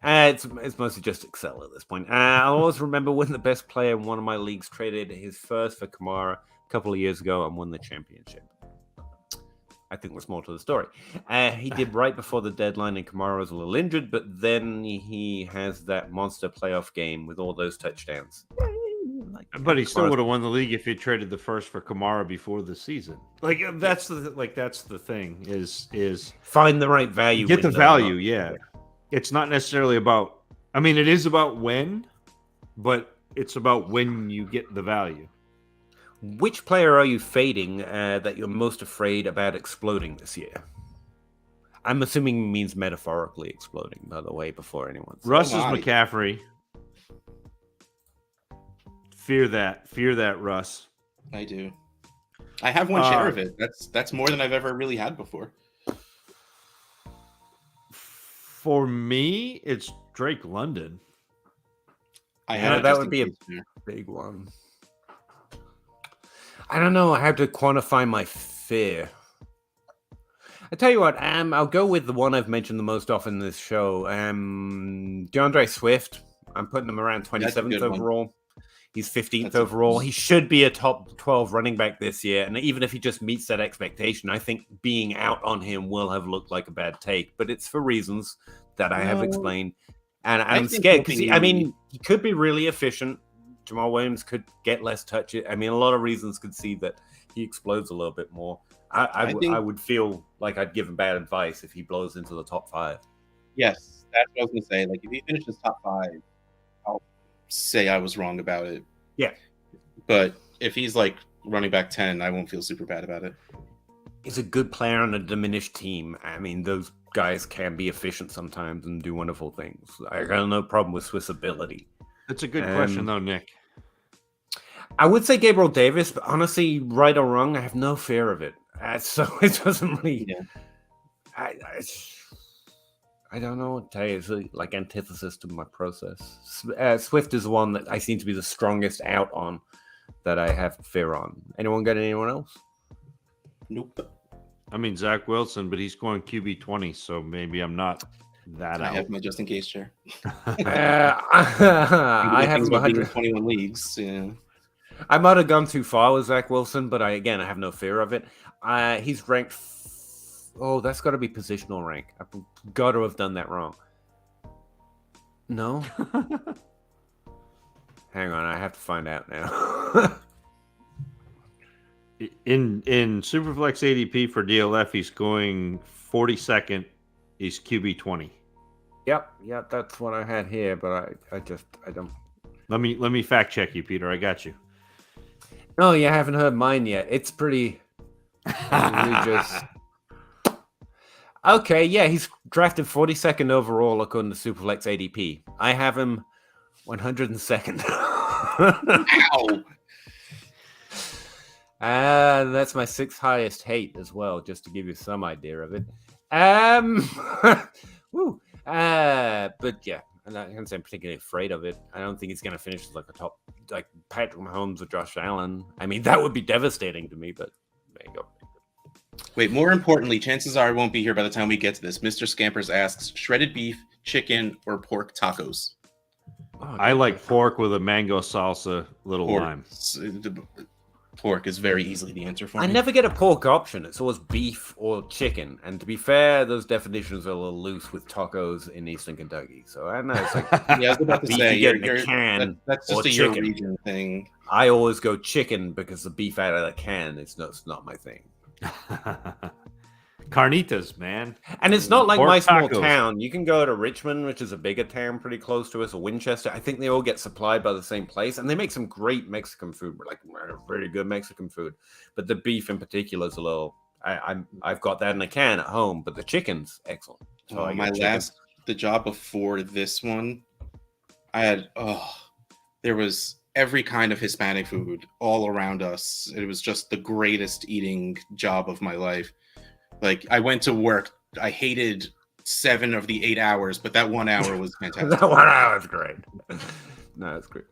It's mostly just Excel at this point. I always remember when the best player in one of my leagues traded his first for Kamara a couple of years ago and won the championship. I think there's more to the story. He did right before the deadline, and Kamara was a little injured, but then he has that monster playoff game with all those touchdowns. But he still would have won the league if he traded the first for Kamara before the season. That's the thing is find the right value. Get the value, yeah. It's not necessarily about. I mean, it is about when, but it's about when you get the value. Which player are you fading that you're most afraid about exploding this year? I'm assuming he means metaphorically exploding, by the way, before anyone. Russ is McCaffrey. Fear that, Russ. I do. I have one share of it. That's more than I've ever really had before. For me, it's Drake London. That would be a big one. I don't know. I have to quantify my fear. I tell you what, I'll go with the one I've mentioned the most often in this show. Deandre Swift. I'm putting him around 27th overall. He's 15th overall. He should be a top 12 running back this year. And even if he just meets that expectation, I think being out on him will have looked like a bad take. But it's for reasons that I have explained. And I'm scared because, he could be really efficient. Jamal Williams could get less touches. I mean, a lot of reasons could see that he explodes a little bit more. I would feel like I'd give him bad advice if he blows into the top 5. Yes, that's what I was going to say. Like, if he finishes top 5, I'll say I was wrong about it. Yeah. But if he's like running back 10, I won't feel super bad about it. He's a good player on a diminished team. I mean, those guys can be efficient sometimes and do wonderful things. I got no problem with Swiss ability. That's a good question, though, Nick. I would say Gabriel Davis, but honestly, right or wrong, I have no fear of it. So it doesn't really. Yeah. I don't know what to tell you. It's like antithesis to my process. Swift is the one that I seem to be the strongest out on that I have fear on. Anyone got anyone else? Nope. I mean, Zach Wilson, but he's going QB 20, so maybe I'm not that out. I have my just in case chair. I have 121 leagues. Yeah. I might have gone too far with Zach Wilson, but I have no fear of it. He's ranked. That's got to be positional rank. I've got to have done that wrong. No. Hang on, I have to find out now. In Superflex ADP for DLF, he's going 42nd He's QB 20. Yep, that's what I had here, but I don't. Let me fact check you, Peter. I got you. No, you haven't heard mine yet. It's pretty egregious. Okay, yeah, he's drafted 42nd overall according to Superflex ADP. I have him 102nd. Ow. That's my 6th highest hate as well, just to give you some idea of it. Woo. But yeah, and I can't say I'm particularly afraid of it. I don't think he's going to finish as like a top, like Patrick Mahomes or Josh Allen. I mean, that would be devastating to me, but there you go. Wait, more importantly, chances are I won't be here by the time we get to this. Mr. Scampers asks, shredded beef, chicken, or pork tacos? Oh, I like pork with a mango salsa, little lime. Pork is very easily the answer for me. I never get a pork option. It's always beef or chicken. And to be fair, those definitions are a little loose with tacos in Eastern Kentucky. So I don't know. It's like, yeah, I was about to say, that's just a your chicken. region thing. I always go chicken because the beef out of the can is not my thing. Carnitas, man. And it's not like Pork my small tacos. town. You can go to Richmond, which is a bigger town pretty close to us, or Winchester. I think they all get supplied by the same place, and they make some great Mexican food, like really good Mexican food. But the beef in particular is a little. I've got that in a can at home, but the chicken's excellent. So I get chicken. The job before this one, I had there was every kind of Hispanic food all around us. It was just the greatest eating job of my life. Like, I went to work. I hated 7 of the 8 hours, but that 1 hour was fantastic. That 1 hour is great. No, it's great.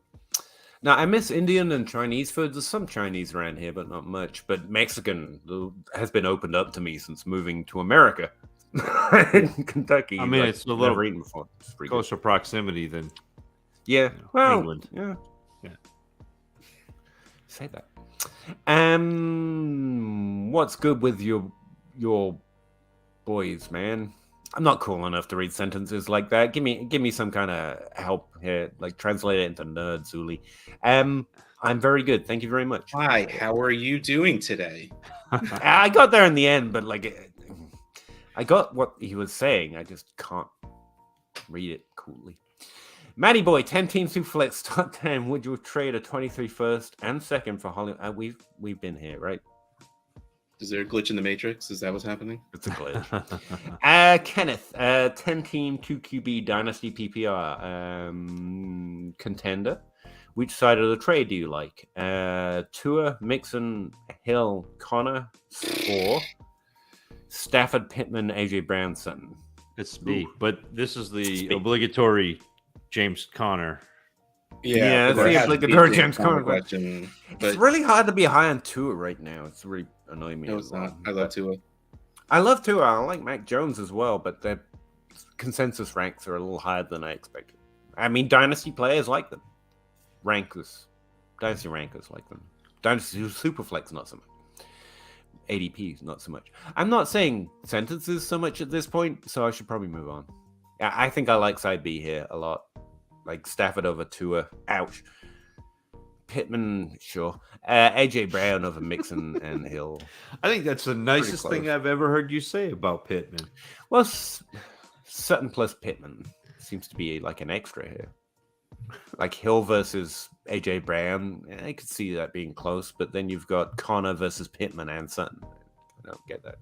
Now, I miss Indian and Chinese food. There's some Chinese around here, but not much. But Mexican has been opened up to me since moving to America in Kentucky. I mean, it's a little eaten before. It's pretty closer proximity than yeah. Well, England. Yeah. Say that. What's good with your boys, man? I'm not cool enough to read sentences like that. Give me some kind of help here, like translate it into nerd Zuli. I'm very good. Thank you very much. Hi, how are you doing today? I got there in the end, but like I got what he was saying. I just can't read it coolly. Matty Boy, 10 team Superflex top 10. Would you trade a 23 first and second for Hollywood? We've been here, right? Is there a glitch in the Matrix? Is that what's happening? It's a glitch. Kenneth, 10 team 2 QB Dynasty PPR contender. Which side of the trade do you like? Tua, Mixon, Hill, Connor, or Stafford, Pittman, AJ Brown, Sutton? It's B, but this is the obligatory James Conner. Yeah, it's the obligatory James Conner question. It's really hard to be high on Tua right now. It's really annoying me. No, it's not. I love Tua. I love Tua. I like Mac Jones as well, but their consensus ranks are a little higher than I expected. I mean, dynasty players like them. Dynasty rankers like them. Dynasty Superflex, not so much. ADPs, not so much. I'm not saying sentences so much at this point, so I should probably move on. Yeah, I think I like side B here a lot. Like Stafford over Tua. Ouch. Pittman, sure. AJ Brown over Mixon and Hill. I think that's the nicest thing I've ever heard you say about Pittman. Well, Sutton plus Pittman seems to be like an extra here. Like Hill versus AJ Brown, I could see that being close, but then you've got Connor versus Pittman and Sutton. I don't get that.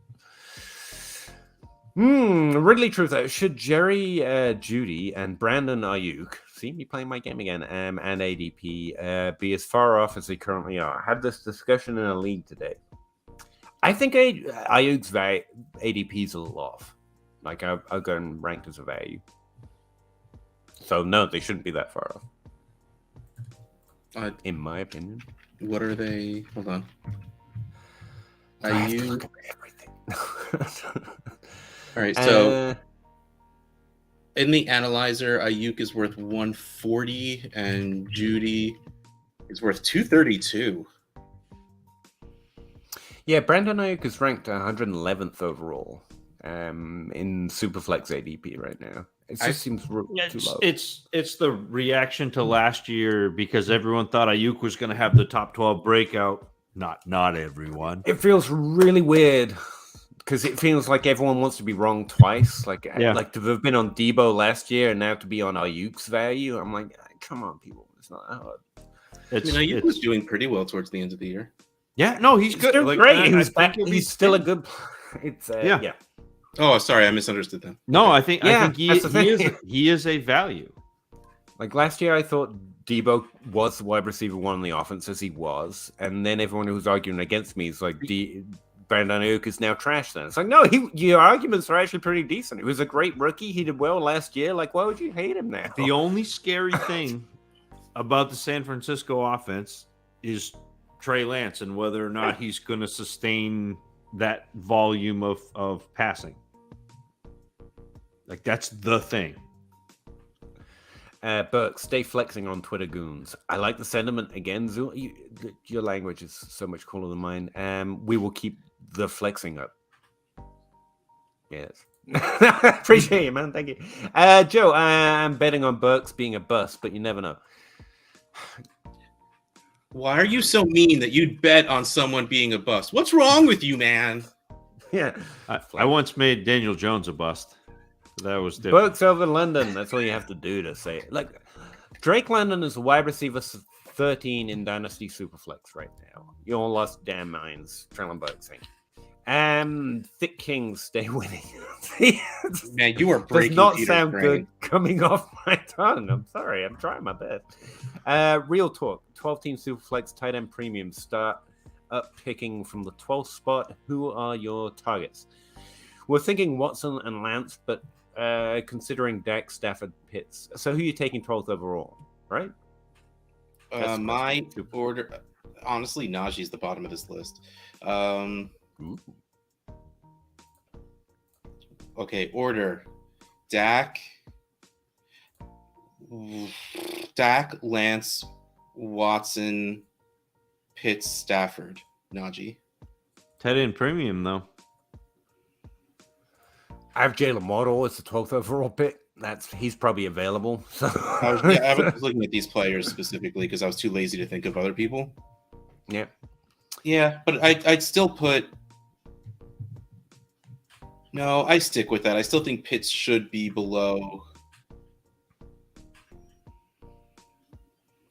Ridley Truth. Should Jerry Judy and Brandon Ayuk, see me playing my game again, and ADP be as far off as they currently are? I had this discussion in a league today. I think Ayuk's ADP is a little off. Like I'll go and ranked as a value. So no, they shouldn't be that far off. In my opinion. What are they? Hold on. I have to look at everything. All right, so in the analyzer, Ayuk is worth 140 and Judy is worth 232. Yeah, Brandon Ayuk is ranked 111th overall in Superflex ADP right now. It just seems too low. It's the reaction to last year because everyone thought Ayuk was going to have the top 12 breakout. Not everyone. It feels really weird because it feels like everyone wants to be wrong twice. Like to have been on Debo last year and now to be on Ayuk's value. I'm like, come on, people, it's not that hard. Ayuk was doing pretty well towards the end of the year. Yeah, no, he's good. Doing great. He's still a good. It's yeah. Oh, sorry, I misunderstood them. No, I think he is a value. Like last year, I thought Debo was the wide receiver one on the offense, as he was, and then everyone who was arguing against me is like, Brandon Ayuk is now trash. Then it's like, no, your arguments are actually pretty decent. He was a great rookie. He did well last year. Like, why would you hate him now? The only scary thing about the San Francisco offense is Trey Lance and whether or not he's going to sustain that volume of passing. Like, that's the thing. Burke, stay flexing on Twitter, goons. I like the sentiment again. Your language is so much cooler than mine. We will keep the flexing up. Yes. Appreciate you, man. Thank you. Joe, I'm betting on Burks being a bust, but you never know. Why are you so mean that you'd bet on someone being a bust? What's wrong with you, man? Yeah. I once made Daniel Jones a bust. That was different. Burks over London. That's all you have to do to say it. Like, Drake London is a wide receiver 13 in Dynasty Superflex right now. You all lost damn minds. Traylon Burks, thank you. Thick Kings stay winning. Man, you are breaking. Does not Peter's sound brain. good coming off my tongue. I'm sorry. I'm trying my best. Real talk. 12-team Superflex tight end premium start up picking from the 12th spot. Who are your targets? We're thinking Watson and Lance, but considering Dak, Stafford, Pitts. So who are you taking 12th overall, right? My order, honestly, Najee's the bottom of this list. Okay, order. Dak, Lance, Watson, Pitts, Stafford, Najee. Tight end premium, though. I have Jalen Waddle as the 12th overall pick. He's probably available. So. I was looking at these players specifically because I was too lazy to think of other people. Yeah. Yeah, but I'd still put. No, I stick with that. I still think Pitts should be below.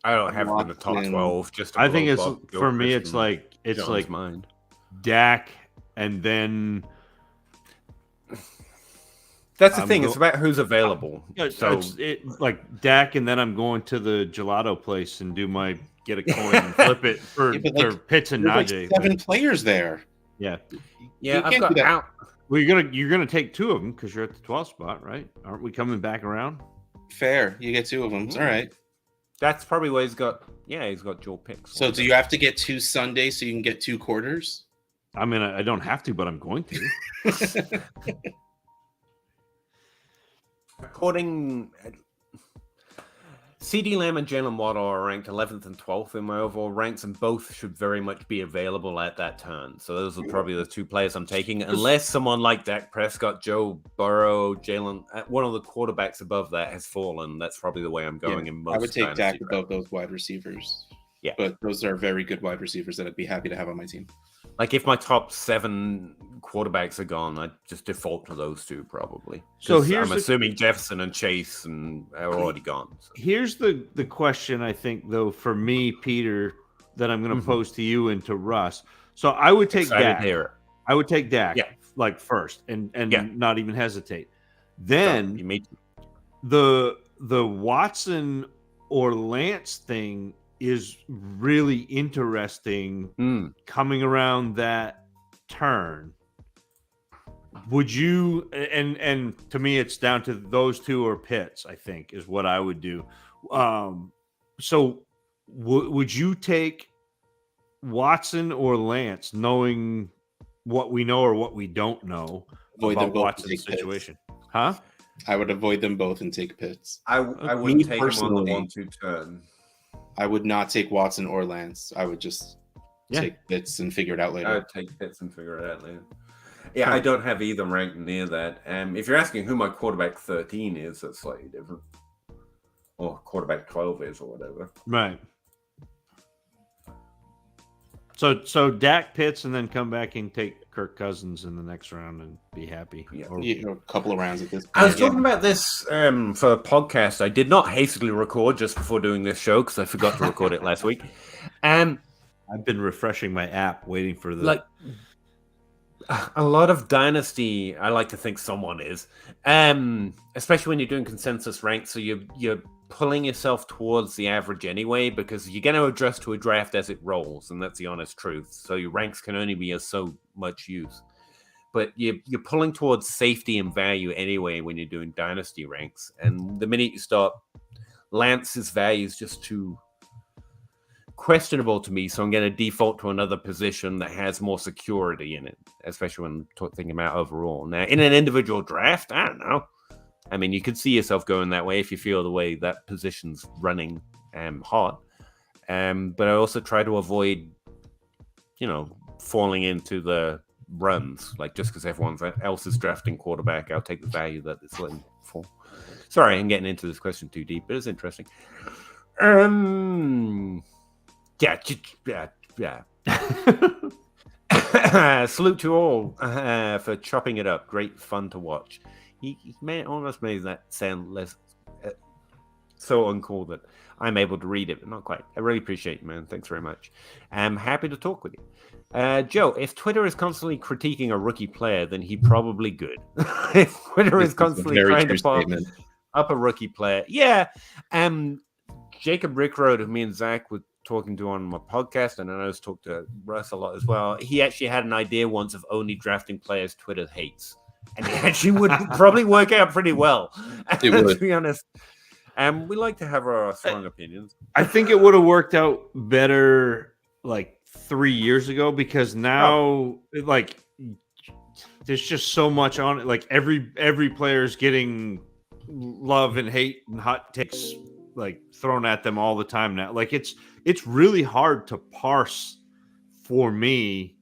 I don't have him in the top 12. I think it's for me. It's like mine. Dak, and then. That's the thing. It's about who's available. So it's like Dak, and then I'm going to the gelato place and get a coin and flip it for Pitts and Najee. Like 7 players there. Yeah. Yeah, I've got out. Well, you're gonna take 2 of them because you're at the 12th spot, right? Aren't we coming back around? Fair. You get 2 of them. All right. That's probably why he's got dual picks. So do you have to get 2 Sundays so you can get 2 quarters? I mean, I don't have to, but I'm going to. According, CD Lamb and Jalen Waddle are ranked 11th and 12th in my overall ranks, and both should very much be available at that turn. So those are probably the 2 players I'm taking, unless someone like Dak Prescott, Joe Burrow, Jalen, one of the quarterbacks above that has fallen. That's probably the way I'm going in most. I would take Dak above those wide receivers. Yeah, but those are very good wide receivers that I'd be happy to have on my team. Like if my top 7 quarterbacks are gone, I'd just default to those 2 probably. So I'm assuming Jefferson and Chase are already gone. So. Here's the question I think though for me, Peter, that I'm going to pose to you and to Russ. So I would take Dak. I would take Dak like first and not even hesitate. Then the Watson or Lance thing is really interesting coming around that turn. Would you and to me it's down to those 2 or Pitts, I think, is what I would do. So would you take Watson or Lance, knowing what we know or what we don't know about Watson's situation? Pitts. Huh? I would avoid them both and take Pitts. I wouldn't take him on the 1-2 turn. I would not take Watson or Lance. I would just take Pitts and figure it out later. I would take Pitts and figure it out later. Yeah, I don't have either ranked near that. If you're asking who my quarterback 13 is, that's slightly different. Or quarterback 12 is or whatever. Right. So Dak, Pitts, and then come back and take Kirk Cousins in the next round and be happy. Yeah, a couple of rounds at this point. I was talking about this for a podcast. I did not hastily record just before doing this show because I forgot to record it last week. I've been refreshing my app, waiting for the a lot of Dynasty. I like to think someone is, especially when you're doing consensus ranks. So you're pulling yourself towards the average anyway, because you're going to adjust to a draft as it rolls, and that's the honest truth. So your ranks can only be of so much use, but you're pulling towards safety and value anyway when you're doing Dynasty ranks. And the minute you start, Lance's value is just too questionable to me, so I'm going to default to another position that has more security in it, especially when thinking about overall. Now, in an individual draft, I don't know. I mean, you could see yourself going that way if you feel the way that position's running hot. But I also try to avoid, falling into the runs. Like, just because everyone else is drafting quarterback, I'll take the value that it's letting fall. Sorry, I'm getting into this question too deep, but it's interesting. Yeah. Salute to all for chopping it up. Great fun to watch. He almost made that sound less so uncool that I'm able to read it, but not quite. I really appreciate it, man. Thanks very much. I'm happy to talk with you. Joe, if Twitter is constantly critiquing a rookie player, then he probably good. If Twitter is constantly trying to pop up a rookie player. Yeah. Jacob Rickroad, who me and Zach were talking to on my podcast, and I know I was talking to Russ a lot as well. He actually had an idea once of only drafting players Twitter hates. And it actually would probably work out pretty well, to be honest. We like to have our strong opinions. I think it would have worked out better like 3 years ago, because now there's just so much on it. Like every player's getting love and hate and hot takes like thrown at them all the time now. Like it's really hard to parse for me.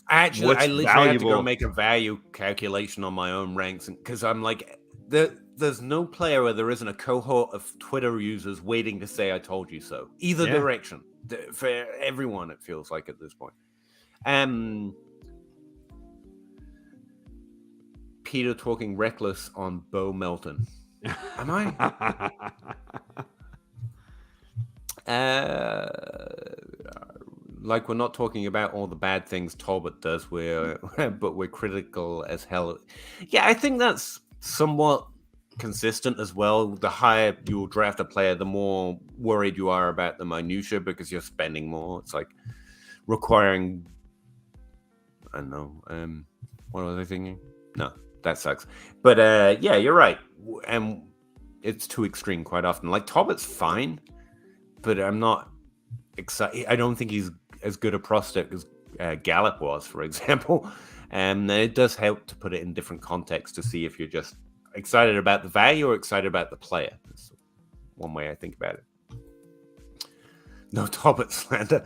I literally had to go make a value calculation on my own ranks, because I'm like, there's no player where there isn't a cohort of Twitter users waiting to say "I told you so." Either direction, for everyone, it feels like at this point. Peter talking reckless on Bo Melton. Am I? Like, we're not talking about all the bad things Talbot does, but we're critical as hell. Yeah, I think that's somewhat consistent as well. The higher you draft a player, the more worried you are about the minutia, because you're spending more. It's like requiring, I don't know, what was I thinking? No, that sucks. But yeah, you're right. And it's too extreme quite often. Like, Talbot's fine, but I'm not excited. I don't think he's as good a prospect as Gallup was, for example. And it does help to put it in different contexts to see if you're just excited about the value or excited about the player. That's one way I think about it. No Talbot slander.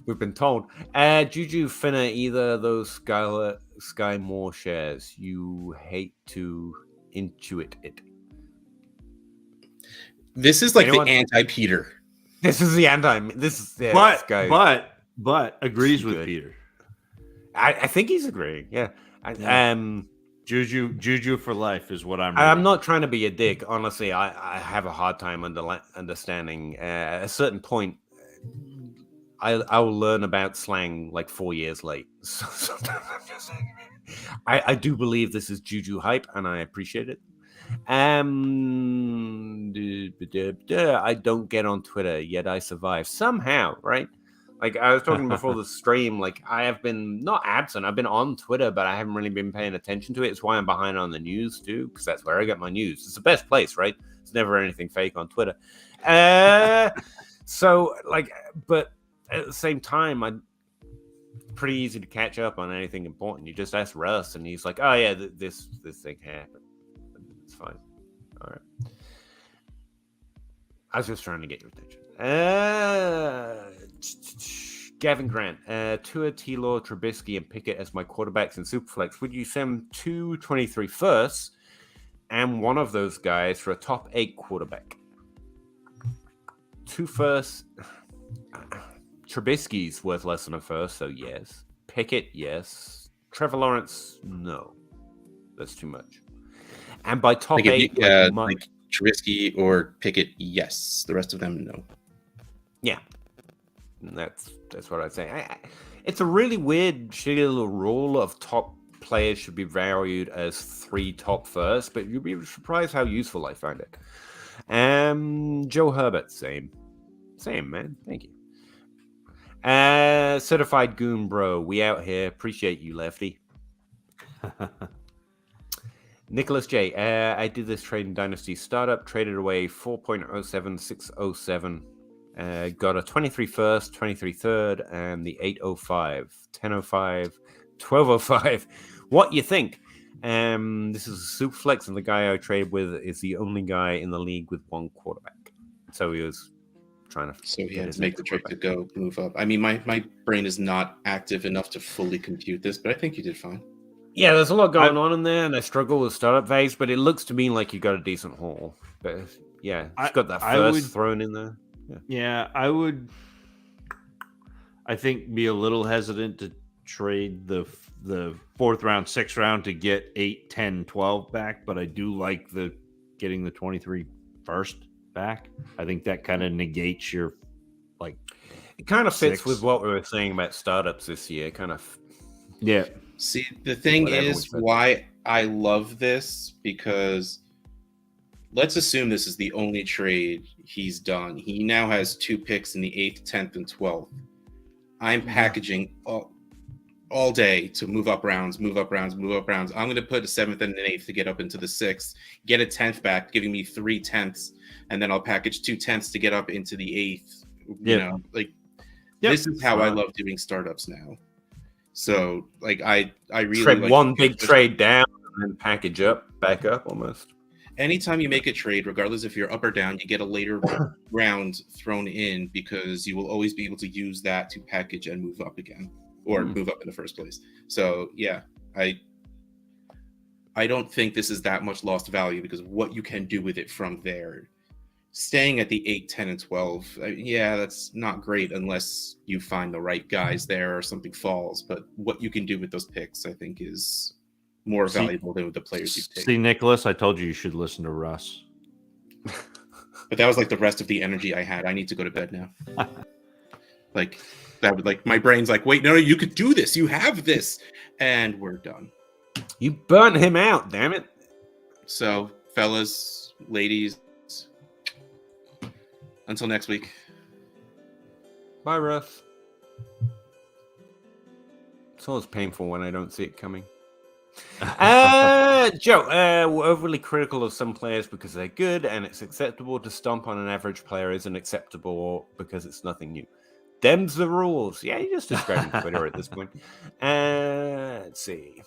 We've been told. Juju Finna, either of those Sky Moore shares. You hate to intuit it. This is like the anti-Peter. This is the anti. This is the guy. But agrees with Peter. I think he's agreeing. Yeah. Juju for life is what I'm. I'm not trying to be a dick. Honestly, I have a hard time understanding. At a certain point, I will learn about slang like 4 years late. So sometimes I'm just saying, I do believe this is Juju hype, and I appreciate it. I don't get on Twitter, yet I survive somehow, right? Like, I was talking before the stream, like, I have been not absent. I've been on Twitter, but I haven't really been paying attention to it. It's why I'm behind on the news too, because that's where I get my news. It's the best place, right? There's never anything fake on Twitter. So, like, but at the same time, I'm pretty easy to catch up on anything important. You just ask Russ, and he's like, "Oh yeah, this thing happened." It's fine. All right. I was just trying to get your attention. Gavin Grant, Tua, T-Law, Trubisky, and Pickett as my quarterbacks in Superflex. Would you send 223 firsts and one of those guys for a top 8 quarterback? 2 firsts. Trubisky's worth less than a first, so yes. Pickett, yes. Trevor Lawrence, no. That's too much. And by top Like if 8, like Trubisky or Pickett, yes. The rest of them, no. Yeah. That's what I'd say. It's a really weird, shitty little rule of top players should be valued as 3 top first, but you'd be surprised how useful I find it. Joe Herbert, same, man. Thank you. Certified Goon Bro, we out here. Appreciate you, Lefty. Nicholas J. I did this trade in Dynasty Startup, traded away 4.07607. Got a 23 first, 23 third, and the 805, 1005, 1205. What you think? This is a super flex, and the guy I traded with is the only guy in the league with 1 quarterback. So he was trying to. So he had to make the trade to go move up. I mean, my brain is not active enough to fully compute this, but I think you did fine. Yeah, there's a lot going on in there, and I struggle with startup phase, but it looks to me like you got a decent haul. But yeah, it's got that first thrown in there. Yeah, I would. I think be a little hesitant to trade the 4th round, 6th round to get 8, 10, 12 back, but I do like getting the 23 first back. I think that kind of negates your It kind of fits with what we were saying about startups this year. Kind of. Yeah. See, the thing is why I love this, because let's assume this is the only trade he's done. He now has 2 picks in the 8th, 10th, and 12th. I'm packaging all day to move up rounds. I'm going to put a 7th and an 8th to get up into the 6th, get a 10th back, giving me 3 10ths, and then I'll package 2 10ths to get up into the 8th. You know, this is how I love doing startups now. So, I really trade one big trade down and then package back up almost. Anytime you make a trade, regardless if you're up or down, you get a later round thrown in because you will always be able to use that to package and move up again, or move up in the first place. So, yeah, I don't think this is that much lost value because of what you can do with it from there. Staying at the 8, 10, and 12, that's not great unless you find the right guys there or something falls. But what you can do with those picks, I think, is more valuable than with the players you take. See, Nicholas, I told you should listen to Russ. But that was the rest of the energy I had. I need to go to bed now. That would my brain's wait, no, you could do this. You have this, and we're done. You burnt him out, damn it. So, fellas, ladies. Until next week. Bye, Russ. It's always painful when I don't see it coming. Joe, we're overly critical of some players because they're good, and it's acceptable to stomp on an average player isn't acceptable because it's nothing new. Them's the rules. Yeah, you're just describing Twitter at this point. Let's see.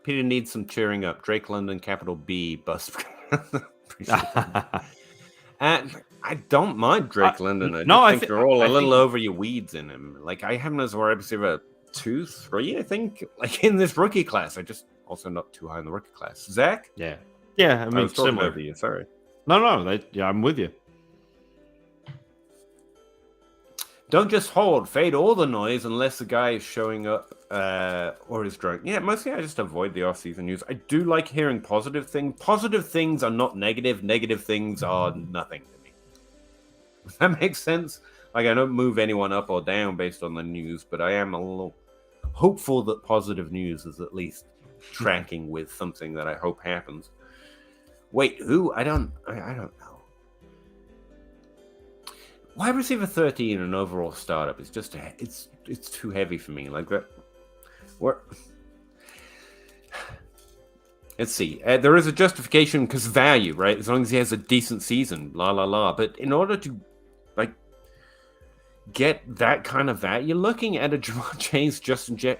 Peter needs some cheering up. Drake London, capital B, bust. Appreciate that. I don't mind Drake London. I think you're all a little over your weeds in him. I have him as a wide receiver 2, 3, I think. In this rookie class. I just also not too high in the rookie class. Zach? Yeah. Yeah, I mean, similar to you. Sorry. No, I'm with you. Don't just hold. Fade all the noise unless the guy is showing up or is drunk. Yeah, mostly I just avoid the off-season news. I do like hearing positive things. Positive things are not negative. Negative things are nothing to me. Does that make sense? I don't move anyone up or down based on the news, but I am a little hopeful that positive news is at least tracking with something that I hope happens. Wait, who? I don't know. Wide receiver 13 and overall startup is just it's too heavy for me. That. Let's see. There is a justification because value, right? As long as he has a decent season, But in order to get that kind of value, you're looking at a Jamar Chase,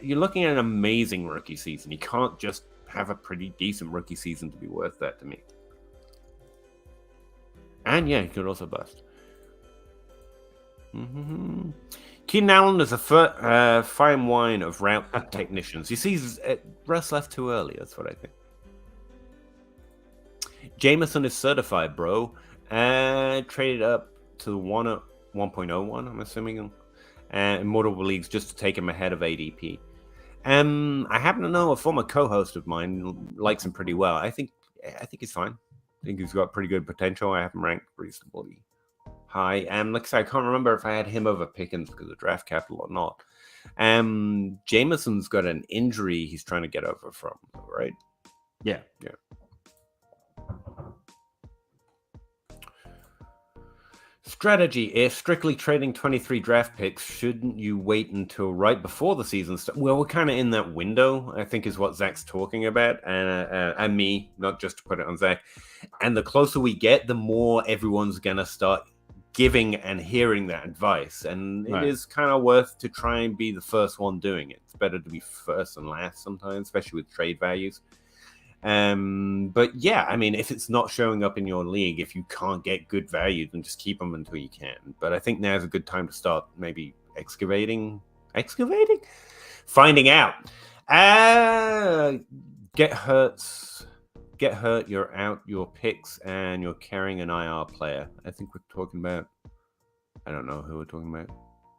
you're looking at an amazing rookie season. You can't just have a pretty decent rookie season to be worth that to me. And yeah, he could also bust. Mm-hmm. Keenan Allen is a fine wine of route technicians. You see, Russ left too early. That's what I think. Jameson is certified, bro. Traded up to 1.01, I'm assuming. in multiple leagues just to take him ahead of ADP. I happen to know a former co-host of mine likes him pretty well. I think he's fine. I think he's got pretty good potential. I have him ranked reasonably high. Like I said, I can't remember if I had him over Pickens because of draft capital or not. Jameson's got an injury he's trying to get over from, right? Yeah. Strategy: if strictly trading 23 draft picks, shouldn't you wait until right before the season starts? Well, we're kind of in that window, I think, is what Zach's talking about, and me, not just to put it on Zach. And the closer we get, the more everyone's gonna start giving and hearing that advice, and it is kind of worth to try and be the first one doing it. It's better to be first than last sometimes, especially with trade values. But yeah, I mean, if it's not showing up in your league, if you can't get good value, then just keep them until you can. But I think now's a good time to start maybe excavating, finding out. Get hurt, you're out your picks, and you're carrying an IR player. I think we're talking about, I don't know who we're talking about.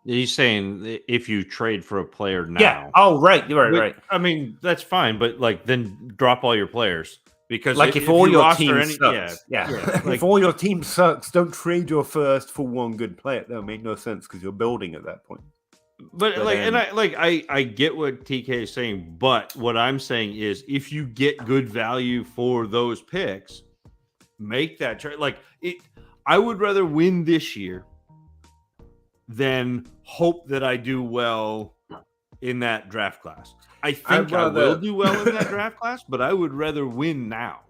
He's saying if you trade for a player now. Yeah. Oh, right. You're right. I mean, that's fine, but like then drop all your players because like if all your team sucks, like, if all your team sucks, don't trade your first for one good player. That would make no sense because you're building at that point. But I get what TK is saying, but what I'm saying is if you get good value for those picks, make that trade. Like I would rather win this year than hope that I do well in that draft class. I think I will do well in that draft class, but I would rather win now.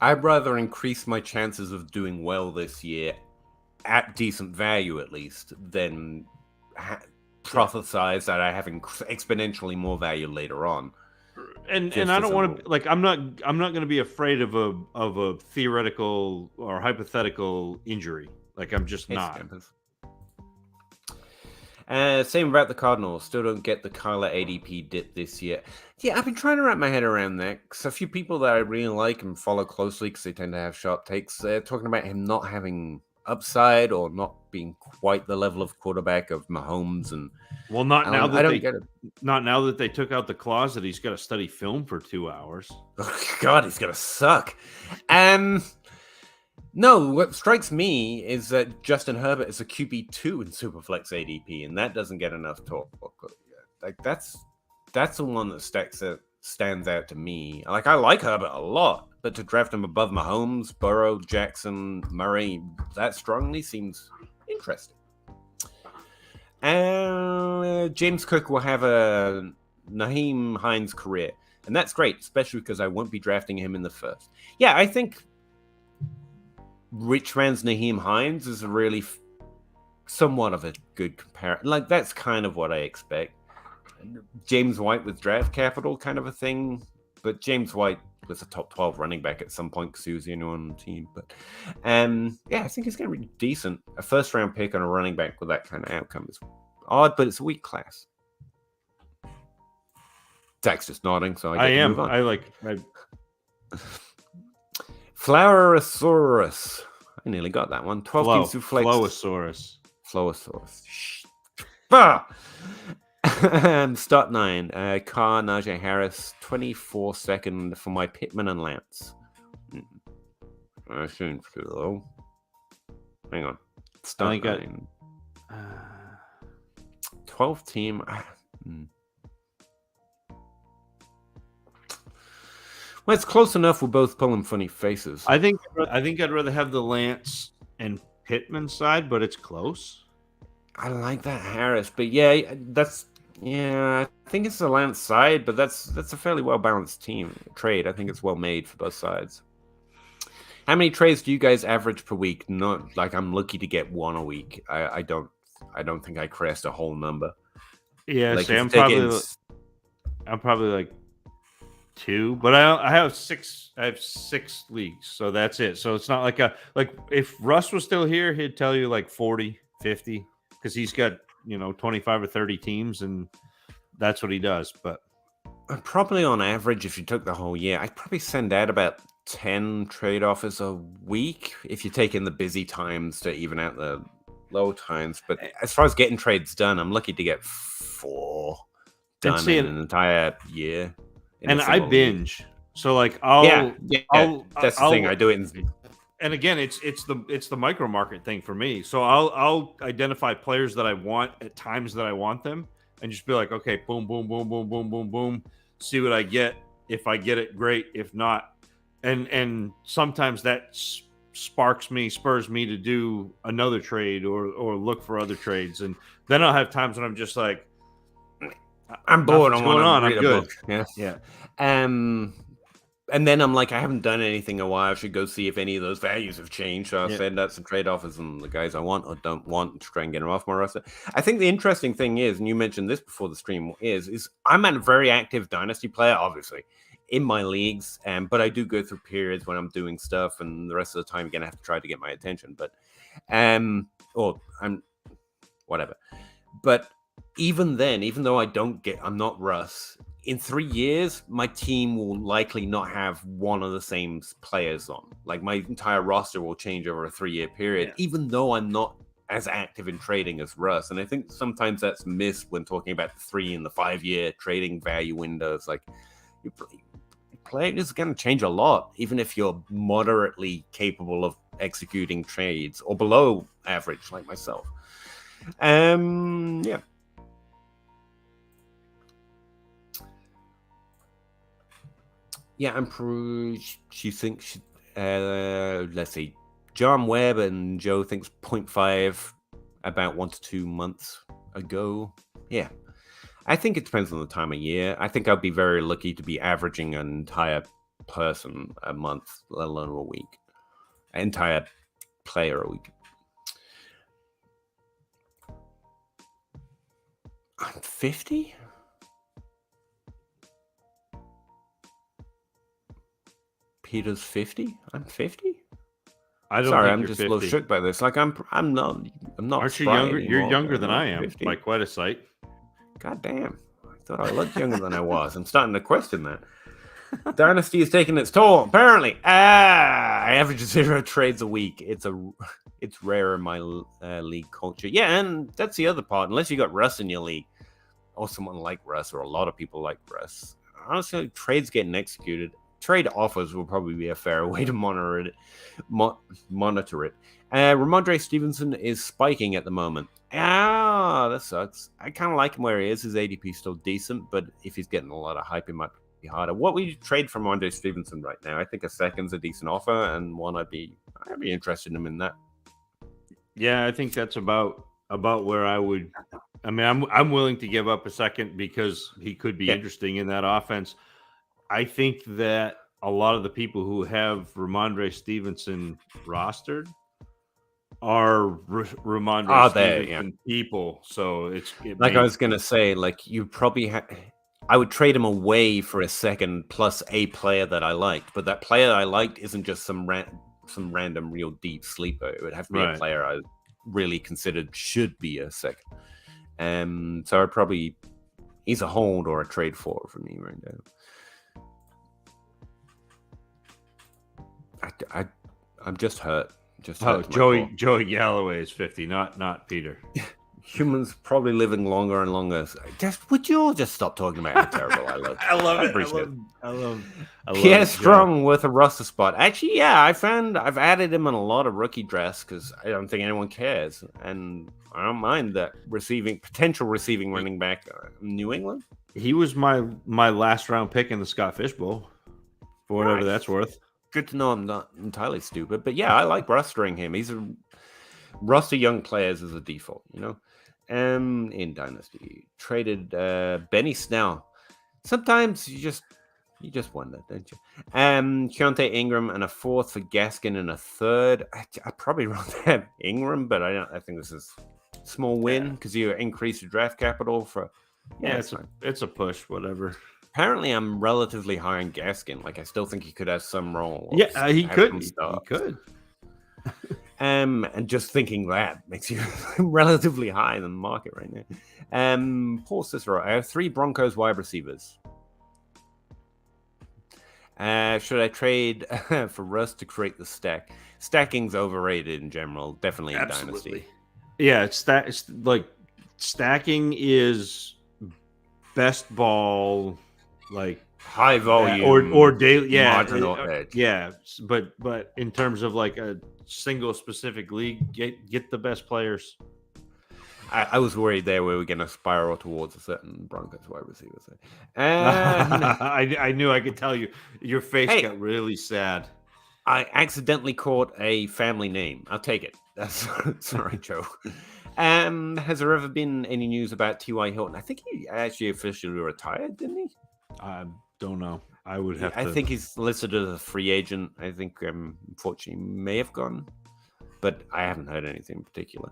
I'd rather increase my chances of doing well this year at decent value, at least, than prophesize that I have exponentially more value later on. And I don't want to like I'm not going to be afraid of a theoretical or hypothetical injury. Like I'm just not. Same about the Cardinals. Still don't get the Kyler ADP dip this year. Yeah, I've been trying to wrap my head around that because a few people that I really like and follow closely because they tend to have sharp takes, they're talking about him not having upside or not being quite the level of quarterback of Mahomes. And well, not now that they took out the clause that he's got to study film for 2 hours. Oh, God, he's gonna suck. No, what strikes me is that Justin Herbert is a QB2 in Superflex ADP, and that doesn't get enough talk. Like that's the one that stands out to me. Like I like Herbert a lot, but to draft him above Mahomes, Burrow, Jackson, Murray, that strongly seems interesting. James Cook will have a Nyheim Hines career, and that's great, especially because I won't be drafting him in the first. Yeah, I think Rich Man's Nyheim Hines is really somewhat of a good comparison. Like, that's kind of what I expect. James White with draft capital kind of a thing, but James White was a top 12 running back at some point because he was the only one on the team. But yeah, I think it's going to be decent. A first round pick on a running back with that kind of outcome is odd, but it's a weak class. Zach's just nodding, so I am. I like. Flowerasaurus. I nearly got that one. 12 team Flowosaurus. Start 9. Carr, Najee Harris. 24 second for my Pittman and Lance. I shouldn't feel low. Hang on. Start 9. 12 team. Well, it's close enough. We're both pulling funny faces. I think I'd rather have the Lance and Pittman side, but it's close. I like that Harris, but I think it's the Lance side, but that's a fairly well balanced trade. I think it's well made for both sides. How many trades do you guys average per week? Not like I'm lucky to get one a week. I don't think I crest a whole number. Yeah, like, I'm probably like 2, but I have 6. I have 6 leagues, so that's it. So it's not like if Russ was still here, he'd tell you like 40, 50, because he's got 25 or 30 teams, and that's what he does. But probably on average, if you took the whole year, I'd probably send out about 10 trade offers a week if you take in the busy times to even out the low times. But as far as getting trades done, I'm lucky to get 4 done in an entire year. And I binge. League. So like that's the thing. I do it in. And again, it's the micro market thing for me. So I'll identify players that I want at times that I want them, and just be like, okay, boom, boom, boom, boom, boom, boom, boom. See what I get. If I get it, great. If not, and sometimes that spurs me to do another trade or look for other trades, and then I'll have times when I'm just like, I'm bored. I'm good. Yeah. And then I'm like, I haven't done anything in a while. I should go see if any of those values have changed. So I'll send out some trade offers and the guys I want or don't want to try and get them off my roster. I think the interesting thing is, and you mentioned this before the stream, is I'm a very active Dynasty player, obviously, in my leagues. But I do go through periods when I'm doing stuff, and the rest of the time, again, I have to try to get my attention. But, or I'm whatever. But even then, even though I'm not Russ. In 3 years, my team will likely not have one of the same players on. Like my entire roster will change over a 3-year period, even though I'm not as active in trading as Russ. And I think sometimes that's missed when talking about the 3 and the 5 year trading value windows. Like your playing is going to change a lot, even if you're moderately capable of executing trades or below average, like myself. Yeah. Yeah, she thinks, let's see, John Webb and Joe thinks 0.5 about 1 to 2 months ago. Yeah, I think it depends on the time of year. I think I'd be very lucky to be averaging an entire person a month, let alone a week. An entire player a week. I'm 50? Peter's 50. I'm 50. I'm just 50. A little shook by this. Like I'm not. Aren't you younger? You're younger than I am 50. By quite a sight. God damn! I thought I looked younger than I was. I'm starting to question that. Dynasty is taking its toll. Apparently, I average 0 trades a week. It's rare in my league culture. Yeah, and that's the other part. Unless you got Russ in your league, or someone like Russ, or a lot of people like Russ. Honestly, trades getting executed. Trade offers will probably be a fair way to monitor it. Ramondre Stevenson is spiking at the moment. That sucks. I kind of like him where he is. His ADP is still decent, but if he's getting a lot of hype, it might be harder. What would you trade for Ramondre Stevenson right now? I think a second's a decent offer, and one I'd be interested in him in that. Yeah, I think that's about where I would. I mean, I'm willing to give up a second because he could be interesting in that offense. I think that a lot of the people who have Ramondre Stevenson rostered are Ramondre Stevenson people. So I was going to say, like you probably I would trade him away for a second plus a player that I liked. But that player I liked isn't just some random real deep sleeper. It would have to be a player I really considered should be a second. So he's a hold or a trade for me right now. I'm just hurt. Joey Galloway is 50, not Peter. Humans probably living longer and longer. Would you all just stop talking about how terrible I look? I love it. I love Pierre Strong with a roster spot. Actually, yeah, I've added him in a lot of rookie drafts because I don't think anyone cares, and I don't mind that potential receiving running back in New England. He was my last round pick in the Scott Fish Bowl, for whatever that's worth. Good to know I'm not entirely stupid, but yeah, I like rostering him. He's a roster young players as a default, in Dynasty. Traded Benny Snell. Sometimes you just wonder, don't you? Keontae Ingram and a 4th for Gaskin and a 3rd. I'd probably rather have Ingram, but I think this is a small win because you increase your draft capital for. Yeah, it's a push, whatever. Apparently, I'm relatively high on Gaskin. Like, I still think he could have some role. Yeah, he could. He could. And just thinking that makes you relatively high in the market right now. Paul Cicero, I have 3 Broncos wide receivers. Should I trade for Russ to create the stack? Stacking's overrated in general, definitely in Dynasty. Yeah, it's like stacking is best ball, like high volume or daily. Yeah, marginal edge. yeah. But in terms of like a single specific league, get the best players. I was worried there we were going to spiral towards a certain Broncos wide receiver. I knew I could tell you. Your face got really sad. I accidentally caught a family name. I'll take it. That's sorry, Joe. Has there ever been any news about T.Y. Hilton? I think he actually officially retired, didn't he? I don't know. I would have. I think he's listed as a free agent. I think, unfortunately, may have gone, but I haven't heard anything in particular.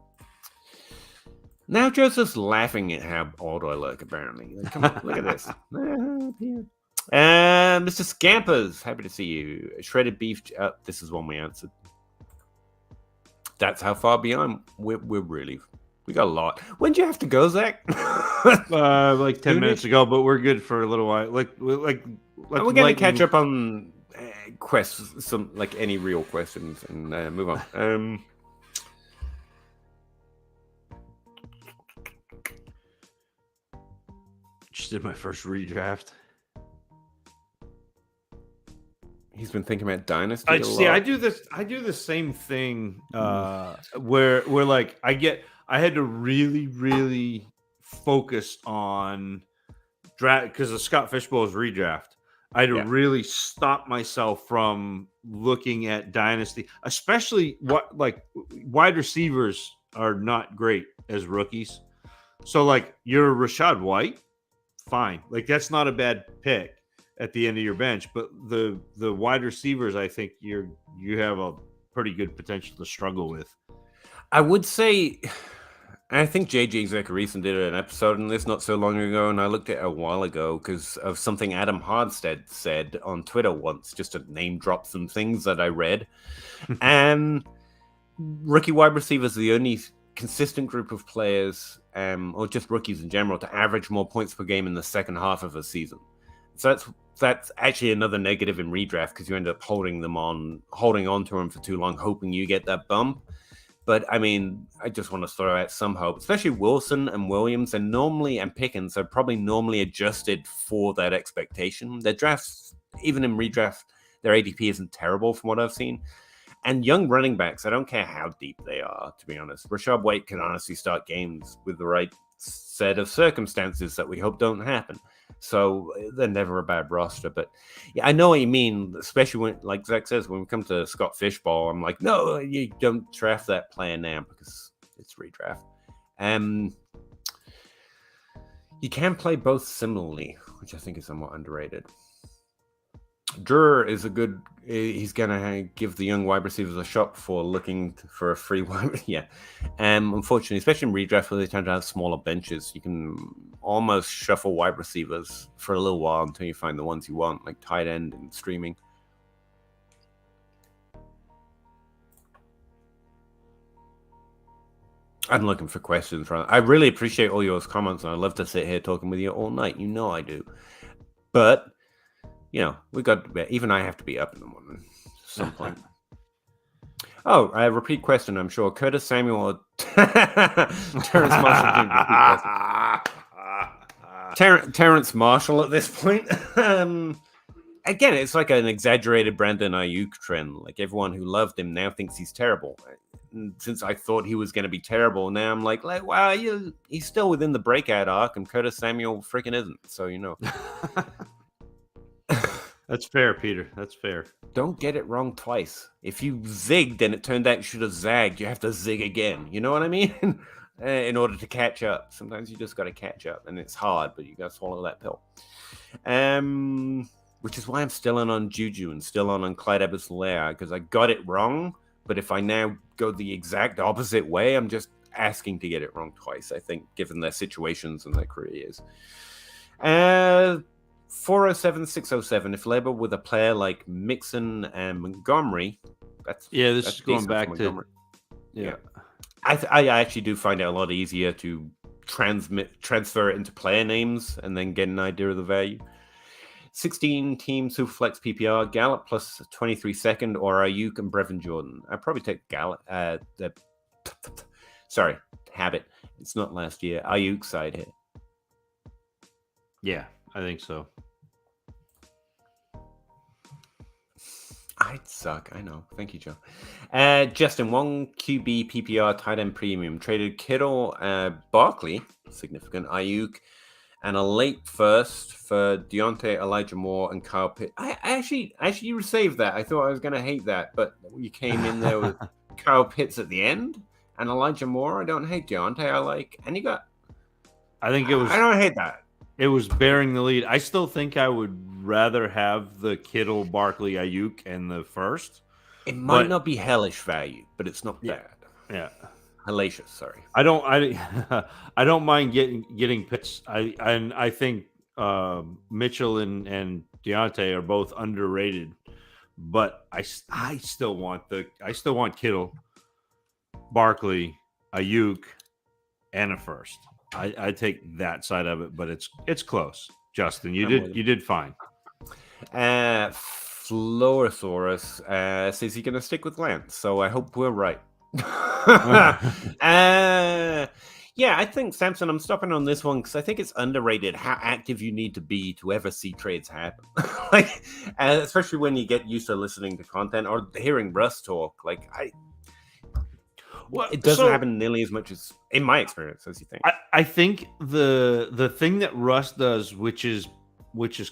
Now Joseph's laughing at how old I look, apparently. Like, come on, look at this. Mr. Scampers, happy to see you. Shredded beef. This is one we answered. That's how far behind we're really. We got a lot. When do you have to go, Zach? Like 10 minutes ago, but we're good for a little while. We're gonna catch up on questions, some like any real questions, and move on. Just did my first redraft. He's been thinking about Dynasty. I do the same thing. Where like I had to really focus on draft because the Scott Fishbowl's redraft. I had to really stop myself from looking at Dynasty, especially what like wide receivers are not great as rookies. So like you're Rashad White, fine. Like that's not a bad pick at the end of your bench, but the wide receivers, I think you have a pretty good potential to struggle with. I would say, I think JJ Zachariason did an episode on this not so long ago, and I looked at it a while ago because of something Adam Hardstead said on Twitter once, just to name drop some things that I read. And rookie wide receivers are the only consistent group of players, or just rookies in general, to average more points per game in the second half of a season. So that's actually another negative in redraft because you end up holding on to them for too long, hoping you get that bump. But I mean, I just want to throw out some hope, especially Wilson and Williams and Pickens are probably normally adjusted for that expectation. Their drafts, even in redraft, their ADP isn't terrible from what I've seen. And young running backs, I don't care how deep they are, to be honest. Rashad White can honestly start games with the right set of circumstances that we hope don't happen. So they're never a bad roster. But yeah, I know what you mean, especially when, like Zach says, when we come to Scott Fishbowl, I'm like, no, you don't draft that player now because it's redraft. You can play both similarly, which I think is somewhat underrated. Drew is he's going to give the young wide receivers a shot before looking for a free wide. Yeah. Unfortunately, especially in redraft where they tend to have smaller benches, you can almost shuffle wide receivers for a little while until you find the ones you want, like tight end and streaming. I'm looking for questions. I really appreciate all your comments, and I love to sit here talking with you all night. You know I do. But you know, even I have to be up in the morning at some point. Oh, a repeat question, I'm sure. Curtis Samuel or Terrence Marshall Jr. Terrence Marshall at this point. Again, it's like an exaggerated Brandon Ayuk trend. Like everyone who loved him now thinks he's terrible. And since I thought he was going to be terrible, now I'm like, wow, he's still within the breakout arc, and Curtis Samuel freaking isn't. So, you know. That's fair, Peter. That's fair. Don't get it wrong twice. If you zigged and it turned out you should have zagged, you have to zig again. You know what I mean? In order to catch up. Sometimes you just got to catch up, and it's hard, but you got to swallow that pill. Which is why I'm still on Juju and still on Clyde Edwards-Helaire, because I got it wrong. But if I now go the exact opposite way, I'm just asking to get it wrong twice, I think, given their situations and their careers. 407-607. If labeled with a player like Mixon and Montgomery, that's is going back to yeah. I actually do find it a lot easier to transfer it into player names and then get an idea of the value. 16 team Superflex PPR, Gallup plus 23 second, or Ayuk and Brevin Jordan. I'd probably take Gallup. habit. It's not last year. Ayuk side here. Yeah, I think so. I'd suck. I know. Thank you, Joe. Justin, 1 QB PPR tight end premium. Traded Kittle, Barkley, significant, Ayuk, and a late first for Deontay, Elijah Moore, and Kyle Pitts. I actually you saved that. I thought I was going to hate that, but you came in there with Kyle Pitts at the end and Elijah Moore. I don't hate Deontay. I like, and you got. I think it was. I don't hate that. It was bearing the lead. I still think I would rather have the Kittle, Barkley, Ayuk, and the first. It might not be hellish value, but it's not bad. Yeah. Hellacious, sorry. I don't mind getting Pitts. I think Mitchell and Deontay are both underrated, but I still want Kittle, Barkley, Ayuk, and a first. I take that side of it, but it's close. Justin, you did fine. Florosaurus says he's going to stick with Lance, so I hope we're right. Yeah, I think Samson, I'm stopping on this one because I think it's underrated how active you need to be to ever see trades happen. Like, especially when you get used to listening to content or hearing Russ talk. Like, it doesn't happen nearly as much as, in my experience, as you think. I think the thing that Russ does, which is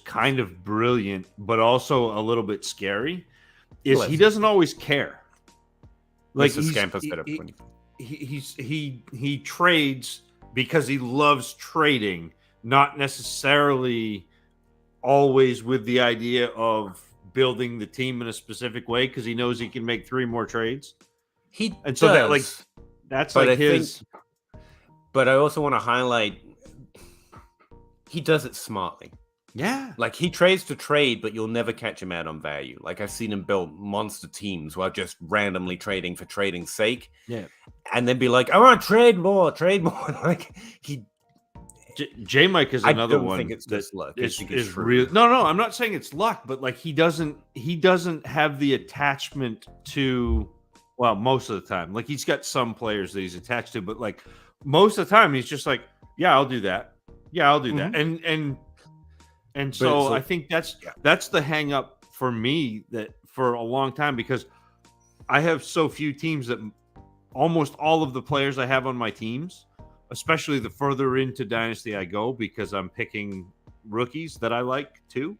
kind of brilliant, but also a little bit scary, is he doesn't always care. Like he trades because he loves trading, not necessarily always with the idea of building the team in a specific way, because he knows he can make 3 more trades. But I also want to highlight he does it smartly. Yeah. Like, he trades to trade, but you'll never catch him out on value. Like, I've seen him build monster teams while just randomly trading for trading's sake. Yeah. And then be like, I want to trade more. Like, J-Mike is another one. I don't think it's just luck. Is real. No, I'm not saying it's luck, but like he doesn't have the attachment to, well, most of the time. Like, he's got some players that he's attached to, but like most of the time he's just like, yeah, I'll do that. Yeah, I'll do that. And so I think that's the hang up for me that for a long time, because I have so few teams that almost all of the players I have on my teams, especially the further into Dynasty I go, because I'm picking rookies that I like too,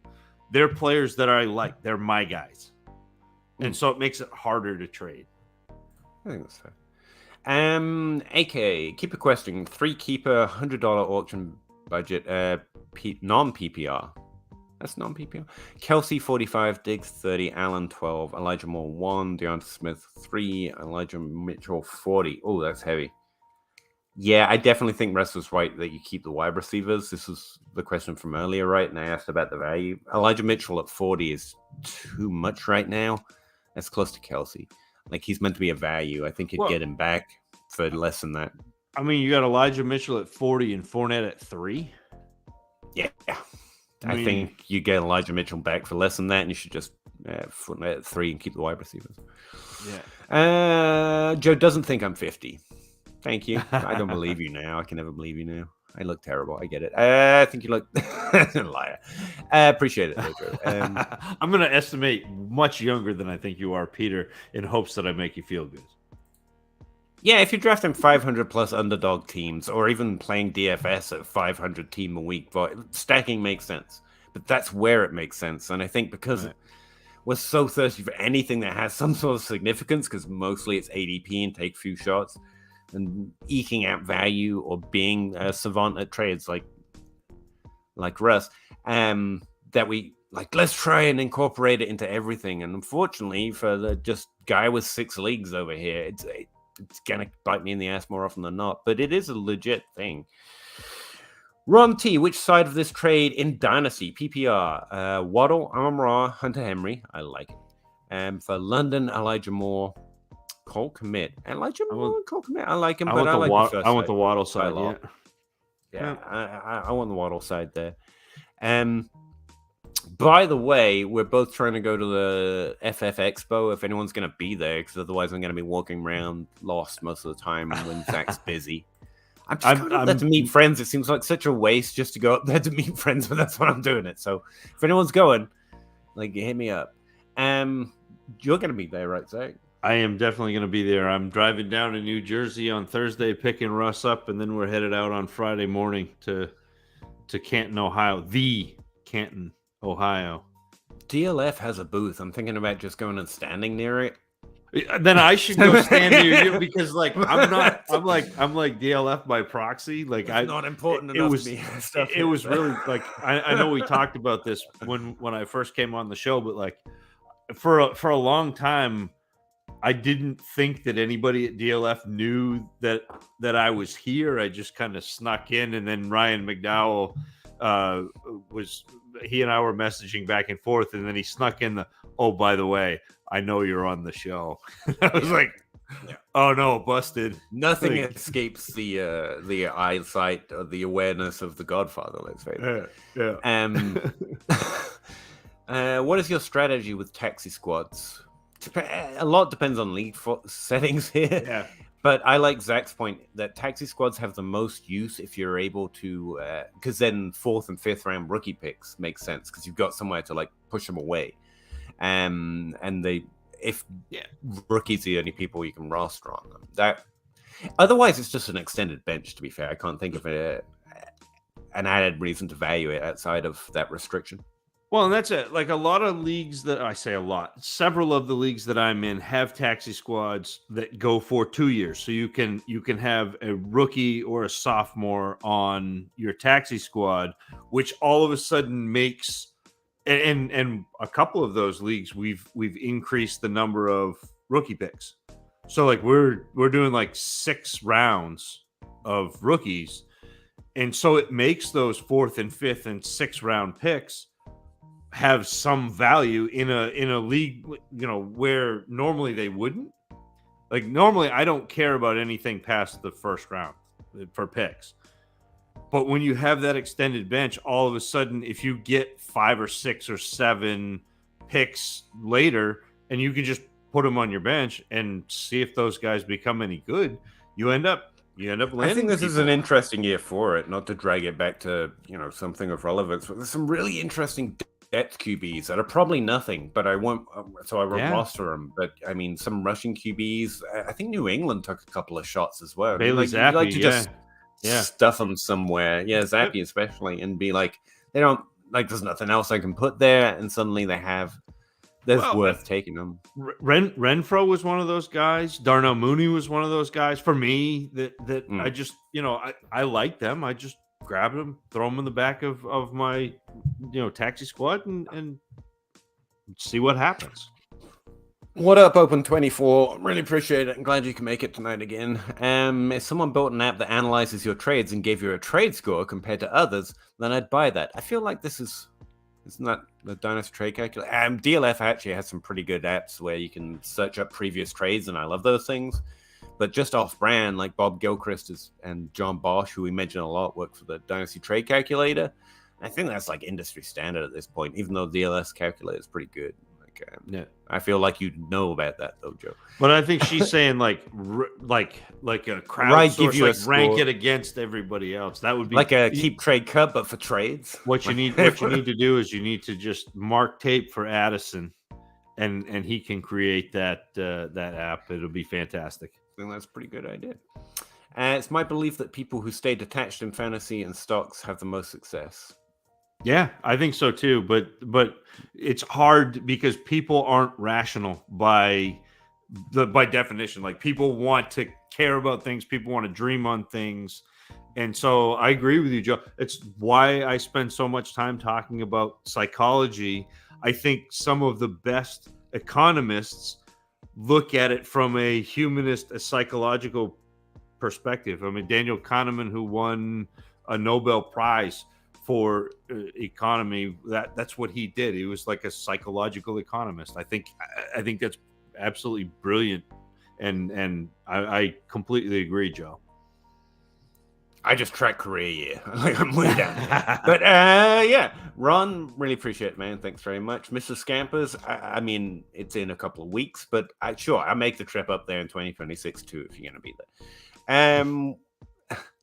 they're players that I like. They're my guys. And so it makes it harder to trade. I think that's fair. AK, keep requesting 3 keeper, $100 auction budget, non-PPR. That's non-PPR. Kelsey 45, Diggs 30, Allen 12, Elijah Moore 1, Deandre Smith 3, Elijah Mitchell 40. Oh, that's heavy. Yeah, I definitely think Russ was right that you keep the wide receivers. This was the question from earlier, right? And I asked about the value. Elijah Mitchell at 40 is too much right now. That's close to Kelsey. Like, he's meant to be a value. I think you'd get him back for less than that. I mean, you got Elijah Mitchell at 40 and Fournette at 3. Yeah. I think you get Elijah Mitchell back for less than that, and you should just Fournette at 3 and keep the wide receivers. Yeah. Joe doesn't think I'm 50. Thank you. I don't believe you now. I can never believe you now. I look terrible. I get it. I think you look a liar. Appreciate it, Joe. I'm going to estimate much younger than I think you are, Peter, in hopes that I make you feel good. Yeah, if you're drafting 500 plus underdog teams, or even playing DFS at 500 team a week, stacking makes sense. But that's where it makes sense. And I think because we're so thirsty for anything that has some sort of significance, because mostly it's ADP and take few shots, and eking out value or being a savant at trades like Russ, that we like, let's try and incorporate it into everything. And unfortunately, for the just guy with 6 leagues over here, it's gonna bite me in the ass more often than not. But it is a legit thing. Ron T, which side of this trade in Dynasty PPR? Waddle, Amon-Ra, Hunter Henry. I like it. For London, Elijah Moore, Cole Kmet. Elijah Moore, Cole Kmet. I like him, but I like the first I want the Waddle side. Yeah. I want the Waddle side there. By the way, we're both trying to go to the FF Expo if anyone's going to be there, because otherwise I'm going to be walking around lost most of the time when Zach's busy. I'm just going up there to meet friends. It seems like such a waste just to go up there to meet friends, but that's what I'm doing it. So if anyone's going, like, hit me up. You're going to be there, right, Zach? I am definitely going to be there. I'm driving down to New Jersey on Thursday, picking Russ up, and then we're headed out on Friday morning to Canton, Ohio. The Canton, Ohio. DLF has a booth. I'm thinking about just going and standing near it. Then I should go stand near you because, like, I'm like DLF by proxy. Like, it's not important enough to be stuff. It was really like I know we talked about this when I first came on the show, but like for a long time, I didn't think that anybody at DLF knew that I was here. I just kind of snuck in, and then Ryan McDowell he and I were messaging back and forth, and then he snuck in oh, by the way, I know you're on the show. I was like, oh no, busted. Nothing escapes the eyesight or the awareness of the Godfather, let's say. What is your strategy with taxi squads? A lot depends on league settings here. Yeah. But I like Zach's point that taxi squads have the most use if you're able to, because then 4th and 5th round rookie picks make sense because you've got somewhere to like push them away. And rookies are the only people you can roster on them. Otherwise, it's just an extended bench. To be fair, I can't think of an added reason to value it outside of that restriction. Well, and that's it. Like a lot of leagues several of the leagues that I'm in have taxi squads that go for 2 years. So you can have a rookie or a sophomore on your taxi squad, which all of a sudden makes. And a couple of those leagues, we've increased the number of rookie picks. So like we're doing like 6 rounds of rookies, and so it makes those 4th and 5th and 6th round picks have some value in a league, where normally they wouldn't. Like normally, I don't care about anything past the first round for picks. But when you have that extended bench, all of a sudden, if you get 5 or 6 or 7 picks later, and you can just put them on your bench and see if those guys become any good, you end up landing. I think this is an interesting year for it. Not to drag it back to something of relevance, but there's some really interesting depth QBs that are probably nothing, but I won't roster them. But I mean, some rushing QBs. I think New England took a couple of shots as well. Bailey Zappi, like to just stuff them somewhere. Yeah, Zappi especially, and be like, they don't like. There's nothing else I can put there, and suddenly they have. Worth taking them. Renfro was one of those guys. Darnell Mooney was one of those guys for me that I just I like them. I just grab them, throw them in the back of my taxi squad and see what happens. What up, Open24? Really appreciate it. I'm glad you can make it tonight again. If someone built an app that analyzes your trades and gave you a trade score compared to others, then I'd buy that. I feel like isn't that the Dynasty Trade Calculator? DLF actually has some pretty good apps where you can search up previous trades, and I love those things. But just off-brand, like Bob Gilchrist and John Bosch, who we mention a lot, work for the Dynasty Trade Calculator. I think that's like industry standard at this point, even though DLS Calculator is pretty good. I feel like you know about that though, Joe. But I think she's saying like a crowd source, rank it against everybody else. That would be like a keep trade cut, but for trades. What you need to do is you need to just mark tape for Addison, and he can create that app. It'll be fantastic. I think that's a pretty good idea. It's my belief that people who stay detached in fantasy and stocks have the most success. Yeah, I think so too. But it's hard because people aren't rational by definition. Like people want to care about things, people want to dream on things, and so I agree with you, Joe. It's why I spend so much time talking about psychology. I think some of the best economists look at it from a humanist, a psychological perspective. I mean, Daniel Kahneman, who won a Nobel Prize for economy, that's what he did. He was like a psychological economist. I think that's absolutely brilliant, and I completely agree, Joe. I just track career year. Like I'm way down there. But yeah, Ron, really appreciate it, man. Thanks very much. Mr. Scampers, I mean, it's in a couple of weeks, but I'll make the trip up there in 2026 too, if you're going to be there.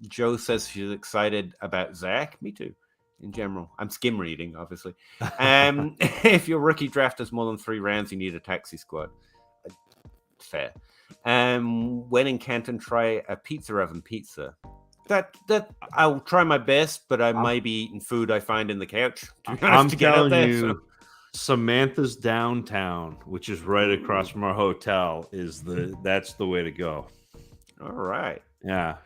Joe says she's excited about Zach. Me too, in general. I'm skim reading, obviously. If your rookie draft has more than 3 rounds, you need a taxi squad. Fair. When in Canton, try a pizza oven pizza. That I'll try my best, but I might be eating food I find in the couch. I'm telling you, Samantha's downtown, which is right across from our hotel, that's the way to go. All right. Yeah.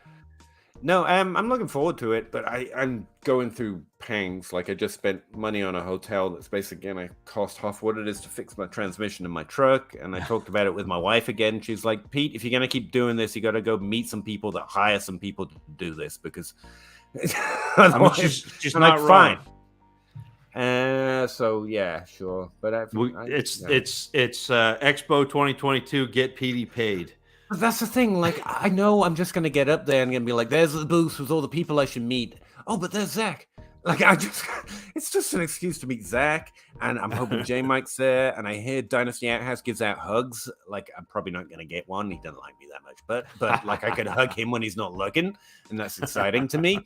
No, I'm looking forward to it, but I'm going through pangs. Like I just spent money on a hotel that's basically going to cost half what it is to fix my transmission in my truck. And I talked about it with my wife again. She's like, Pete, if you're going to keep doing this, you got to go meet some people that hire some people to do this because otherwise, just not fine. So yeah, sure. But it's Expo 2022. Get PD paid. But that's the thing. Like, I know I'm just going to get up there and going to be like, there's the booth with all the people I should meet. Oh, but there's Zach. Like, it's just an excuse to meet Zach. And I'm hoping J Mike's there. And I hear Dynasty Outhouse gives out hugs. Like, I'm probably not going to get one. He doesn't like me that much. But like, I could hug him when he's not looking. And that's exciting to me.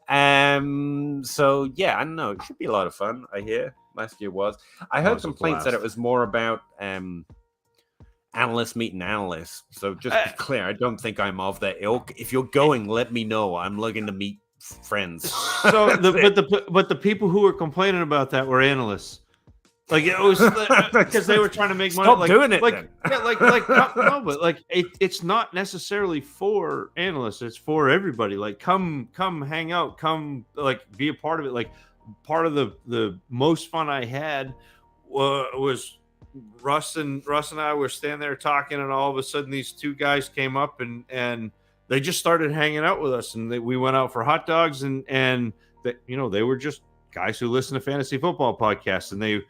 So, yeah, I don't know. It should be a lot of fun, I hear. Last year was. I heard complaints that it was more about... analysts meeting analysts. So just be clear, I don't think I'm of that ilk. If you're going, let me know. I'm looking to meet friends. So but the people who were complaining about that were analysts. Like it was because they were trying to make money. Stop doing it. Like no, but like it's not necessarily for analysts. It's for everybody. Like come hang out. Come like be a part of it. Like part of the most fun I had was. Russ and I were standing there talking, and all of a sudden these 2 guys came up and they just started hanging out with us, and we went out for hot dogs, and they, they were just guys who listen to fantasy football podcasts, and they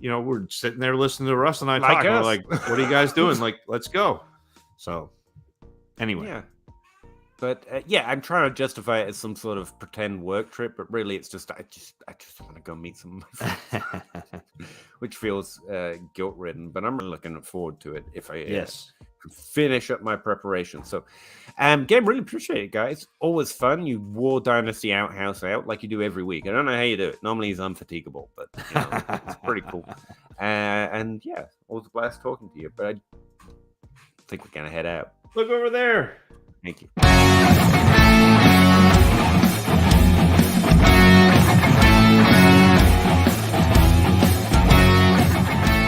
were sitting there listening to Russ and I talk. We're like, what are you guys doing? Like, let's go. So anyway. Yeah. But yeah, I'm trying to justify it as some sort of pretend work trip, but really it's just I just want to go meet some of my friends, which feels guilt-ridden. But I'm really looking forward to it if I finish up my preparation. So, again, really appreciate it, guys. Always fun. You wore Dynasty Outhouse out like you do every week. I don't know how you do it. Normally he's unfatigable, but it's pretty cool. And yeah, always a blast talking to you. But I think we're gonna head out. Look over there. Thank you.